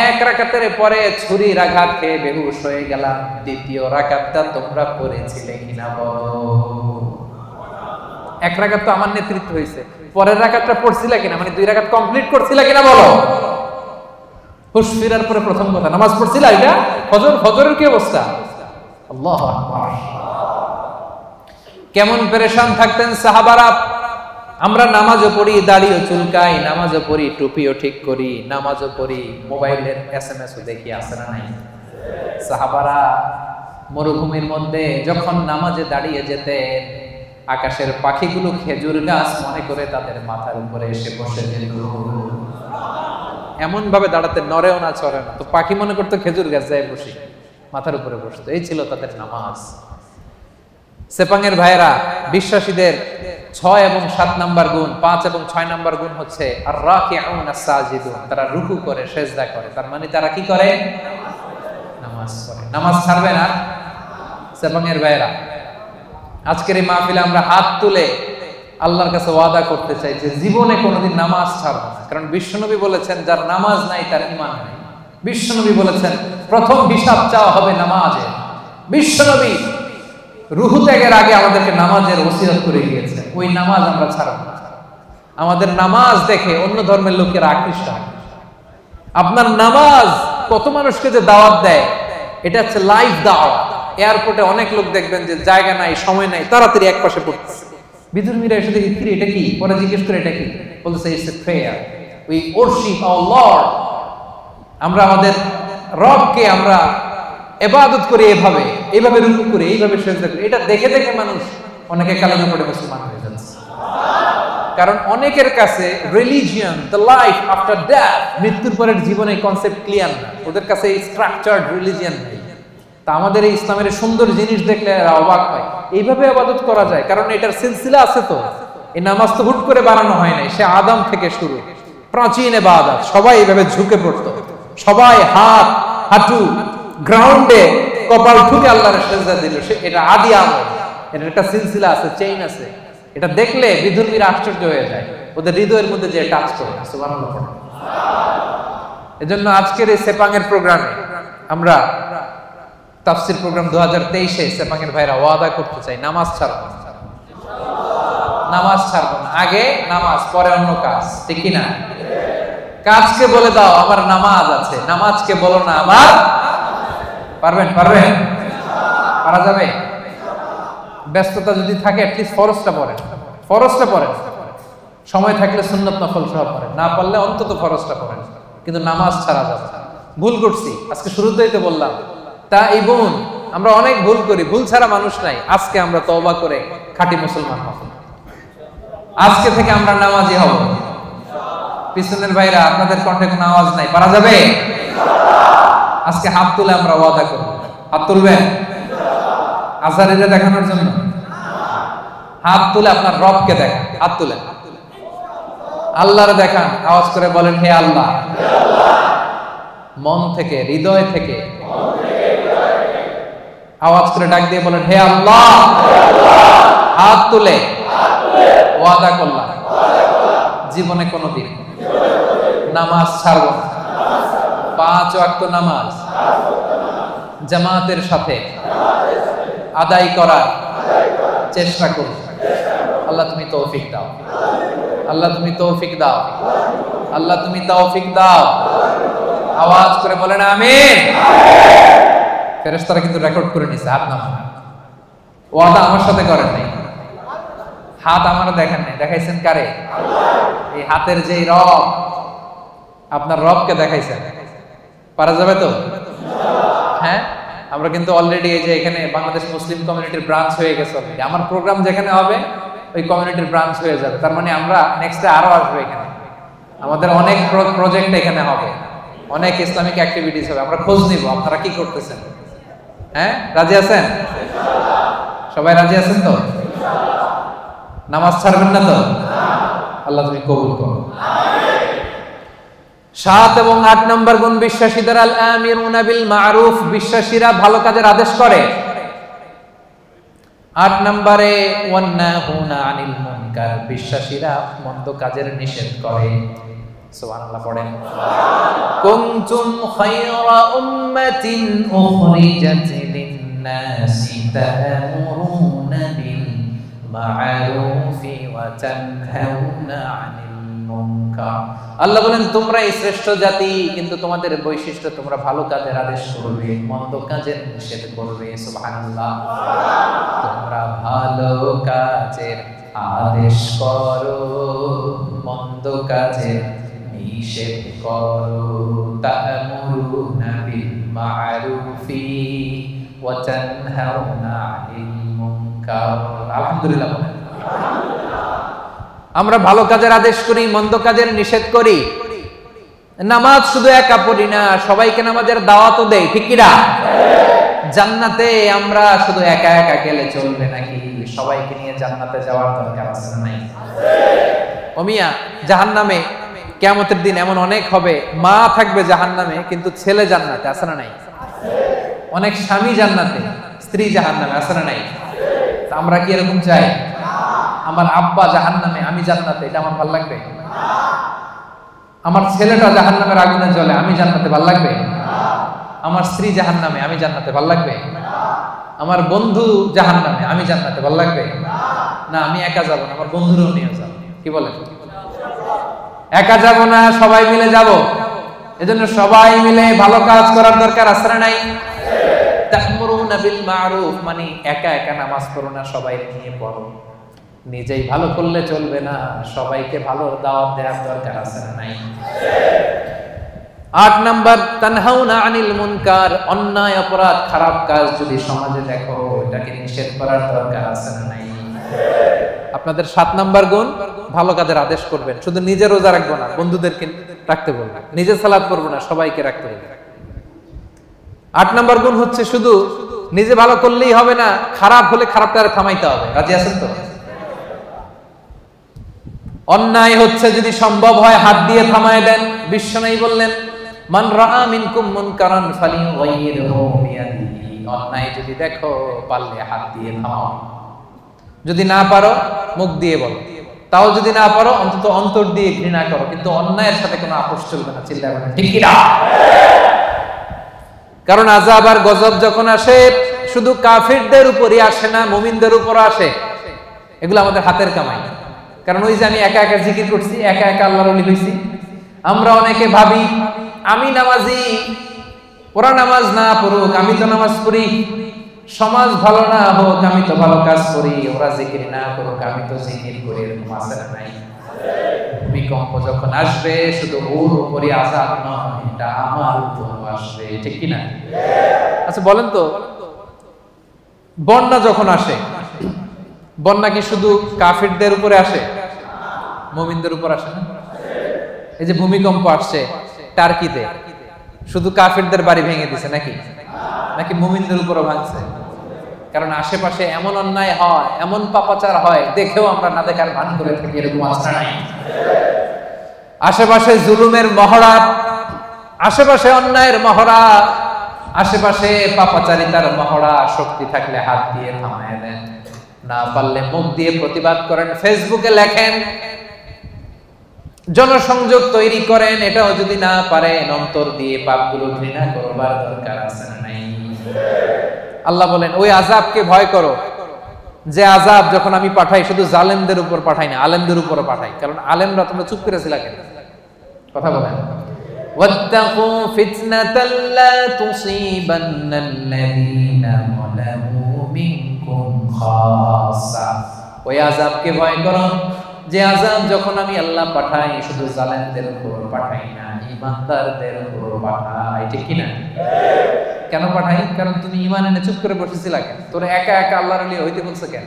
1 রাকাতের পরে ছুরির আঘাত খেয়ে বেহুশ হয়ে গেলাম, 2য় রাকাতটা তোমরা পড়েছিলে কিনা বলো। 1 রাকাত তো আমার নেতৃত্ব হয়েছে, পরের রাকাতটা পড়ছিলা কিনা, মানে 2 রাকাত কমপ্লিট করছিলা কিনা বলো। হুশ ফিরার পরে প্রথম কথা, নামাজ পড়ছিলা? এটা ফজরের কি অবস্থা? আল্লাহু আকবার। কেমন পেরেশান থাকতেন সাহাবারা। আমরা নামাজও পড়ি, দাড়িও চুলকাই, নামাজও পড়ি, টুপিও ঠিক করি, নামাজও পড়ি, মোবাইলের SMS ও দেখি, আছে না নাই? সাহাবারা মরুভূমির মধ্যে যখন নামাজে দাঁড়িয়ে যেতেন, আকাশের পাখিগুলো খেজুর গাছ মনে করে তাদের মাথার উপরে এসে বসে যেত। এমন ভাবে দাঁড়াতে, নড়েও না চড়ে না। তো পাখি মনে করতো খেজুর গাছ যায় বসে, মাথার উপরে বসতো। এই ছিল তাদের নামাজ। সেপাঙের ভাইয়েরা, বিশ্বাসীদের 6 এবং 7 নাম্বার গুণ, 5 এবং 6 নাম্বার গুণ হচ্ছে আর রাকিউন আস-সাজিদুন, তারা রুকু করে, সিজদা করে। তার মানে তারা কি করে? নামাজ পড়ে। নামাজ ছাড়বে না সেপাঙের ভাইয়েরা। আজকের এই মাহফিলে আমরা হাত তুলে আল্লাহর কাছে ওয়াদা করতে চাই যে জীবনে কোনোদিন নামাজ ছাড়বো না। কারণ বিশ্বনবী বলেছেন, যার নামাজ নাই তার ঈমান নাই। বিশ্বনবী বলেছেন প্রথম হিসাব চাওয়া হবে নামাজের। বিশ্বনবী রুহু ত্যাগের আগে আমাদেরকে নামাজের ওসিয়ত করে গিয়েছেন। ওই নামাজ আমরা ছাড়ব না। আমাদের নামাজ দেখে অন্য ধর্মের লোকেরা আকৃষ্ট হয়। আপনার নামাজ কত মানুষকে যে দাওয়াত দেয়, এটা হচ্ছে লাইভ দাওয়াত। এয়ারপোর্টে অনেক লোক দেখবেন যে জায়গা নাই, সময় নাই, তাড়াতাড়ি এক পাশে পড়তেছে। বিধর্মীরা এসে দেখি, কি এটা কি? পরে জিজ্ঞেস করে এটা কি, বলতেছে it's a prayer, we worship our lord. আমরা আমাদের রবকে আমরা ইবাদত করি, এইভাবে রুকু করি, এইভাবে সিজদা করি। এটা দেখে দেখে মানুষ অনেকে কালেমা পড়ে মুসলমান হয়ে যাচ্ছে। কারণ অনেকের কাছে religion, the life after death, মৃত্যুর পরের জীবনে কনসেপ্ট ক্লিয়ার না। ওদের কাছে এই স্ট্রাকচারড রিলিজিয়ন নেই। তা আমাদের এই ইসলামের সুন্দর জিনিস দেখলে এরা অবাক হয়, এইভাবে ইবাদত করা যায়। কারণ এটার সিলসিলা আছে। তো এই নামাজ তো হুট করে বানানো হয় নাই, সে আদম থেকে শুরু, প্রাচীন ইবাদত। সবাই এইভাবে ঝুঁকে পড়তো, সবাই হাত হাঁটু গ্রাউন্ডে কপাল ঠুকে আল্লাহর সিজদা দিল। এটা আদি আমল, এটার একটা সিলসিলা আছে, চেইন আছে। এটা দেখলে বিধর্মীরা আশ্চর্য হয়ে যায়, ওদের হৃদয়ের মধ্যে যে টাচ করে। সুবহানাল্লাহ। এজন্য আজকের এই সেপাঙের প্রোগ্রামে আমরা তাফসীর প্রোগ্রাম 2023-এ সেপাঙের ভাইরা ওয়াদা করতে চাই, নামাজ ছাড়বো না। নামাজ ছাড়বো না। আগে নামাজ, পরে অন্য কাজ, ঠিক কি না? কাজকে বলে দাও আমার নামাজ আছে, নামাজকে বলো না আমার। পারবেন? পারা যাবে? ব্যস্ততা যদি থাকে অ্যাটলিস্ট ফরজটা পড়েন। সময় থাকলে সুন্নত নফল সহ পড়েন, না পারলে অন্তত ফরজটা পড়েন। কিন্তু নামাজ ছাড়া যাবে না। ভুল করছি, আজকে শুরুতেই তো বললাম, তা এই বোন, আমরা অনেক ভুল করি, ভুল ছাড়া মানুষ নাই। আজকে আমরা তওবা করে খাঁটি মুসলমান হব। আজকে থেকে আমরা নামাজি হব। পিছনের ভাইরা, আপনাদের কণ্ঠে কোনো আওয়াজ নাই, পারা যাবে? আজকে হাত তুলে আমরা ওয়াদা করব। হাত তুলবেন আজারিরে দেখানোর জন্য? হাত তুলে আপনার রবকে দেখান। হাত তুলে আল্লাহরে দেখান, আওয়াজ করে বলেন হে আল্লাহ। মন থেকে, হৃদয় থেকে আওয়াজ করে ডাক দিয়ে বলেন হে আল্লাহ। হাত তুলে ওয়াদা করলাম জীবনে কোনোদিন নামাজ ছাড়ব না। 5 ওয়াক্ত নামাজ জামাতের সাথে আদায় করার চেষ্টা করব। আল্লাহ তুমি তৌফিক দাও, আল্লাহ তুমি তৌফিক দাও, আল্লাহ তুমি তৌফিক দাও। আওয়াজ করে বলেন আমিন। ফেরেশতারা কিন্তু রেকর্ড করে নিছে। হাত নামান। ওয়াদা আমার সাথে করেন নাই, হাত আমার দেখেন নাই, দেখাইছেন কারে? এই হাতের যে রব, আপনার রবকে দেখাইছেন। পারা যাবে তো? হ্যাঁ, আমরা কিন্তু অলরেডি এই যে এখানে বাংলাদেশ মুসলিম কমিউনিটির ব্রাঞ্চ হয়ে গেছে। আমার প্রোগ্রাম যেখানে হবে ওই কমিউনিটির ব্রাঞ্চ হয়ে যাবে। তার মানে আমরা নেক্সটে আরো আসবো এখানে। আমাদের অনেক প্রজেক্ট এখানে হবে, অনেক ইসলামিক অ্যাক্টিভিটিস হবে। আমরা খোঁজ নিব আপনারা কি করতেছেন। হ্যাঁ, রাজি আছেন? সবাই রাজি আছেন তো? নামাজ ছাড়বেন না তো? আল্লাহ তুমি কবুল করো। 7 এবং 8 নম্বর গুণ বিশ্বাসীদের আল আমিরুনা বিল মারুফ, বিশ্বাসীরা ভালো কাজের আদেশ করে। 8 নম্বরে ওয়ান্নাহুনা আনিল মুনকার, বিশ্বাসীরা মন্দ কাজের নিষেধ করে। সুবহানাল্লাহ পড়েন। কুনতুম খায়রা উম্মাতিন উখরিজাত লিন-নাসি তা'মুরুনা বিল মা'রুফি ওয়া তানহাউনা আনিল মুনকার। আল্লাহ বলেন তোমরা এই শ্রেষ্ঠ জাতি, কিন্তু তোমাদের বৈশিষ্ট্য তোমরা ভালো কাজের আদেশ করবে, মন্দ কাজের নিষেধ করবে। সুবহানাল্লাহ। তোমরা ভালো কাজের আদেশ করো, মন্দ কাজের নিষেধ করো। তা'মুরুনা বিল মা'রুফি ওয়া তানহাউনা আনিল মুনকার। আলহামদুলিল্লাহ। আমরা ভালো কাজের আদেশ করি, মন্দ কাজের নিষেধ করি। নামাজ শুধু একা পড়ি না, সবাইকে নামাজের দাওয়াতও দেই, ঠিক কি না? জান্নাতে আমরা শুধু একা একা গেলে চলবে নাকি? সবাইকে নিয়ে জান্নাতে যাওয়ার দরকার আছে না নাই? ও মিয়া, জাহান্নামে কিয়ামতের দিন এমন অনেক হবে, মা থাকবে জাহান্নামে কিন্তু ছেলে জান্নাতে, আছে না নাই? অনেক স্বামী জান্নাতে, স্ত্রী জাহান্নামে, আছে না নাই? আমরা কি এরকম চাই? আমার আব্বা জাহান্নামে, আমি জান্নাতে, এটা আমার ভালো লাগবে? আমার ছেলেটা জাহান্নামের আগুনে জ্বলে, আমি জান্নাতে, ভালো লাগবে? আমার স্ত্রী জাহান্নামে, আমি জান্নাতে, ভালো লাগবে? আমার বন্ধু জাহান্নামে, আমি জান্নাতে, ভালো লাগবে? না, আমি একা যাব না, আমার বন্ধুরাও নিয়ে যাব। কি বলেন? একা যাব না, সবাই মিলে যাব। এজন্য সবাই মিলে ভালো কাজ করার দরকার আছে না নাই? তা'মুরুনা বিল মা'রুফ, মানে একা একা নামাজ পড়ো না, সবাই নিয়ে পড়ো। নিজেই ভালো করলে চলবে না, সবাইকে ভালো দাওয়াত দেওয়ার দরকার আছে না নাই? 8 নাম্বার, তানহাউনা আনিল মুনকার, অন্যায় অপরাধ খারাপ কাজ যদি সমাজে দেখো, এটাকে নিষেধ করার দরকার আছে না নাই? আপনাদের 7 নাম্বার গুণ, ভালো কাজের আদেশ করবেন। শুধু নিজে রোজা রাখবো না, বন্ধুদেরকে রাখতে বলবেন। নিজে সালাত করবো না, সবাইকে রাখতে বলবেন। 8 নাম্বার গুণ হচ্ছে শুধু নিজে ভালো করলেই হবে না, খারাপ হলে খারাপটা থামাইতে হবে। রাজি আছেন তো? অন্যায় হচ্ছে যদি সম্ভব হয় হাত দিয়ে থামায় দেন। বিশ্বনবী বললেন, মান রাআ মিনকুম মুনকারান ফালিয়ুগাইয়িরহু বিয়াদিহি, অন্যায় যদি দেখো পারলে হাত দিয়ে থামাও, যদি না পারো মুখ দিয়ে বলো, তাও যদি না পারো অন্তত অন্তর দিয়ে ঘৃণা করো, কিন্তু অন্যায়ের সাথে কোনো আপোষ চলবে না। চিল্লায় বলেন ঠিক কি না? কারণ আযাব আর গজব যখন আসে শুধু কাফিরদের উপরই আসে না, মুমিনদের উপরও আসে। এগুলো আমাদের হাতের কামাই। কারণ ওই যে আমি একা একা জিকির করছি, একা একা আল্লাহর ওলি হইছি। আমরা অনেকে ভাবি আমি নামাজি, ওরা নামাজ না পড়ুক, আমি তো নামাজ পড়ি। সমাজ ভালো না হোক, আমি তো ভালো কাজ করি। ওরা জিকির না করুক, আমি তো জিকির করি। এরকম আছে না নাই? ভূমিকম্প যখন আসবে শুধু ওর উপরই আযাব নয়, এটা আমার উপরও আসবে, ঠিক কি না? আচ্ছা বলেন তো, বন্যা যখন আসে, বন্যা কি শুধু কাফিরদের উপরে আসে? মুমিনদের উপর আসে না? এই যে ভূমিকম্প আসছে টার্কিতে, শুধু কাফিরদের বাড়ি ভেঙে দিছে নাকি? নাকি মুমিনদের উপরও ভাঙছে? কারণ আশেপাশে এমন অন্যায় হয়, এমন পাপাচার হয়, দেখেও আমরা না দেখার ভান করে থাকি। এরকম আছে না? আশেপাশে জুলুমের মহড়া, আশেপাশে অন্যায়ের মহড়া, আশেপাশে পাপাচারিতার মহড়া। শক্তি থাকলে হাত দিয়ে থামায় দেন, না পারলে মুখ দিয়ে প্রতিবাদ করেন, ফেসবুকে লেখেন, জনসংযোগ তৈরি করেন। এটাও যদি না পারেন অন্তর দিয়ে পাপগুলো ঘৃণা করবার দরকার আছে না নাই? আল্লাহ বলেন ওই আযাবকে ভয় করো, যে আযাব যখন আমি পাঠাই শুধু জালেমদের উপর পাঠাই না, আলেমদের উপরও পাঠাই। কারণ আলেমরা তোমরা চুপ করেছিল কেন? কথা বলেন। ওয়াত্তাকু ফিতনাতাল লা তুসিবান্নাল্লাযীনা যালামু মিনকুম খাসসা, ওই আযাবকে ভয় করো যে আযাব যখন আমি আল্লাহ পাঠাই শুধু জালেমদের উপর পাঠাই না, ঈমানদারদের উপর পাঠাই, ঠিক কি না? কেন পাঠাই? কারণ তুমি ঈমান এনে চুপ করে বসেছিলা কেন? তোরে একা একা আল্লাহর ওলি হইতে বলছে কেন?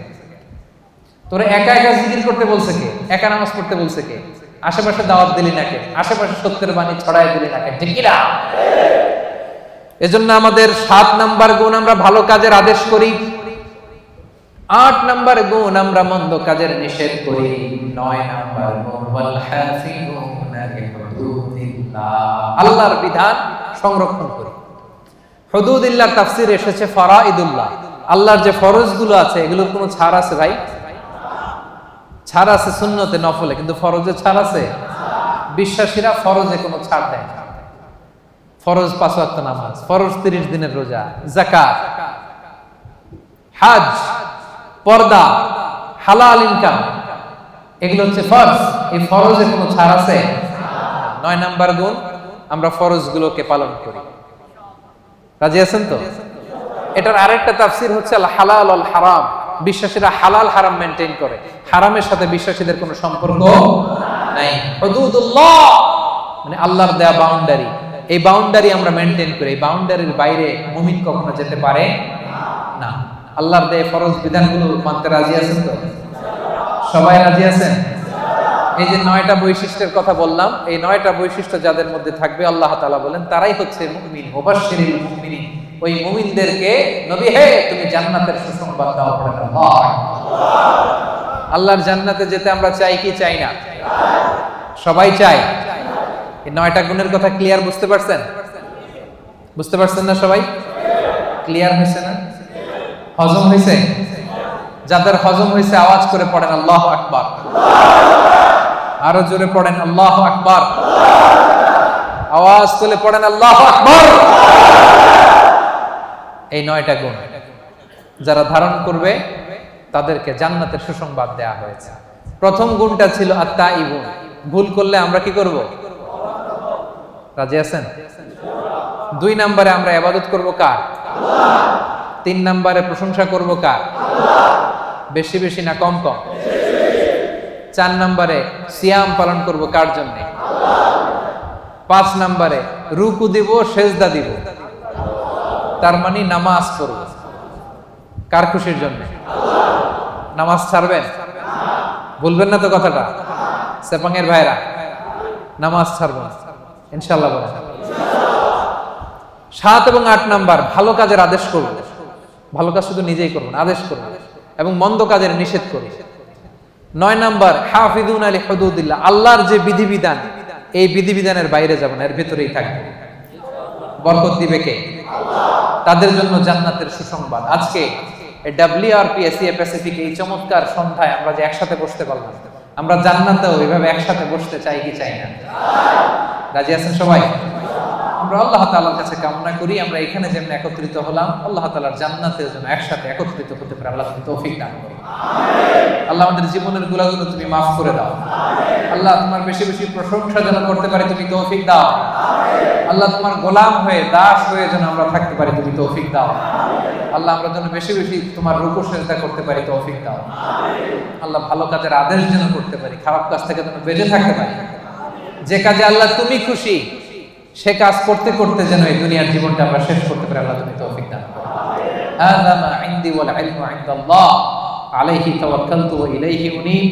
তোরে একা একা জিকির করতে বলছে কে? একা নামাজ পড়তে বলছে কে? আশেপাশে দাওয়াত দিলি না কে? আশেপাশে সত্যের বাণী ছড়াই দিলি না কে? ঠিক কি না? এজন্য আমাদের 7 নাম্বার গুণ, আমরা ভালো কাজের আদেশ করি। 8 নাম্বার গুণ, আমরা মন্দ কাজের নিষেধ করি। 9 নাম্বার গুণ, ওয়াল হাফিজুনা লিহুদুদিল্লাহ, আল্লাহর বিধান সংরক্ষণ করি। হুদুদিল্লাহর তাফসীরে এসেছে ফারাইদুল্লাহ, আল্লাহর যে ফরজগুলো আছে এগুলোর কোনো ছাড় আছে ভাই? ছাড় আছে সুন্নতে নফলে, কিন্তু ফরজে ছাড় আছে? বিশ্বাসীরা ফরজে কোনো ছাড় দেয় না। ফরজ 5 ওয়াক্ত নামাজ, ফরজ 30 দিনের রোজা, যাকাত, হজ, পর্দা, হালাল ইনকাম, এগুলো হচ্ছে ফরজ। এই ফরজে কোনো ছাড় আছে? 9 নাম্বার গুণ, আমরা ফরজগুলোকে পালন করি। রাজি আছেন তো? এটার আরেকটা তাফসীর হচ্ছে আল হালাল আল হারাম, বিশ্বাসীরা হালাল হারাম মেইনটেইন করে, হারামের সাথে বিশ্বাসীদের কোনো সম্পর্ক নাই। হুদুদুল্লাহ মানে আল্লাহর দেয়া বাউন্ডারি, এই বাউন্ডারি আমরা মেইনটেইন করি। এই বাউন্ডারির বাইরে মুমিন কখনো যেতে পারে না। আল্লাহর দেয়া ফরজ বিধানগুলো মানতে রাজি আছেন তো? সবাই রাজি আছেন? এই যে 9টা বৈশিষ্ট্যের কথা বললাম, এই 9টা বৈশিষ্ট্য যাদের মধ্যে থাকবে আল্লাহ তাআলা বলেন তারাই হচ্ছে মুমিন। মুবাশশিরিল মুমিনিন, ওই মুমিনদেরকে নবী হে তুমি জান্নাতের সুসংবাদ দাও। আল্লাহ আল্লাহর জান্নাতে যেতে আমরা চাই কি চাই না? সবাই চাই। এই 9টা গুণের কথা ক্লিয়ার বুঝতে পারছেন? বুঝতে পারছেন না সবাই? ক্লিয়ার হয়েছে না? হজম হয়েছে? যাদের হজম হয়েছে আওয়াজ করে পড়েন আল্লাহু আকবার। আরো জোরে পড়েন আল্লাহু আকবার। আওয়াজ তুলে পড়েন আল্লাহু আকবার। এই 9টা গুণ যারা ধারণ করবে তাদেরকে জান্নাতের সুসংবাদ দেয়া হয়েছে। প্রথম গুণটা ছিল আত-তাইবুন, ভুল করলে আমরা কি করব? রাজি আছেন? 2 নম্বরে আমরা ইবাদত করব কার? আল্লাহ। 3 নম্বরে প্রশংসা করব কার? আল্লাহ। বেশি বেশি না কম কম? 4 নম্বরে সিয়াম পালন করব কার জন্য? আল্লাহ। 5 নম্বরে রুকু দিব, সেজদা দিব, তার মানে নামাজ পড়ব কার খুশির জন্য? আল্লাহ। নামাজ ছাড়বেন? বলবেন না তো কথাটা? সেপাঙের ভাইরা নামাজ ছাড়বেন ইনশাআল্লাহ বলেন। 7 এবং 8 নাম্বার ভালো কাজের আদেশ করব, ভালো কাজ শুধু নিজেই করব না, আদেশ করব, এবং মন্দ কাজের নিষেধ করব। 9 নাম্বার হাফিজুনা লিহুদুদিল্লাহ, আল্লাহর যে বিধিবিধান এই বিধিবিধানের বাইরে যাব না, এর ভিতরেই থাকবে। বরকত দিবে কে? আল্লাহ। তাদের জন্য জান্নাতের সুসংবাদ। আজকে WRP এশিয়া প্যাসিফিক এই চমৎকার সন্ধ্যায় আমরা যে একসাথে বসতে পারলাম, আমরা জান্নাতেও এইভাবে একসাথে বসতে চাই কি চাই না? রাজি আছেন সবাই? আমরা আল্লাহ তাআলার কাছে কামনা করি আমরা এখানে যেমন একত্রিত হলাম, আল্লাহ তাআলার জান্নাতেও যেন একসাথে একত্রিত হতে পারে। আল্লাহ তুমি তৌফিক দান করো। আমিন। আল্লাহ আমাদের জীবনের গুনাহগুলো তুমি maaf করে দাও। আমিন। আল্লাহ তোমার বেশি বেশি প্রশংসা যেন করতে পারি, তুমি তৌফিক দাও। আমিন। আল্লাহ তোমার গোলাম হয়ে, দাস হয়ে যেন আমরা থাকতে পারি, তুমি তৌফিক দাও। আমিন। আল্লাহ আমরা যেন বেশি বেশি তোমার রুকু সিজদা করতে পারি, তৌফিক দাও। আমিন। আল্লাহ ভালো কাজের আদেশ যেন করতে পারি, খারাপ কাজ থেকে যেন বেঁচে থাকতে পারি। যে কাজে আল্লাহ তুমি খুশি সে কাজ করতে করতে যেন এই দুনিয়ার জীবনটা আমরা শেষ করতে পারি, আল্লাহ তুমি তৌফিক দান করো। আমিন। হাযা মা ইনদি ওয়াল ইলমু ইনদাল্লাহ আলাইহি তাওয়াক্কালতু ওয়া ইলাইহি উনীব।